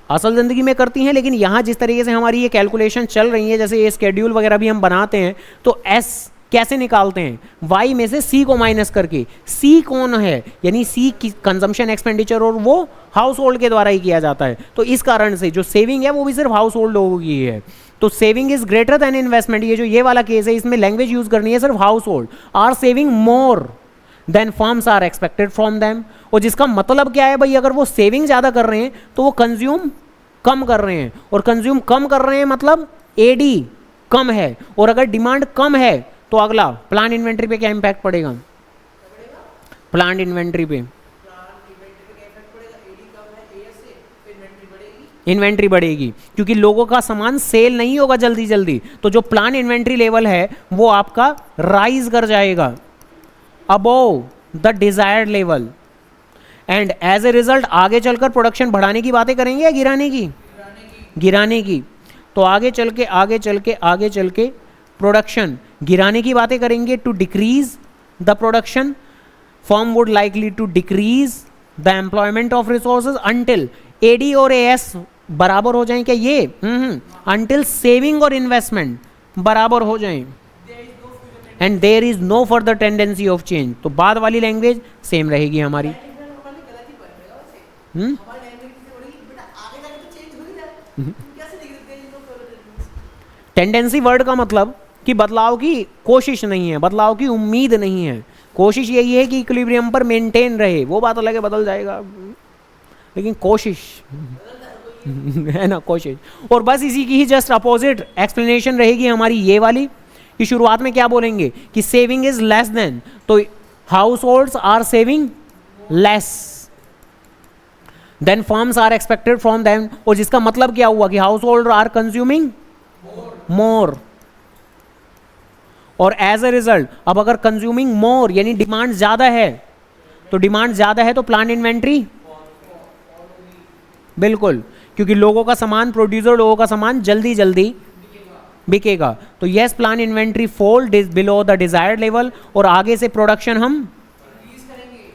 असल ज़िंदगी में करती हैं, लेकिन यहाँ जिस तरीके से हमारी ये कैलकुलेशन चल रही है, जैसे ये स्केड्यूल वगैरह भी हम बनाते हैं, तो एस कैसे निकालते हैं, वाई में से सी को माइनस करके। सी कौन है, यानी सी की कंजम्पशन एक्सपेंडिचर, और वो हाउस होल्ड के द्वारा ही किया जाता है। तो इस कारण से जो सेविंग है वो भी सिर्फ हाउस होल्ड लोगों की है। तो saving is greater then investment, ये जो ये वाला केस है इसमें लैंग्वेज यूज करनी है सिर्फ household are saving more than firms are expected from them. और जिसका मतलब क्या है भाई, अगर वो सेविंग ज़्यादा कर रहे हैं तो वो कंज्यूम कम कर रहे हैं, और कंज्यूम कम कर रहे हैं मतलब एडी कम है। और अगर डिमांड कम है तो अगला प्लांट इन्वेंट्री पे क्या इंपैक्ट पड़ेगा, प्लांट इन्वेंट्री पे इन्वेंट्री बढ़ेगी, क्योंकि लोगों का सामान सेल नहीं होगा जल्दी जल्दी। तो जो प्लांट इन्वेंट्री लेवल है वो आपका राइज कर जाएगा above the desired level, and as a result आगे चलकर प्रोडक्शन बढ़ाने की बातें करेंगे या गिराने की? गिराने की। तो आगे चल के प्रोडक्शन गिराने की बातें करेंगे, to decrease the production, firm would likely to decrease the employment of resources until AD और एएस बराबर हो जाएं। क्या ये अंटिल सेविंग और इन्वेस्टमेंट बराबर हो जाएं, and there is no further tendency of change. तो बाद वाली लैंग्वेज सेम रहेगी हमारी। टेंडेंसी वर्ड का मतलब कि बदलाव की कोशिश नहीं है, बदलाव की उम्मीद नहीं है, कोशिश यही है कि इक्विलिब्रियम पर मेंटेन रहे। वो बात अलग है, बदल जाएगा, लेकिन कोशिश है ना, कोशिश। और बस इसी की ही जस्ट अपोजिट एक्सप्लेनेशन रहेगी हमारी ये वाली, कि शुरुआत में क्या बोलेंगे कि सेविंग इज लेस देन, तो households are saving less than firms are expected from them, और जिसका मतलब क्या हुआ कि household are consuming more, और एज अ रिजल्ट अब अगर कंज्यूमिंग मोर यानी डिमांड ज्यादा है, तो डिमांड ज्यादा है तो प्लांट इन्वेंट्री, बिल्कुल, क्योंकि लोगों का सामान, प्रोड्यूसर लोगों का सामान जल्दी जल्दी बिकेगा, तो yes plant inventory fall below the desired level, और आगे से प्रोडक्शन हम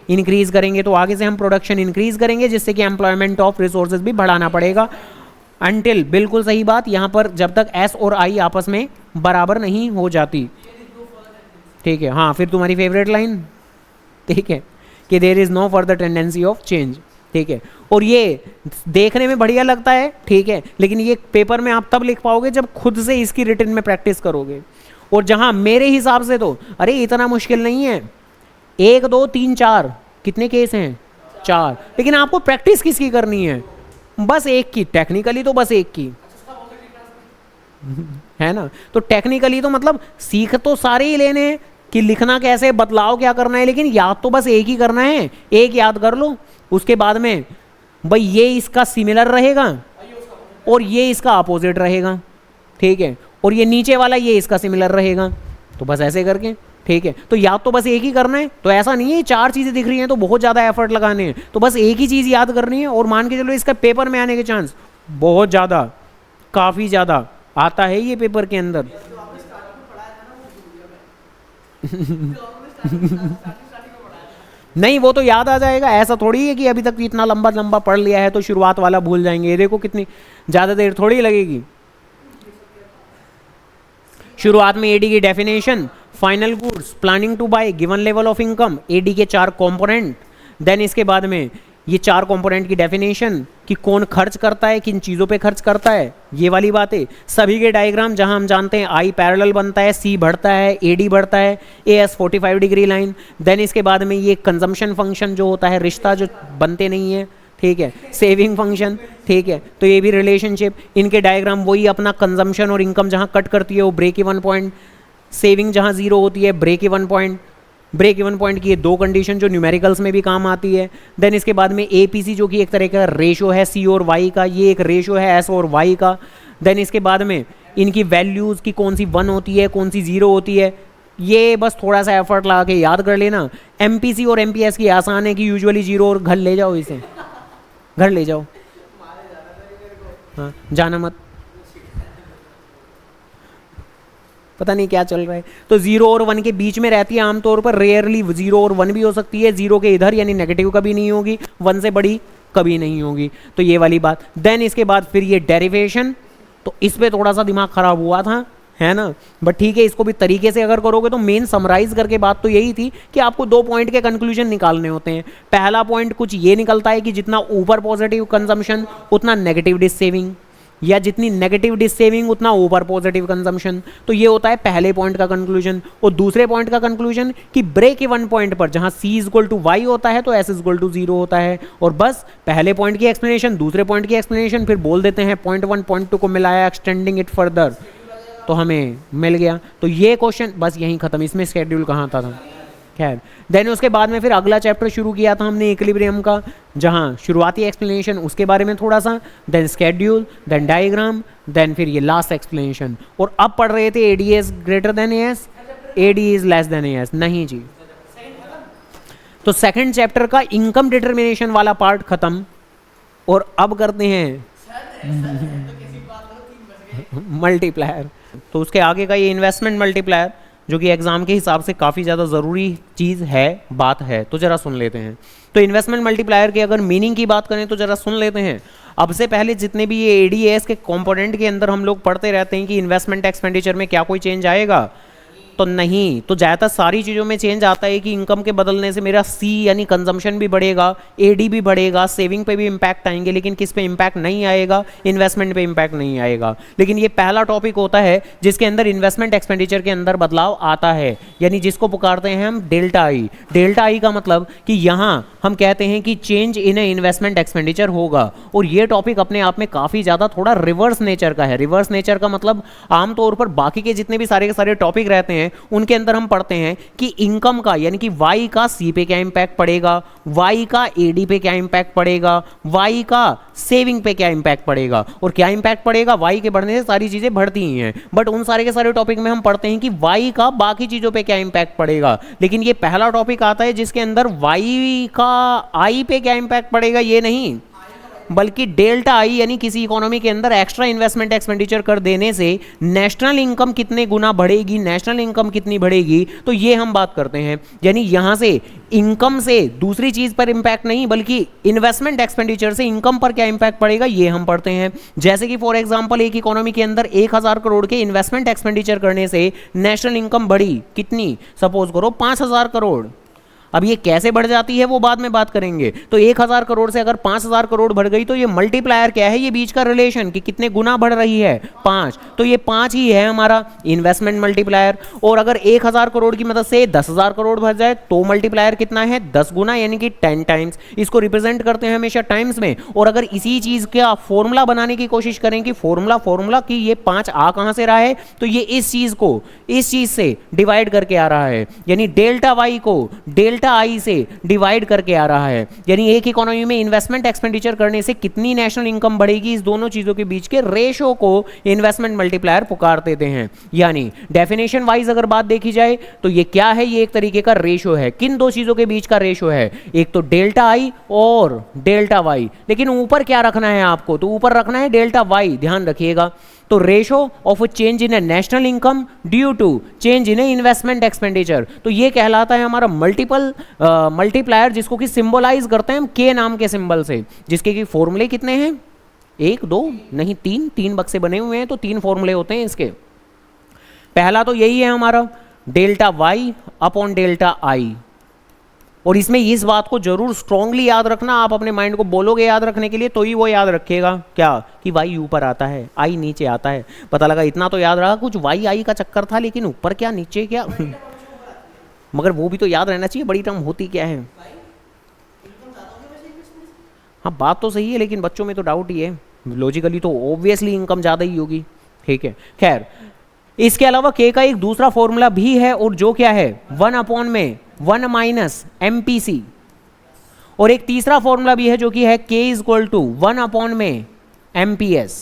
इंक्रीज करेंगे, तो आगे से हम प्रोडक्शन इंक्रीज करेंगे, जिससे कि एम्प्लॉयमेंट ऑफ रिसोर्सेज भी बढ़ाना पड़ेगा। अनटिल, बिल्कुल सही बात, यहां पर जब तक एस और आई आपस में बराबर नहीं हो जाती, ठीक है। हाँ, फिर तुम्हारी फेवरेट लाइन, ठीक है, कि there is no further tendency of change, ठीक है। और ये देखने में बढ़िया लगता है, ठीक है, लेकिन ये पेपर में आप तब लिख पाओगे जब खुद से इसकी रिटन में प्रैक्टिस करोगे। और जहां मेरे हिसाब से तो अरे इतना मुश्किल नहीं है, 1 2 3 4 कितने केस हैं, 4, लेकिन आपको प्रैक्टिस किसकी करनी है, बस एक की, टेक्निकली तो बस एक की है ना। तो टेक्निकली तो मतलब सीख तो सारे ही लेने हैं कि लिखना कैसे, बदलाव क्या करना है, लेकिन याद तो बस एक ही करना है, एक याद कर लो। उसके बाद में भाई ये इसका सिमिलर रहेगा और ये इसका अपोजिट रहेगा, ठीक है, और ये नीचे वाला ये इसका सिमिलर रहेगा, तो बस ऐसे करके, ठीक है। तो याद तो बस एक ही करना है, तो ऐसा नहीं है 4 चीजें दिख रही हैं तो बहुत ज्यादा एफर्ट लगाने हैं, तो बस एक ही चीज याद करनी है, और मान के चलो इसका पेपर में आने के चांस बहुत ज्यादा, काफी ज्यादा आता है ये पेपर के अंदर। नहीं, वो तो याद आ जाएगा, ऐसा थोड़ी है कि अभी तक इतना लंबा लंबा पढ़ लिया है तो शुरुआत वाला भूल जाएंगे। ये देखो कितनी ज्यादा देर थोड़ी लगेगी। शुरुआत में एडी की definition, final goods, planning to buy, given level of income, AD के 4 कंपोनेंट, देन इसके बाद में ये 4 कंपोनेंट की डेफिनेशन कि कौन खर्च करता है, किन चीज़ों पे खर्च करता है, ये वाली बातें, सभी के डायग्राम जहां हम जानते हैं आई पैरेलल बनता है, सी बढ़ता है, एडी बढ़ता है, एएस 45 डिग्री लाइन, देन इसके बाद में ये कंजम्पशन फंक्शन जो होता है, रिश्ता जो बनते नहीं है, ठीक है, सेविंग फंक्शन, ठीक है, तो ये भी रिलेशनशिप, इनके डायग्राम वही अपना कंजम्पशन और इनकम जहाँ कट करती है वो ब्रेक इवन पॉइंट, सेविंग जहाँ जीरो होती है break even point, break even point की ये 2 कंडीशन जो न्यूमेरिकल्स में भी काम आती है। देन इसके बाद में एपीसी जो कि एक तरह का रेशो है सी और वाई का, ये एक रेशो है एस और वाई का। देन इसके बाद में इनकी वैल्यूज़ की कौन सी 1 होती है, कौन सी 0 होती है, ये बस थोड़ा सा एफर्ट लगा के याद कर लेना। एमपीसी और एमपीएस की आसान है कि यूजुअली 0 और घर ले जाओ, इसे घर ले जाओ, हाँ जाना मत, पता नहीं क्या चल रहा है। तो 0 और 1 के बीच में रहती है आमतौर पर, रेयरली 0 और 1 भी हो सकती है, 0 के इधर यानी नेगेटिव कभी नहीं होगी, 1 से बड़ी कभी नहीं होगी, तो ये वाली बात। देन इसके बाद फिर ये डेरिवेशन, तो इस पे थोड़ा सा दिमाग खराब हुआ था, है ना, बट ठीक है, इसको भी तरीके से अगर करोगे तो मेन समराइज करके बात तो यही थी कि आपको 2 पॉइंट के कंक्लूजन निकालने होते हैं। पहला पॉइंट कुछ ये निकलता है कि जितना ऊपर पॉजिटिव कंजम्पशन उतना नेगेटिव डिस सेविंग, या जितनी नेगेटिव डिस सेविंग उतना ऊपर पॉजिटिव कंजम्पशन, तो ये होता है पहले पॉइंट का कंक्लूजन। और दूसरे पॉइंट का कंक्लूजन कि ब्रेक इवन पॉइंट पर जहां c इक्वल टू वाई होता है तो s इक्वल टू 0 होता है। और बस पहले पॉइंट की एक्सप्लेनेशन, दूसरे पॉइंट की एक्सप्लेनेशन, फिर बोल देते हैं पॉइंट 1 पॉइंट 2 को मिलाया, एक्सटेंडिंग इट फर्दर, तो हमें मिल गया। तो ये क्वेश्चन बस यहीं खत्म, इसमें शेड्यूल कहाँ था। खैर, देन उसके बाद में फिर अगला चैप्टर शुरू किया था हमने इक्विलिब्रियम का, जहाँ शुरुआती एक्सप्लेनेशन उसके बारे में थोड़ा सा, then schedule, then diagram, then फिर ये लास्ट एक्सप्लेनेशन। और अब पढ़ रहे थे ADS greater than AS, AD is less than AS, नहीं जी। तो सेकंड चैप्टर का इनकम डिटर्मिनेशन वाला पार्ट खत्म, और अब करते हैं मल्टीप्लायर। तो उसके आगे का ये इन्वेस्टमेंट मल्टीप्लायर जो कि एग्जाम के हिसाब से काफ़ी ज़्यादा ज़रूरी चीज़ है, बात है, तो ज़रा सुन लेते हैं। तो इन्वेस्टमेंट मल्टीप्लायर के अगर मीनिंग की बात करें तो ज़रा सुन लेते हैं। अब से पहले जितने भी ये एडीएस के कंपोनेंट के अंदर हम लोग पढ़ते रहते हैं कि इन्वेस्टमेंट एक्सपेंडिचर में क्या कोई चेंज आएगा, तो नहीं, तो ज़्यादातर सारी चीज़ों में चेंज आता है कि इनकम के बदलने से मेरा सी यानी कंजम्पशन भी बढ़ेगा, एडी भी बढ़ेगा, सेविंग पे भी इम्पैक्ट आएंगे, लेकिन किस पे इम्पैक्ट नहीं आएगा, इन्वेस्टमेंट पे इम्पैक्ट नहीं आएगा। लेकिन ये पहला टॉपिक होता है जिसके अंदर इन्वेस्टमेंट एक्सपेंडिचर के अंदर बदलाव आता है, यानी जिसको पुकारते हैं हम डेल्टा आई। डेल्टा आई का मतलब कि यहाँ हम कहते हैं कि change in a investment expenditure होगा। और ये टॉपिक अपने आप में काफ़ी ज़्यादा थोड़ा रिवर्स नेचर का है। रिवर्स नेचर का मतलब आमतौर पर बाकी के जितने भी सारे के सारे टॉपिक रहते हैं उनके अंदर हम पढ़ते हैं कि इनकम का यानी कि वाई का सी पे क्या इंपैक्ट पड़ेगा, वाई का एडी पे क्या इंपैक्ट पड़ेगा, वाई का सेविंग पे क्या इंपैक्ट पड़ेगा, और क्या इंपैक्ट पड़ेगा, वाई के बढ़ने से सारी चीज़ें बढ़ती ही हैं। बट उन सारे के सारे टॉपिक में हम पढ़ते हैं कि वाई का बाकी चीज़ों पे क्या इंपैक्ट पड़ेगा। लेकिन ये पहला टॉपिक आता है जिसके अंदर वाई का आई पे क्या इंपैक्ट पड़ेगा ये नहीं, बल्कि डेल्टा आई यानी किसी इकोनॉमी के अंदर एक्स्ट्रा इन्वेस्टमेंट एक्सपेंडिचर कर देने से नेशनल इनकम कितने गुना बढ़ेगी, नेशनल इनकम कितनी बढ़ेगी, तो ये हम बात करते हैं। यानी यहां से इनकम से दूसरी चीज पर इंपैक्ट नहीं, बल्कि इन्वेस्टमेंट एक्सपेंडिचर से इनकम पर क्या इंपैक्ट पड़ेगा ये हम पढ़ते हैं। जैसे कि फॉर एग्जांपल एक इकोनॉमी के अंदर 1000 करोड़ के इन्वेस्टमेंट एक्सपेंडिचर करने से नेशनल इनकम बढ़ी कितनी, सपोज करो 5000 करोड़। अब ये कैसे बढ़ जाती है वो बाद में बात करेंगे। तो 1000 करोड़ से अगर 5000 करोड़ बढ़ गई तो ये मल्टीप्लायर क्या है, ये बीच का रिलेशन कि कितने गुना बढ़ रही है, 5। तो ये 5 ही है हमारा इन्वेस्टमेंट मल्टीप्लायर। और अगर 1000 करोड़ की मदद से 10,000 करोड़ बढ़ जाए तो मल्टीप्लायर कितना है, 10 गुना यानी कि 10 टाइम्स। इसको रिप्रेजेंट करते हैं हमेशा टाइम्स में। और अगर इसी चीज का फॉर्मूला बनाने की कोशिश करें कि फॉर्मूला कि ये 5 आ कहां से रहा है, तो ये इस चीज को इस चीज से डिवाइड करके आ रहा है, यानी डेल्टा वाई को डेल्टा आई से डिवाइड करके आ रहा है। यानी एक इकोनॉमी में इन्वेस्टमेंट एक्सपेंडिचर करने से कितनी नेशनल इनकम बढ़ेगी, इस दोनों चीजों के बीच के रेशो को इन्वेस्टमेंट मल्टीप्लायर पुकार देते हैं। यानी डेफिनेशन वाइज अगर बात देखी जाए तो ये क्या है, ये एक तरीके का रेशो है। किन दो चीजों के बीच का रेशो है, एक तो डेल्टा आई और डेल्टा वाई। लेकिन ऊपर क्या रखना है आपको, तो ऊपर रखना है डेल्टा वाई, ध्यान रखिएगा। तो ratio of change in a national income due to change in a investment expenditure, तो ये कहलाता है हमारा मल्टीप्लायर, जिसको कि सिंबलाइज करते हैं हम के नाम के सिंबल से, जिसके कि फॉर्मूले कितने हैं, 1 2 नहीं 3 बक्से बने हुए हैं, तो 3 फॉर्मूले होते हैं इसके। पहला तो यही है हमारा delta Y upon delta I. और इसमें इस बात को जरूर स्ट्रांगली याद रखना, आप अपने माइंड को बोलोगे याद रखने के लिए तो ही वो याद रखेगा क्या, कि वाई ऊपर आता है आई नीचे आता है। पता लगा इतना तो याद रहा, कुछ वाई आई का चक्कर था, लेकिन ऊपर क्या नीचे क्या मगर वो भी तो याद रहना चाहिए बड़ी टर्म होती क्या है। हाँ बात तो सही है, लेकिन बच्चों में तो डाउट ही है, लॉजिकली तो ऑब्वियसली इनकम ज़्यादा ही होगी, ठीक है। खैर इसके अलावा के का एक दूसरा फॉर्मूला भी है, और जो क्या है 1/1 माइनस MPC। और एक तीसरा फॉर्मूला भी है जो कि है K इक्वल टू 1/MPS,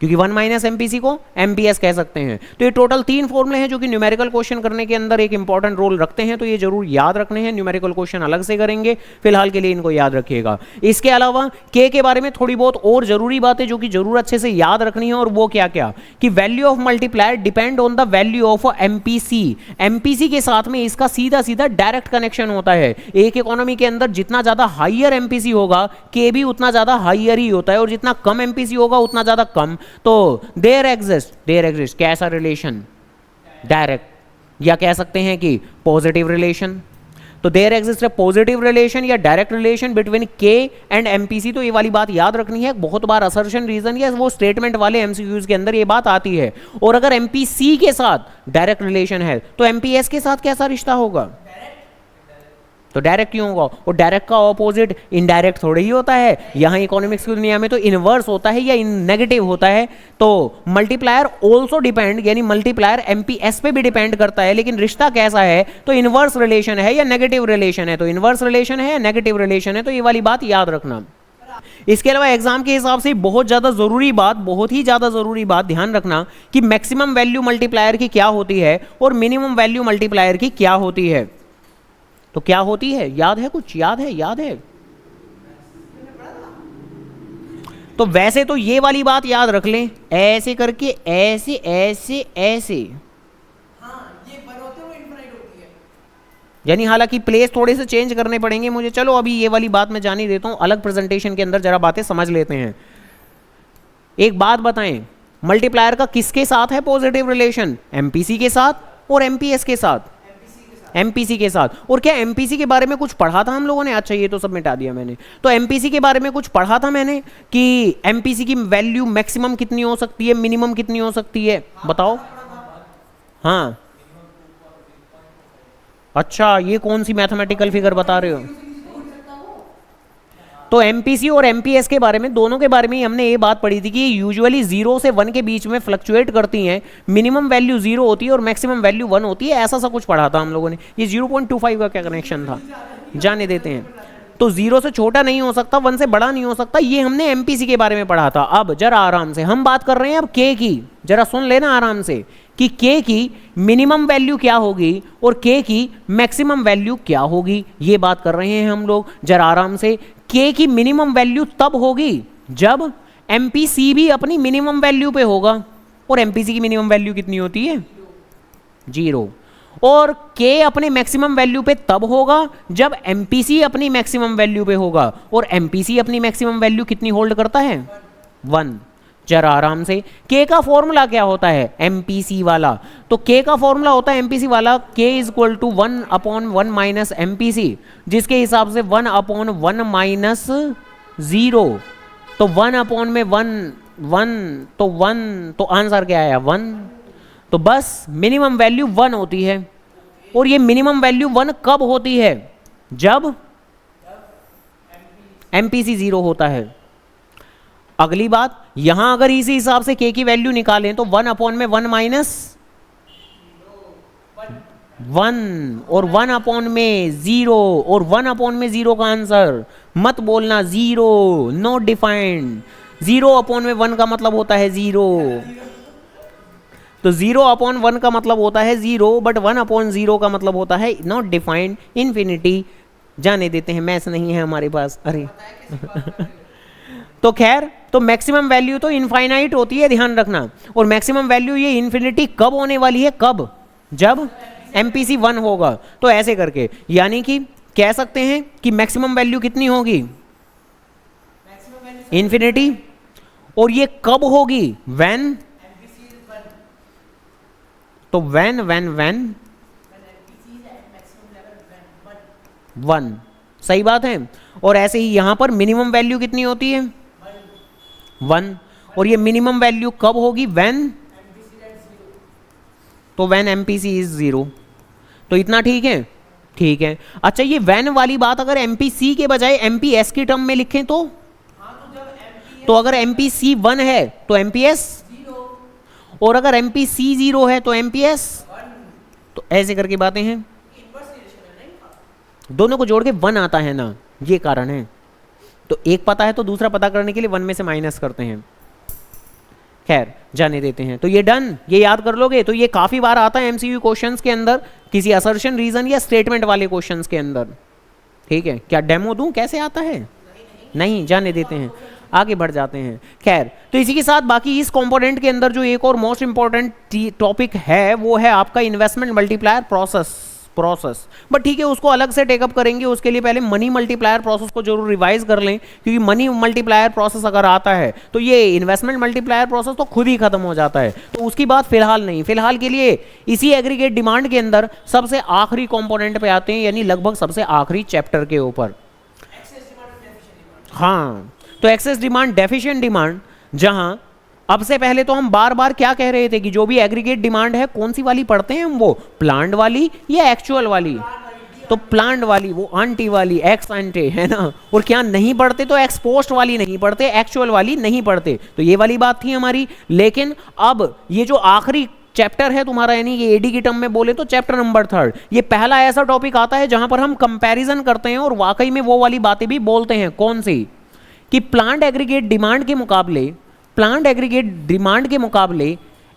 क्योंकि 1 माइनस MPC को MPS कह सकते हैं। तो ये टोटल 3 फॉर्मूले हैं जो कि न्यूमेरिकल क्वेश्चन करने के अंदर एक इंपॉर्टेंट रोल रखते हैं, तो ये जरूर याद रखने हैं। न्यूमेरिकल क्वेश्चन अलग से करेंगे, फिलहाल के लिए इनको याद रखिएगा। इसके अलावा K के बारे में थोड़ी बहुत और जरूरी बातें जो कि जरूर अच्छे से याद रखनी है, और वो क्या क्या, कि value of multiplier depend on the value of MPC। MPC के साथ में इसका सीधा सीधा डायरेक्ट कनेक्शन होता है। एक इकोनॉमी के अंदर जितना ज्यादा हाइयर MPC होगा, K भी उतना ज्यादा हाइयर ही होता है, और जितना कम MPC होगा उतना ज्यादा कम। तो देयर एग्जिस्ट कैसा रिलेशन, डायरेक्ट, या कह सकते हैं कि पॉजिटिव रिलेशन। तो देयर एग्जिस्ट है पॉजिटिव रिलेशन या डायरेक्ट रिलेशन बिटवीन के एंड MPC। तो ये वाली बात याद रखनी है, बहुत बार असर्शन रीजन या वो स्टेटमेंट वाले MCQs के अंदर ये बात आती है। और अगर MPC के साथ डायरेक्ट रिलेशन है तो MPS के साथ कैसा रिश्ता होगा, तो डायरेक्ट क्यों होगा, और डायरेक्ट का ऑपोजिट इनडायरेक्ट थोड़ा ही होता है। यहाँ इकोनॉमिक्स की दुनिया में तो इनवर्स होता है या नेगेटिव होता है। तो मल्टीप्लायर ऑल्सो डिपेंड, यानी मल्टीप्लायर MPS पे भी डिपेंड करता है, लेकिन रिश्ता कैसा है, तो इनवर्स रिलेशन है या नेगेटिव रिलेशन है। तो इनवर्स रिलेशन है या नेगेटिव रिलेशन है, तो ये वाली बात याद रखना। इसके अलावा एग्जाम के हिसाब से बहुत ज्यादा जरूरी बात, बहुत ही ज्यादा जरूरी बात ध्यान रखना कि मैक्सिमम वैल्यू मल्टीप्लायर की क्या होती है और मिनिमम वैल्यू मल्टीप्लायर की क्या होती है। तो क्या होती है, याद है, कुछ याद है। तो वैसे तो ये वाली बात याद रख लें, ऐसे करके ऐसे ऐसे ऐसे, ये बनोते हुए इनफाइनाइट होती है। यानी हालांकि प्लेस थोड़े से चेंज करने पड़ेंगे मुझे। चलो अभी ये वाली बात मैं जाने देता हूं, अलग प्रेजेंटेशन के अंदर जरा बातें समझ लेते हैं। एक बात बताएं, मल्टीप्लायर का किसके साथ है पॉजिटिव रिलेशन? एमपीसी के साथ और एमपीएस के साथ, एमपीसी के साथ। और क्या एमपीसी के बारे में कुछ पढ़ा था हम लोगों ने? अच्छा ये तो सब मिटा दिया मैंने। तो एमपीसी के बारे में कुछ पढ़ा था मैंने कि एमपीसी की वैल्यू मैक्सिमम कितनी हो सकती है, मिनिमम कितनी हो सकती है, बताओ। हाँ, अच्छा ये कौन सी मैथमेटिकल फिगर बता रहे हो? तो एमपीसी और एमपीएस के बारे में, दोनों के बारे में हमने ये बात पढ़ी थी कि यूजुअली 0 से 1 के बीच में फ्लक्चुएट करती हैं। मिनिमम वैल्यू 0 होती है और मैक्सिमम वैल्यू 1 होती है, ऐसा सा कुछ पढ़ा था हम लोगों ने। ये 0.25 का क्या कनेक्शन था, जाने देते हैं। तो 0 से छोटा नहीं हो सकता, 1 से बड़ा नहीं हो सकता, ये हमने एमपीसी के बारे में पढ़ा था। अब जरा आराम से हम बात कर रहे हैं अब के की, जरा सुन लेना आराम से कि के की मिनिमम वैल्यू क्या होगी और के की मैक्सिमम वैल्यू क्या होगी, ये बात कर रहे हैं हम लोग। जरा आराम से, के की मिनिमम वैल्यू तब होगी जब एमपीसी भी अपनी मिनिमम वैल्यू पे होगा। और एमपीसी की मिनिमम वैल्यू कितनी होती है? 0। और के अपने मैक्सिमम वैल्यू पे तब होगा जब एमपीसी अपनी मैक्सिमम वैल्यू पे होगा। और एमपीसी अपनी मैक्सिमम वैल्यू कितनी होल्ड करता है? 1। जरा आराम से, के का फॉर्मूला क्या होता है एमपीसी वाला? तो के का फॉर्मूला होता है एमपीसी वाला, K is equal to 1/1 minus MPC, जिसके हिसाब से 1/1 माइनस 0। तो 1/1 में 1 तो 1, तो आंसर क्या आया? 1। तो बस मिनिमम वैल्यू 1 होती है। और ये मिनिमम वैल्यू 1 कब होती है? जब एमपीसी 0 होता है। अगली बात, यहां अगर इसी हिसाब से के की वैल्यू निकालें तो 1/1 माइनस 1 और 1/में 0 और 1/में 0 का आंसर मत बोलना 0, नॉट डिफाइंड। 0/1 का मतलब होता है 0। तो 0/1 का मतलब होता है 0, बट 1/0 का मतलब होता है नॉट डिफाइंड, इन्फिनिटी। जाने देते हैं, मैथ्स नहीं है हमारे पास, अरे तो खैर, तो मैक्सिमम वैल्यू तो इनफाइनाइट होती है, ध्यान रखना। और मैक्सिमम वैल्यू ये इन्फिनिटी कब होने वाली है? कब? जब एमपीसी 1 होगा। तो ऐसे करके यानी कि कह सकते हैं कि मैक्सिमम वैल्यू कितनी होगी? इन्फिनिटी। और ये कब होगी? व्हेन। तो व्हेन 1। सही बात है। और ऐसे ही यहां पर मिनिमम वैल्यू कितनी होती है? 1। और ये मिनिमम वैल्यू कब होगी? व्हेन, तो व्हेन एमपीसी इज 0। तो इतना ठीक है? ठीक है। अच्छा, ये व्हेन वाली बात अगर एमपीसी के बजाय एमपीएस की टर्म में लिखें तो अगर एमपीसी 1 है तो एमपीएस 0, और अगर एमपीसी 0 है तो एमपीएस 1। तो ऐसे करके बातें हैं, दोनों को जोड़ के 1 आता है ना, ये कारण है। तो एक पता है तो दूसरा पता करने के लिए 1 में से माइनस करते हैं। खैर, जाने देते हैं। तो ये डन, ये याद कर लोगे। तो ये काफी बार आता है एमसीक्यू क्वेश्चंस के अंदर, किसी असर्शन, रीजन या स्टेटमेंट वाले क्वेश्चंस के अंदर। ठीक है, क्या डेमो दूं कैसे आता है? नहीं, जाने देते हैं, आगे बढ़ जाते हैं। खैर, तो इसी के साथ बाकी इस कंपोनेंट के अंदर जो एक और मोस्ट इंपॉर्टेंट टॉपिक है वो है आपका इन्वेस्टमेंट मल्टीप्लायर प्रोसेस। बट ठीक है, उसको अलग से टेकअप करेंगे। उसके लिए पहले मनी मल्टीप्लायर प्रोसेस को जरूर रिवाइज कर लें, क्योंकि मनी मल्टीप्लायर प्रोसेस अगर आता है तो ये इन्वेस्टमेंट मल्टीप्लायर प्रोसेस तो खुद ही खत्म हो जाता है। तो उसकी बात फिलहाल नहीं, फिलहाल के लिए इसी एग्रीगेट डिमांड के अंदर सबसे आखिरी कंपोनेंट पे आते हैं, यानी लगभग सबसे आखिरी चैप्टर के ऊपर। हाँ, तो एक्सेस डिमांड, डेफिशिएंट डिमांड, जहां अब से पहले तो हम बार बार क्या कह रहे थे कि जो भी एग्रीगेट डिमांड है कौन सी वाली पढ़ते हैं हम, वो प्लांट वाली या एक्चुअल वाली? तो प्लांट वाली, वो आंटी वाली, एक्स आंटे, है ना। और क्या नहीं पढ़ते? तो एक्स पोस्ट वाली नहीं पढ़ते, एक्चुअल वाली नहीं पढ़ते। तो ये वाली बात थी हमारी। लेकिन अब ये जो आखिरी चैप्टर है तुम्हारा, यानी कि एडी की टर्म में बोले तो चैप्टर नंबर 3, ये पहला ऐसा टॉपिक आता है जहां पर हम कंपैरिजन करते हैं और वाकई में वो वाली बातें भी बोलते हैं। कौन सी? कि प्लांट एग्रीगेट डिमांड के मुकाबले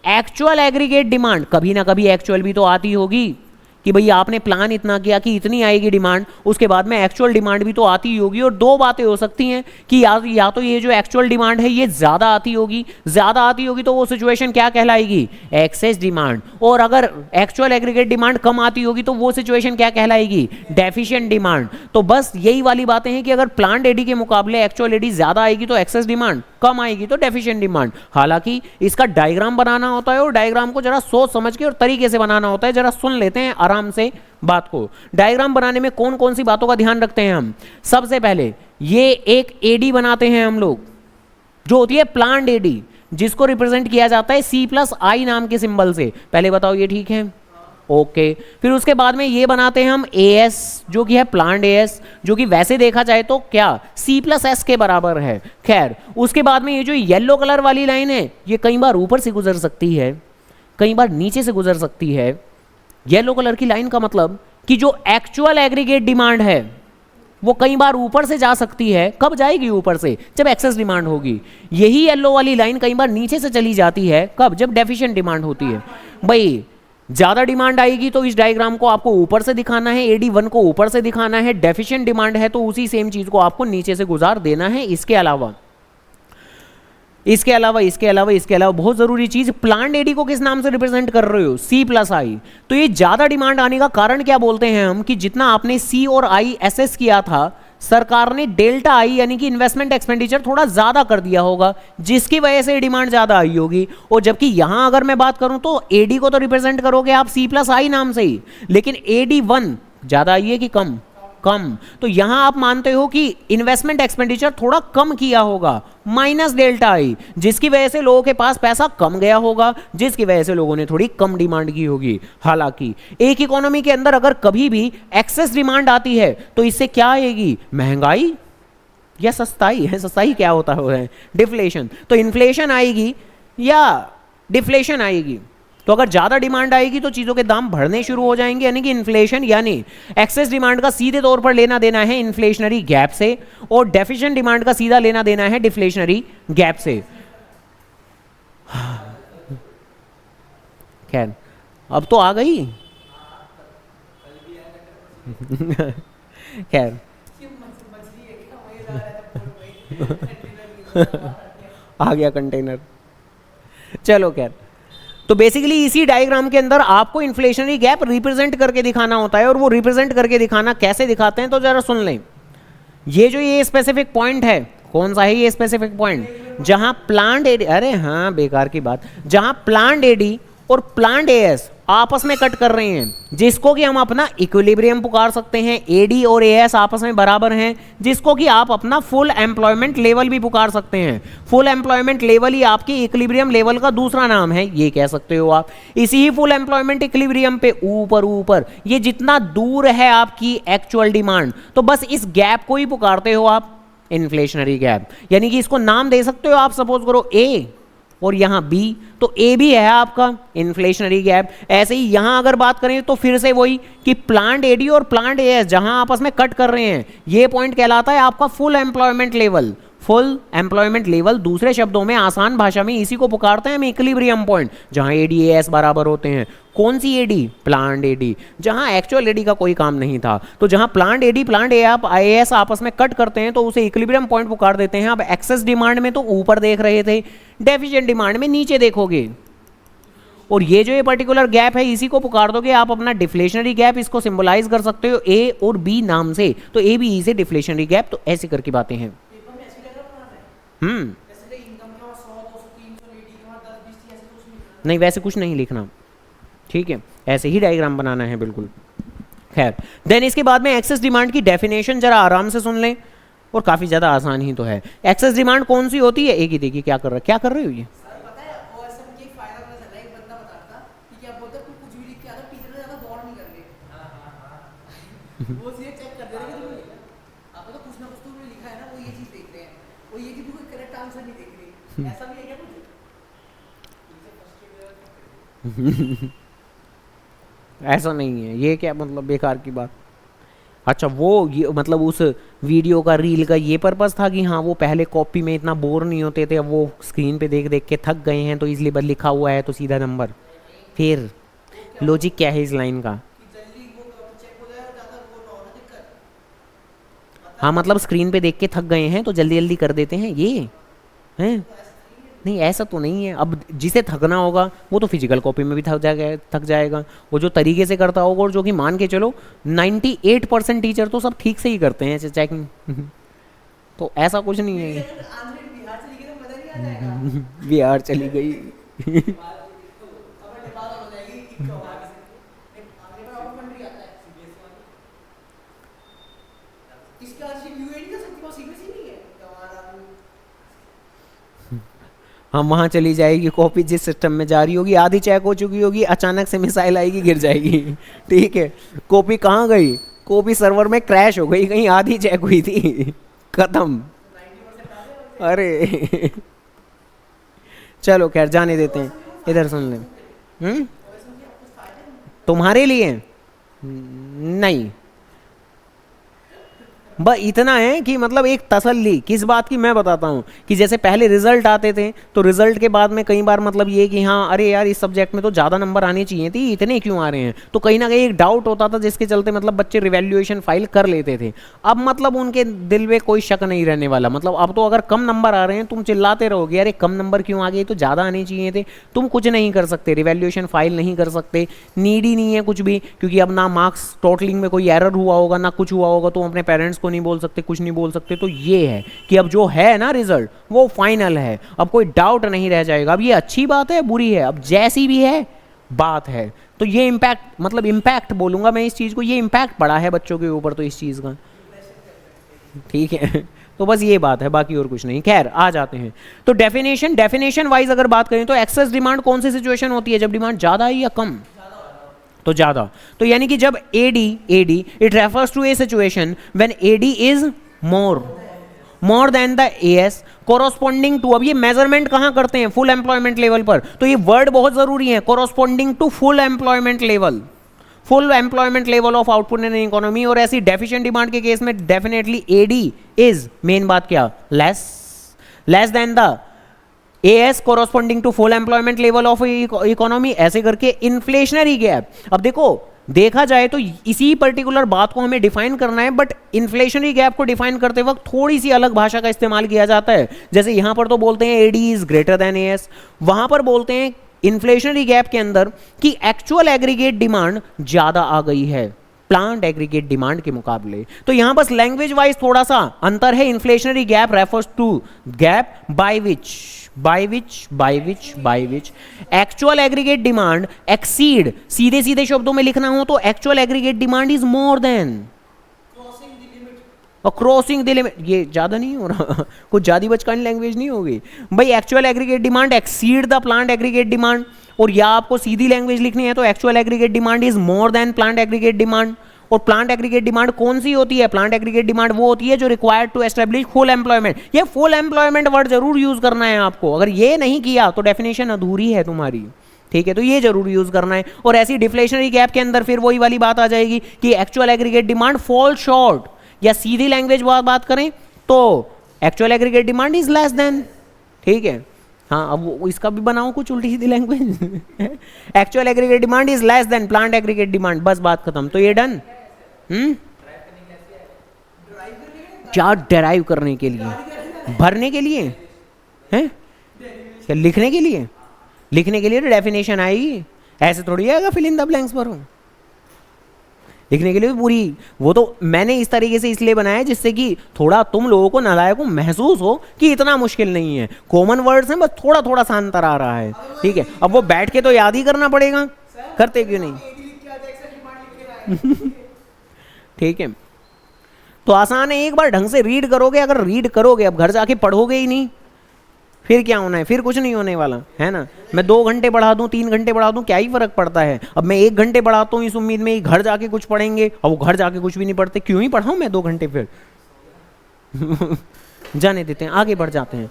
एक्चुअल एग्रीगेट डिमांड, कभी ना कभी एक्चुअल भी तो आती होगी, कि भाई आपने प्लान इतना किया कि इतनी आएगी डिमांड, उसके बाद में एक्चुअल डिमांड भी तो आती ही होगी। और दो बातें हो सकती हैं कि या तो ये जो एक्चुअल डिमांड है ये ज़्यादा आती होगी, ज़्यादा आती होगी तो वो सिचुएशन क्या कहलाएगी, एक्सेस डिमांड। और अगर एक्चुअल एग्रीगेट डिमांड कम आती होगी तो वो सिचुएशन क्या कहलाएगी, डेफिशिएंट डिमांड। तो बस यही वाली बातें हैं कि अगर प्लान्ड एडी के मुकाबले एक्चुअल एडी ज़्यादा आएगी तो एक्सेस डिमांड, कम आएगी तो डेफिशिएंट डिमांड। हालांकि इसका डायग्राम बनाना होता है और डायग्राम को जरा सोच समझ के और तरीके से बनाना होता है। जरा सुन लेते हैं आराम से बात को। डायग्राम बनाने में कौन कौन सी बातों का ध्यान रखते हैं हम। सबसे पहले ये एक एडी बनाते हैं हम लोग, जो होती है प्लान्ड एडी, जिसको रिप्रेजेंट किया जाता है C+I नाम के सिंबल से। पहले बताओ ये ठीक है, ओके। फिर उसके बाद में ये बनाते हैं हम AS, जो कि है प्लान्ड AS, जो कि वैसे देखा जाए तो क्या C+S के बराबर है। खैर उसके बाद में ये जो येलो कलर वाली लाइन है ये कई बार ऊपर से गुजर सकती है, कई बार नीचे से गुजर सकती है। येलो कलर की लाइन का मतलब कि जो एक्चुअल एग्रीगेट डिमांड है वो कई बार ऊपर से जा सकती है। कब जाएगी ऊपर से, जब एक्सेस डिमांड होगी। यही येलो वाली लाइन कई बार नीचे से चली जाती है, कब, जब डेफिशिएंट डिमांड होती है। भाई ज्यादा डिमांड आएगी तो इस डायग्राम को आपको ऊपर से दिखाना है, AD1 को ऊपर से दिखाना है। डेफिशिएंट डिमांड है तो उसी सेम चीज को आपको नीचे से गुजार देना है। इसके अलावा बहुत जरूरी चीज, प्लान्ड एडी को किस नाम से रिप्रेजेंट कर रहे हो, C+I। तो ये ज्यादा डिमांड आने का कारण क्या बोलते हैं हम, कि जितना आपने C और I SS किया था, सरकार ने डेल्टा I यानी कि इन्वेस्टमेंट एक्सपेंडिचर थोड़ा ज्यादा कर दिया होगा, जिसकी वजह से डिमांड ज्यादा आई होगी। और जबकि यहां अगर मैं बात करूं तो AD को तो रिप्रेजेंट करोगे आप C+I नाम से ही, लेकिन AD1 ज्यादा आई है कि कम, कम। तो यहां आप मानते हो कि इन्वेस्टमेंट एक्सपेंडिचर थोड़ा कम किया होगा, माइनस डेल्टा आई, जिसकी वजह से लोगों के पास पैसा कम गया होगा, जिसकी वजह से लोगों ने थोड़ी कम डिमांड की होगी। हालांकि एक इकोनॉमी के अंदर अगर कभी भी एक्सेस डिमांड आती है तो इससे क्या आएगी, महंगाई या सस्ताई है। सस्ताई क्या होता है, डिफ्लेशन। तो इन्फ्लेशन आएगी या डिफ्लेशन आएगी। तो अगर ज्यादा डिमांड आएगी तो चीजों के दाम बढ़ने शुरू हो जाएंगे, यानी कि इन्फ्लेशन। यानी एक्सेस डिमांड का सीधे तौर पर लेना देना है इन्फ्लेशनरी गैप से, और डेफिशिएंट डिमांड का सीधा लेना देना है डिफ्लेशनरी गैप से। खैर अब तो आ गई। खैर आ गया कंटेनर, चलो खैर। तो बेसिकली इसी डायग्राम के अंदर आपको इन्फ्लेशनरी गैप रिप्रेजेंट करके दिखाना होता है। और वो रिप्रेजेंट करके दिखाना कैसे दिखाते हैं तो जरा सुन लें। ये स्पेसिफिक पॉइंट है, कौन सा है ये स्पेसिफिक पॉइंट, जहां प्लान्ड एडी, अरे हाँ बेकार की बात, जहां प्लान्ड एडी और प्लान्ड AS आपस में कट कर रहे हैं, जिसको कि हम अपना इक्विलिब्रियम पुकार सकते हैं। AD और AS आपस में बराबर हैं, जिसको कि आप अपना फुल एम्प्लॉयमेंट लेवल भी पुकार सकते हैं। फुल एम्प्लॉयमेंट लेवल ही आपकी इक्विलिब्रियम लेवल का दूसरा नाम है, ये कह सकते हो आप। इसी ही फुल एम्प्लॉयमेंट इक्विलिब्रियम पे ऊपर ये जितना दूर है आपकी एक्चुअल डिमांड, तो बस इस गैप को ही पुकारते हो आप इन्फ्लेशनरी गैप। यानी कि इसको नाम दे सकते हो आप, सपोज करो A और यहां B, तो A भी है आपका इन्फ्लेशनरी गैप। ऐसे ही यहां अगर बात करें तो फिर से वही कि प्लान्ड AD और प्लान्ड AS जहां आपस में कट कर रहे हैं, ये पॉइंट कहलाता है आपका full employment level. Full employment level, दूसरे शब्दों में आसान भाषा में इसी को पुकारते हैं हम इक्विलिब्रियम पॉइंट, जहां AD AS बराबर होते हैं। कौन सी AD, प्लान्ड AD, जहां एक्चुअल AD का कोई काम नहीं था। तो जहां प्लान्ड AD प्लान्ड AS आपस में कट करते हैं तो उसे इक्विलिब्रियम पॉइंट पुकार देते हैं। अब एक्सेस डिमांड में तो ऊपर देख रहे थे, डेफिशिएंट डिमांड में नीचे देखोगे। और ये जो ये पर्टिकुलर गैप है इसी को पुकार दोगे आप अपना डिफ्लेशनरी गैप। इसको सिंबलाइज कर सकते हो A और B नाम से, तो A B E से डिफ्लेशनरी गैप। तो ऐसे करके बातें हैं। नहीं वैसे कुछ नहीं लिखना, ठीक है, ऐसे ही डायग्राम बनाना है बिल्कुल। खैर देन इसके बाद में एक्सेस डिमांड की डेफिनेशन जरा आराम से सुन लें, और काफी ज्यादा आसान ही तो है। एक्सेस डिमांड कौन सी होती है, एक ही देखिए क्या कर रहे हो ये। वो ये चेक कर दे रहे हैं कि आपको तो कुछ ना कुछ तो लिखा है ना, वो ये चीज देख रहे हैं, वो ये कि कोई करेक्ट आंसर नहीं देख रहे। ऐसा भी है क्या कुछ? ऐसा नहीं है, ये क्या मतलब बेकार की बात। अच्छा वो ये मतलब उस वीडियो का रील का ये पर्पस था कि हाँ वो पहले कॉपी में इतना बोर नहीं होते थे, अब वो स्क्रीन पे देख देख के थक गए हैं तो इसलिए बस लिखा हुआ है तो सीधा नंबर। फिर लॉजिक क्या है इस लाइन का? हाँ मतलब स्क्रीन पे देख के थक गए हैं तो जल्दी जल्दी कर देते हैं ये हैं। नहीं ऐसा तो नहीं है, अब जिसे थकना होगा वो तो फिजिकल कॉपी में भी थक जाएगा, वो जो तरीके से करता होगा, और जो कि मान के चलो 98% टीचर तो सब ठीक से ही करते हैं चेकिंग तो ऐसा कुछ नहीं है। बिहार चली गई हम वहाँ चली जाएगी कॉपी, जिस सिस्टम में जा रही होगी आधी चेक हो चुकी होगी, अचानक से मिसाइल आएगी गिर जाएगी ठीक है, कॉपी कहाँ गई, कॉपी सर्वर में क्रैश हो गई, कहीं आधी चेक हुई थी खत्म। अरे चलो खैर जाने देते हैं, इधर सुन लें। तुम्हारे लिए नहीं, बस इतना है कि मतलब एक तसल्ली किस बात की मैं बताता हूँ कि जैसे पहले रिजल्ट आते थे तो रिजल्ट के बाद में कई बार मतलब ये कि हाँ अरे यार इस सब्जेक्ट में तो ज़्यादा नंबर आने चाहिए थे, इतने क्यों आ रहे हैं, तो कहीं ना कहीं एक डाउट होता था जिसके चलते मतलब बच्चे रिवैल्यूएशन फाइल कर लेते थे। अब मतलब उनके दिल में कोई शक नहीं रहने वाला, मतलब अब तो अगर कम नंबर आ रहे हैं तुम चिल्लाते रहोगे अरे कम नंबर क्यों आ गए, तो ज़्यादा आने चाहिए थे, तुम कुछ नहीं कर सकते, रिवैल्यूएशन फाइल नहीं कर सकते, नीड ही नहीं है कुछ भी, क्योंकि अब ना मार्क्स टोटलिंग में कोई एरर हुआ होगा ना कुछ हुआ होगा, तो अपने पेरेंट्स को नहीं बोल सकते, कुछ नहीं बोल सकते। तो ये है कि अब जो है ना रिजल्ट वो फाइनल है, अब कोई डाउट नहीं रह जाएगा। अब ये अच्छी बात है बुरी है, अब जैसी भी है बात है, तो ये इम्पैक्ट मतलब इम्पैक्ट बोलूंगा मैं इस चीज को, ये इम्पैक्ट पड़ा है बच्चों के ऊपर तो इस चीज का, ठीक है तो बस ये बात है, बाकी और कुछ नहीं। खैर आ जाते हैं तो डेफिनेशन वाइज अगर बात करें तो एक्सेस डिमांड कौन सी सिचुएशन होती है, जब डिमांड ज्यादा है या कम, तो ज्यादा, तो यानी कि जब AD it refers to a situation when AD is more than the AS corresponding to, अब ये मेजरमेंट कहां करते हैं, फुल एम्प्लॉयमेंट लेवल पर, तो ये वर्ड बहुत जरूरी है, corresponding to full employment level of output in economy. और ऐसी डेफिशिएंट डिमांड के केस में डेफिनेटली AD इज मेन बात क्या, less than the AS corresponding to full employment level of economy, ऐसे करके इन्फ्लेशनरी गैप। अब देखा जाए तो इसी पर्टिकुलर बात को हमें डिफाइन करना है, बट इन्फ्लेशनरी गैप को डिफाइन करते वक्त थोड़ी सी अलग भाषा का इस्तेमाल किया जाता है। जैसे यहां पर तो बोलते हैं AD is greater then AS, वहां पर बोलते हैं इन्फ्लेशनरी गैप के अंदर कि एक्चुअल एग्रीगेट डिमांड ज्यादा आ गई है प्लांट एग्रीगेट डिमांड के मुकाबले। तो यहां बस लैंग्वेज वाइज थोड़ा सा अंतर है, inflationary gap refers to gap by which actual aggregate demand exceed, सीधे सीधे शब्दों में लिखना हो तो actual aggregate demand is more than crossing the limit, ये ज्यादा नहीं हो रहा कुछ ज्यादा बचकानी लैंग्वेज नहीं होगी भाई, actual aggregate demand exceed the plant aggregate demand, और या आपको सीधी लैंग्वेज लिखनी है तो actual aggregate demand is more then planned aggregate demand. और प्लांट एग्रीगेट डिमांड कौन सी होती है, प्लांट एग्रीगेट डिमांड वो होती है जो required to establish full employment. ये फुल एम्प्लॉयमेंट वर्ड जरूर यूज करना है आपको, अगर ये नहीं किया तो डेफिनेशन अधूरी है तुम्हारी, ठीक है, तो ये जरूर यूज करना है। और ऐसी डिफ्लेशनरी गैप के अंदर फिर वही वाली बात आ जाएगी कि actual aggregate demand fall short, या सीधी लैंग्वेज बात करें तो actual aggregate demand is less than, ठीक है। हाँ अब इसका भी बनाओ कुछ उल्टी सीधी language actual aggregate demand is less than planned aggregate demand, बस बात खत्म। तो ये डन। क्या डेराइव करने के लिए, भरने के लिए हैं, क्या लिखने के लिए, लिखने के लिए तो डेफिनेशन आएगी, ऐसे थोड़ी आएगा फिल इन द ब्लैंक्स भरो, लिखने के लिए पूरी, वो तो मैंने इस तरीके से इसलिए बनाया है जिससे कि थोड़ा तुम लोगों को नालायक महसूस हो कि इतना मुश्किल नहीं है, कॉमन वर्ड्स हैं बस थोड़ा थोड़ा सा अंतर आ रहा है, ठीक है। अब वो बैठ के तो याद ही करना पड़ेगा, करते क्यों नहीं ठीक है, तो आसान है, एक बार ढंग से रीड करोगे, अगर रीड करोगे, अब घर जाके पढ़ोगे ही नहीं फिर क्या होना है, फिर कुछ नहीं होने वाला है ना। मैं 2 घंटे बढ़ा दूं 3 घंटे बढ़ा दूं क्या ही फर्क पड़ता है, अब मैं 1 घंटे बढ़ाता हूं इस उम्मीद में घर जाके कुछ पढ़ेंगे, अब वो घर जाके कुछ भी नहीं पढ़ते, क्यों ही पढ़ाऊं मैं 2 घंटे फिर जाने देते हैं, आगे बढ़ जाते हैं।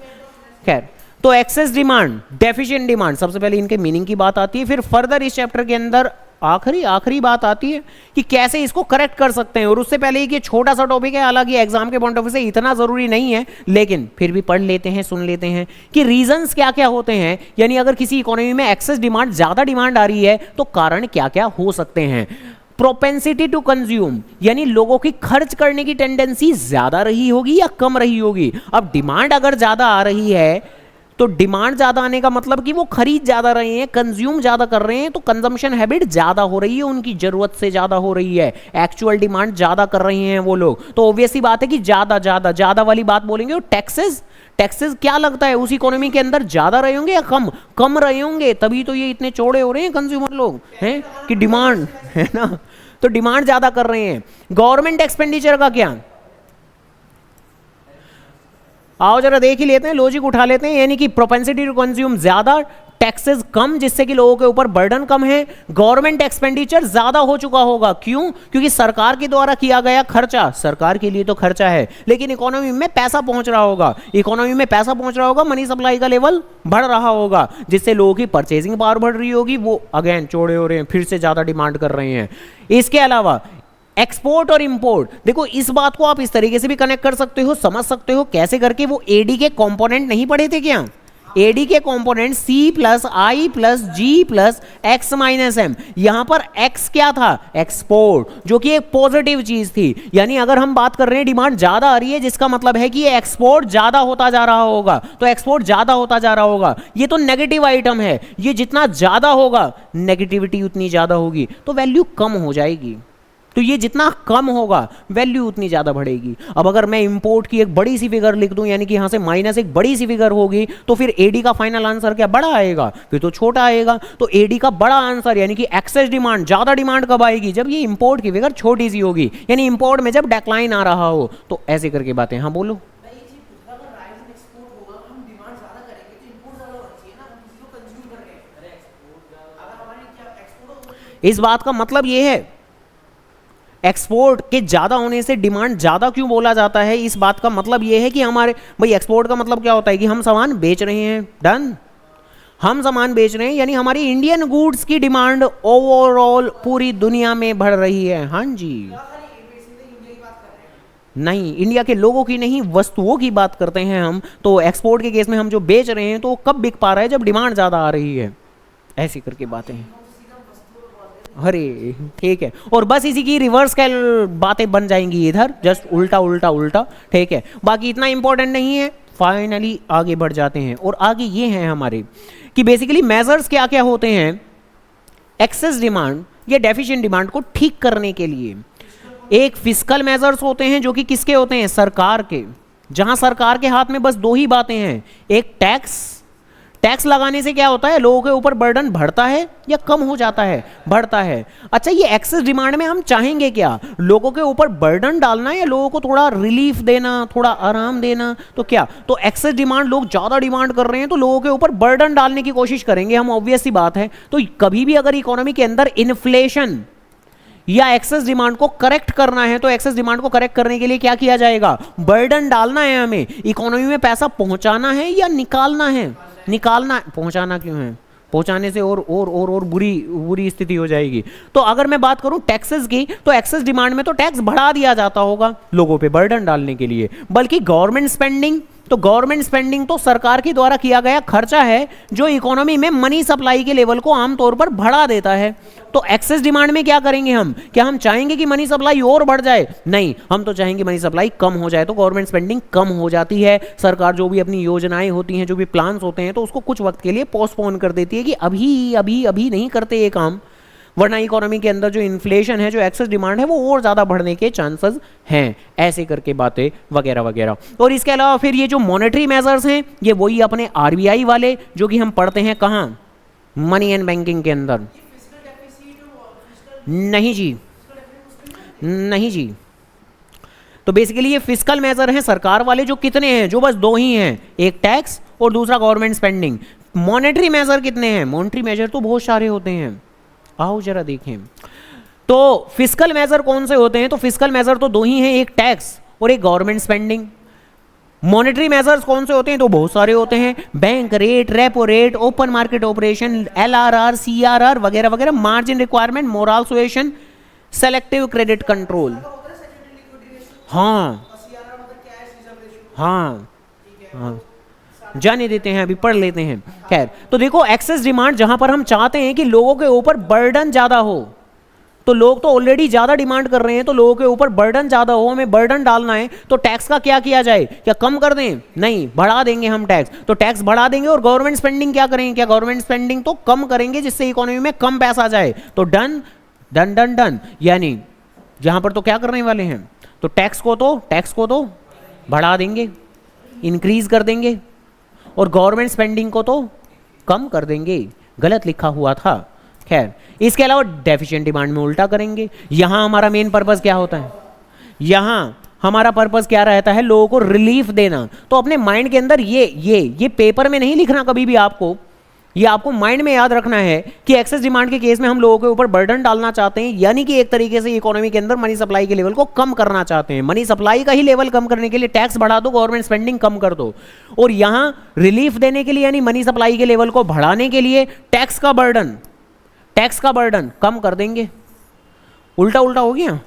खैर तो एक्सेस डिमांड, डेफिशिएंट डिमांड, सबसे पहले इनके मीनिंग की बात आती है, फिर फर्दर इस चैप्टर के अंदर आखिरी बात आती है कि कैसे इसको करेक्ट कर सकते हैं। और उससे पहले कि छोटा सा टॉपिक है, हालांकि एग्जाम के पॉइंट ऑफ व्यू से इतना जरूरी नहीं है, लेकिन फिर भी पढ़ लेते हैं, सुन लेते हैं कि रीजंस क्या क्या होते हैं, यानी अगर किसी इकोनॉमी में एक्सेस डिमांड, ज्यादा डिमांड आ रही है तो कारण क्या क्या हो सकते हैं। प्रोपेंसिटी टू कंज्यूम, यानी लोगों की खर्च करने की टेंडेंसी ज्यादा रही होगी या कम रही होगी। अब डिमांड अगर ज्यादा आ रही है तो डिमांड ज्यादा आने का मतलब कि वो खरीद ज्यादा रहे हैं, कंज्यूम ज्यादा कर रहे हैं, तो कंजम्पशन हैबिट ज्यादा हो रही है, उनकी जरूरत से ज्यादा हो रही है, एक्चुअल डिमांड ज्यादा कर रहे हैं वो लोग। तो ऑब्वियस सी बात है कि ज्यादा ज्यादा ज्यादा वाली बात बोलेंगे। और टैक्सेस, टैक्सेस क्या लगता है उस इकोनॉमी के अंदर ज्यादा रहे होंगे या कम? कम रहे होंगे, तभी तो ये इतने चौड़े हो रहे हैं कंज्यूमर लोग हैं कि डिमांड है ना, तो डिमांड ज्यादा कर रहे हैं। गवर्नमेंट एक्सपेंडिचर का क्या, आओ जरा देख ही लेते हैं, लॉजिक उठा लेते हैं। यानी कि प्रोपेंसिटी टू कंज्यूम ज्यादा, टैक्सेस कम, जिससे कि लोगों के ऊपर बर्डन कम है। गवर्नमेंट एक्सपेंडिचर ज्यादा हो चुका होगा, क्यों? क्योंकि सरकार के द्वारा किया गया खर्चा, सरकार के लिए तो खर्चा है, लेकिन इकोनॉमी में पैसा पहुंच रहा होगा, इकोनॉमी में पैसा पहुंच रहा होगा, मनी सप्लाई का लेवल बढ़ रहा होगा, जिससे लोगों की परचेजिंग पावर बढ़ रही होगी, वो अगेन चौड़े हो रहे हैं, फिर से ज्यादा डिमांड कर रहे हैं। इसके अलावा एक्सपोर्ट और इंपोर्ट, देखो इस बात को आप इस तरीके से भी कनेक्ट कर सकते हो, समझ सकते हो कैसे करके। वो एडी के कंपोनेंट नहीं पढ़े थे क्या? एडी के component C plus I plus ji plus x minus M, यहां पर एक्स क्या था? एक्सपोर्ट, जो कि एक पॉजिटिव चीज थी। यानी अगर हम बात कर रहे हैं डिमांड ज्यादा आ रही है, जिसका मतलब है कि ये एक्सपोर्ट ज्यादा होता जा रहा होगा, तो एक्सपोर्ट ज्यादा होता जा रहा होगा, ये तो नेगेटिव आइटम है। ये जितना ज्यादा होगा नेगेटिविटी उतनी ज्यादा होगी, तो वैल्यू कम हो जाएगी। तो ये जितना कम होगा वैल्यू उतनी ज्यादा बढ़ेगी। अब अगर मैं इंपोर्ट की एक बड़ी सी फिगर लिख दूं, यानी कि यहां से माइनस एक बड़ी सी फिगर होगी, तो फिर एडी का फाइनल आंसर क्या? बड़ा आएगा, फिर तो छोटा आएगा। तो एडी का बड़ा आंसर यानी कि एक्सेस डिमांड, ज्यादा डिमांड कब आएगी? जब ये इंपोर्ट की फिगर छोटी सी होगी, यानी इंपोर्ट में जब डेक्लाइन आ रहा हो। तो ऐसे करके बातें। हाँ बोलो। इस बात का मतलब ये है, एक्सपोर्ट के ज्यादा होने से डिमांड ज्यादा क्यों बोला जाता है? इस बात का मतलब यह है कि हमारे भाई एक्सपोर्ट का मतलब क्या होता है कि हम सामान बेच रहे हैं, डन, हम सामान बेच रहे हैं, यानी हमारी इंडियन गुड्स की डिमांड ओवरऑल पूरी दुनिया में बढ़ रही है। हाँ जी, नहीं, इंडिया के लोगों की नहीं, वस्तुओं की बात करते हैं हम। तो एक्सपोर्ट के केस में हम जो बेच रहे हैं तो कब बिक पा रहा है? जब डिमांड ज्यादा आ रही है। ऐसी करके बातें हैं। अरे ठीक है, और बस इसी की रिवर्स कैल बातें बन जाएंगी इधर, जस्ट उल्टा उल्टा उल्टा। ठीक है, बाकी इतना इंपॉर्टेंट नहीं है। फाइनली आगे बढ़ जाते हैं, और आगे ये हैं हमारे कि बेसिकली मेजर्स क्या क्या होते हैं एक्सेस डिमांड या डेफिशिएंट डिमांड को ठीक करने के लिए। एक फिस्कल मेजर्स होते हैं, जो कि किसके होते हैं? सरकार के, जहां सरकार के हाथ में बस दो ही बातें हैं, एक टैक्स, टैक्स लगाने से क्या होता है? लोगों के ऊपर बर्डन बढ़ता है या कम हो जाता है? बढ़ता है। अच्छा, ये एक्सेस डिमांड में हम चाहेंगे क्या? लोगों के ऊपर बर्डन डालना या लोगों को थोड़ा रिलीफ देना, थोड़ा आराम देना? तो क्या, तो एक्सेस डिमांड, लोग ज्यादा डिमांड कर रहे हैं तो लोगों के ऊपर बर्डन डालने की कोशिश करेंगे हम, ऑब्वियस सी बात है। तो कभी भी अगर इकोनॉमी के अंदर इन्फ्लेशन या एक्सेस डिमांड को करेक्ट करना है, तो एक्सेस डिमांड को करेक्ट करने के लिए क्या किया जाएगा? बर्डन डालना है हमें। इकोनॉमी में पैसा पहुंचाना है या निकालना है? निकालना। पहुंचाना क्यों है? पहुंचाने से और बुरी स्थिति हो जाएगी। तो अगर मैं बात करूं टैक्सेस की, तो एक्सेस डिमांड में तो टैक्स बढ़ा दिया जाता होगा लोगों पे बर्डन डालने के लिए। बल्कि गवर्नमेंट स्पेंडिंग, तो गवर्नमेंट स्पेंडिंग तो सरकार के द्वारा किया गया खर्चा है, जो इकोनॉमी में मनी सप्लाई के लेवल को आमतौर पर बढ़ा देता है। तो एक्सेस डिमांड में क्या करेंगे हम? क्या हम चाहेंगे कि मनी सप्लाई और बढ़ जाए? नहीं, हम तो चाहेंगे मनी सप्लाई कम हो जाए। तो गवर्नमेंट स्पेंडिंग कम हो जाती है, सरकार जो भी अपनी योजनाएं होती हैं, जो भी प्लान्स होते हैं, तो उसको कुछ वक्त के लिए पोस्टपोन कर देती है कि अभी अभी अभी नहीं करते ये काम, वरना इकोनॉमी के अंदर जो इन्फ्लेशन है, जो एक्सेस डिमांड है, वो और ज्यादा बढ़ने के चांसेस हैं। ऐसे करके बातें वगैरह वगैरह। और इसके अलावा फिर ये जो मॉनेटरी मेजर्स हैं, ये वही अपने आरबीआई वाले जो कि हम पढ़ते हैं कहाँ? मनी एंड बैंकिंग के अंदर। नहीं जी, नहीं जी। तो बेसिकली ये फिस्कल मेजर हैं सरकार वाले, जो कितने हैं? जो बस दो ही हैं, एक टैक्स और दूसरा गवर्नमेंट स्पेंडिंग। मॉनेटरी मेजर कितने हैं? मॉनेटरी मेजर तो बहुत सारे होते हैं, आओ जरा देखें। तो फिस्कल मेजर कौन से होते हैं? तो फिस्कल मेजर तो दो ही हैं, एक टैक्स और एक गवर्नमेंट स्पेंडिंग। मॉनेटरी मेजर्स कौन से होते हैं? तो बहुत सारे होते हैं, bank rate, repo rate, open market operation, LRR, CRR वगैरह वगैरह, margin requirement, moral suasion, selective credit control. हाँ हाँ हाँ, जाने देते हैं, अभी पढ़ लेते हैं। खैर, तो देखो एक्सेस डिमांड जहां पर हम चाहते हैं कि लोगों के ऊपर बर्डन ज्यादा हो, तो लोग तो ऑलरेडी ज़्यादा डिमांड कर रहे हैं, तो लोगों के ऊपर बर्डन ज़्यादा हो, हमें बर्डन डालना है, तो टैक्स का क्या किया जाए? क्या कम कर दें? नहीं, बढ़ा देंगे हम टैक्स। तो टैक्स बढ़ा देंगे और गवर्नमेंट स्पेंडिंग क्या करेंगे? क्या गवर्नमेंट स्पेंडिंग तो कम करेंगे जिससे इकोनॉमी में कम पैसा जाए। तो डन डन डन डन, यानी यहां पर तो क्या करने वाले हैं? तो टैक्स को तो बढ़ा देंगे, इंक्रीज कर देंगे, और गवर्नमेंट स्पेंडिंग को तो कम कर देंगे। गलत लिखा हुआ था। खैर, इसके अलावा डेफिशिएंट डिमांड में उल्टा करेंगे। यहां हमारा मेन पर्पस क्या होता है? यहां हमारा पर्पस क्या रहता है? लोगों को रिलीफ देना। तो अपने माइंड के अंदर ये पेपर में नहीं लिखना कभी भी आपको, ये आपको माइंड में याद रखना है कि एक्सेस डिमांड के केस में हम लोगों के ऊपर बर्डन डालना चाहते हैं, यानी कि एक तरीके से इकोनॉमी के अंदर मनी सप्लाई के लेवल को कम करना चाहते हैं। मनी सप्लाई का ही लेवल कम करने के लिए टैक्स बढ़ा दो, गवर्नमेंट स्पेंडिंग कम कर दो, और यहां रिलीफ देने के लिए यानी मनी सप्लाई के लेवल को बढ़ाने के लिए टैक्स का बर्डन कम कर देंगे। उल्टा उल्टा हो गया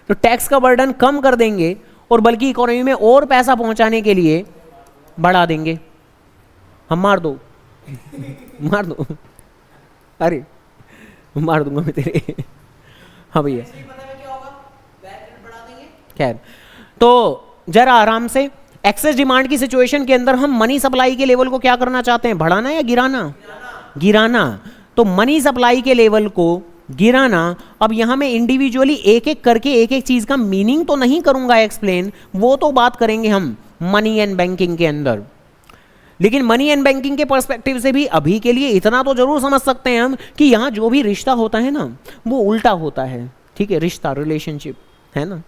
तो टैक्स का बर्डन कम कर देंगे और बल्कि इकोनॉमी में और पैसा पहुंचाने के लिए बढ़ा देंगे। हम मार दो अरे मार दूंगा मैं तेरे हाँ भैया, खैर, तो जरा आराम से, एक्सेस डिमांड की सिचुएशन के अंदर हम मनी सप्लाई के लेवल को क्या करना चाहते हैं? बढ़ाना या गिराना। तो मनी सप्लाई के लेवल को गिराना। अब यहां मैं इंडिविजुअली एक एक करके एक एक चीज का मीनिंग तो नहीं करूंगा एक्सप्लेन, वो तो बात करेंगे हम मनी एंड बैंकिंग के अंदर। लेकिन मनी एंड बैंकिंग के पर्सपेक्टिव से भी अभी के लिए इतना तो जरूर समझ सकते हैं हम कि यहां जो भी रिश्ता होता है ना, वो उल्टा होता है। ठीक है, रिश्ता, रिलेशनशिप है ना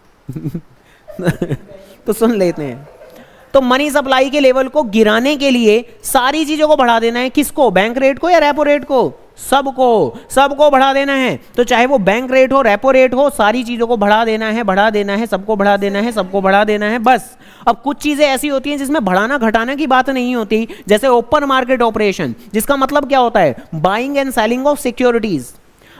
तो सुन लेते हैं। तो मनी सप्लाई के लेवल को गिराने के लिए सारी चीजों को बढ़ा देना है। किसको? बैंक रेट को या रेपो रेट को? सबको बढ़ा देना है। तो चाहे वो बैंक रेट हो, रेपो रेट हो, सारी चीजों को बढ़ा देना है, सबको बढ़ा देना है बस। अब कुछ चीजें ऐसी होती हैं जिसमें बढ़ाना घटाना की बात नहीं होती, जैसे ओपन मार्केट ऑपरेशन, जिसका मतलब क्या होता है? Buying and selling of securities.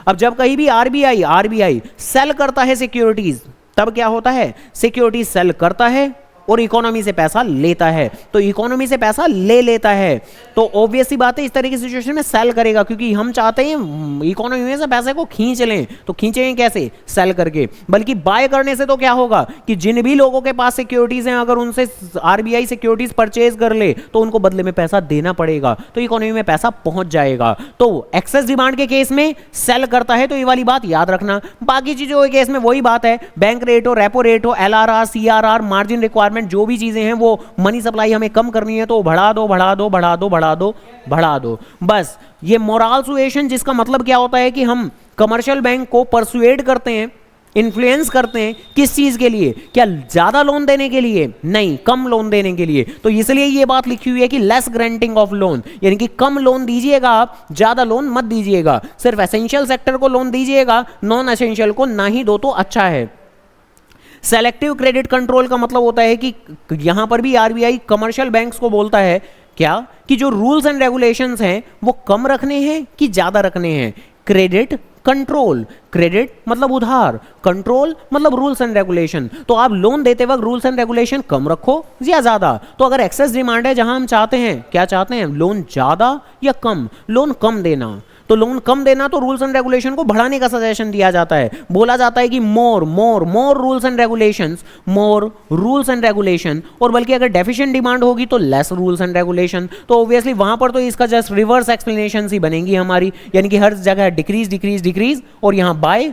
अब जब कहीं भी आरबीआई सेल करता है सिक्योरिटीज, तब क्या होता है? सिक्योरिटीज सेल करता है और इकोनॉमी से पैसा लेता है। तो इकोनॉमी से पैसा ले लेता है, तो ऑब्वियसली बात है इस तरह की सिचुएशन में सेल करेगा, क्योंकि हम चाहते हैं इकोनॉमी में से पैसे को खींच लें। तो खींचेंगे कैसे? सेल करके। बल्कि बाय करने से तो क्या होगा कि जिन भी लोगों के पास सिक्योरिटीज हैं, अगर उनसे आरबीआई सिक्योरिटीज परचेज कर ले तो उनको बदले में पैसा देना पड़ेगा, तो इकोनॉमी में पैसा पहुंच जाएगा। तो एक्सेस डिमांड के केस में सेल करता है, तो ये वाली बात याद रखना। बाकी चीजों के केस में वही बात है, बैंक रेट हो, रेपो रेट हो, एलआरआर, सीआरआर, मार्जिन रिक्वायरमेंट, जो भी चीजें हैं वो मनी सप्लाई हमें कम करनी है तो बढ़ा दो बस। ये मोरल सुएशन, जिसका मतलब क्या होता है कि हम कमर्शियल बैंक को परसुएड करते हैं, इन्फ्लुएंस करते हैं, किस चीज के लिए? क्या ज्यादा लोन देने के लिए? नहीं, कम लोन देने के लिए। तो इसलिए ये बात लिखी हुई है कि लेस ग्रांटिंग ऑफ लोन, यानी कि कम लोन दीजिएगा आप, ज्यादा लोन मत दीजिएगा। सिर्फ एसेंशियल सेक्टर को लोन दीजिएगा, नॉन एसेंशियल को ना ही दो तो अच्छा है। सेलेक्टिव क्रेडिट कंट्रोल का मतलब होता है कि यहां पर भी आरबीआई कमर्शियल बैंक्स को बोलता है क्या कि जो रूल्स एंड रेगुलेशंस हैं वो कम रखने हैं कि ज्यादा रखने हैं। क्रेडिट कंट्रोल, क्रेडिट मतलब उधार, कंट्रोल मतलब रूल्स एंड रेगुलेशन। तो आप लोन देते वक्त रूल्स एंड रेगुलेशन कम रखो या ज्यादा। तो अगर एक्सेस डिमांड है जहां हम चाहते हैं, क्या चाहते हैं? लोन ज्यादा या कम? लोन कम देना। तो लोन कम देना, तो रूल्स एंड रेगुलेशन को बढ़ाने का सजेशन दिया जाता है। बोला जाता है कि मोर रूल्स एंड रेगुलेशन, और बल्कि अगर डेफिशिएंट डिमांड होगी तो लेस रूल्स एंड रेगुलेशन। तो ऑब्वियसली वहां पर तो इसका जस्ट रिवर्स एक्सप्लेनेशन ही बनेगी हमारी, यानी कि हर जगह डिक्रीज और यहां बाय,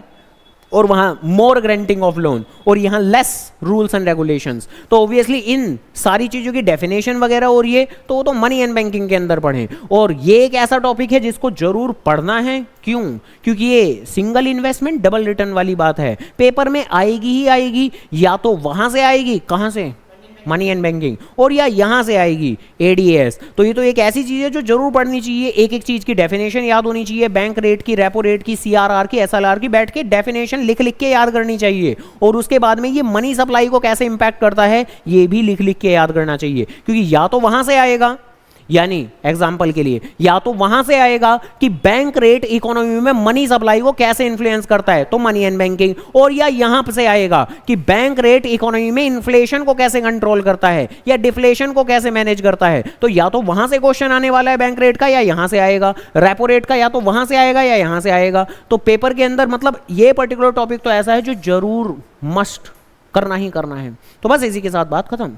और वहां मोर ग्रांटिंग ऑफ लोन, और यहां लेस रूल्स एंड रेगुलेशंस। तो ऑब्वियसली इन सारी चीजों की डेफिनेशन वगैरह और ये तो मनी एंड बैंकिंग के अंदर पढ़ें। और ये एक ऐसा टॉपिक है जिसको जरूर पढ़ना है। क्यों? क्योंकि ये सिंगल इन्वेस्टमेंट डबल रिटर्न वाली बात है, पेपर में आएगी ही आएगी। या तो वहां से आएगी, कहां से? मनी एंड बैंकिंग, और या यहां से आएगी एडीएस। तो ये तो एक ऐसी चीज है जो जरूर पढ़नी चाहिए। एक एक चीज की डेफिनेशन याद होनी चाहिए, बैंक रेट की, रेपो रेट की, सीआरआर की, एसएलआर की, बैठ के डेफिनेशन लिख के याद करनी चाहिए। और उसके बाद में ये मनी सप्लाई को कैसे इंपैक्ट करता है ये भी लिख के याद करना चाहिए, क्योंकि या तो वहां से आएगा यानी एग्जाम्पल के लिए या तो वहां से आएगा कि बैंक रेट इकोनॉमी में मनी सप्लाई को कैसे इन्फ्लुएंस करता है, तो मनी एंड बैंकिंग, और या यहां से आएगा कि बैंक रेट इकोनॉमी में इन्फ्लेशन को कैसे कंट्रोल करता है या डिफ्लेशन को कैसे मैनेज करता है, तो या तो वहां से क्वेश्चन आने वाला है बैंक रेट का या यहां से आएगा, रेपो रेट का या तो वहां से आएगा या यहां से आएगा। तो पेपर के अंदर मतलब ये पर्टिकुलर टॉपिक तो ऐसा है जो जरूर मस्ट करना ही करना है। तो बस इसी के साथ बात खत्म।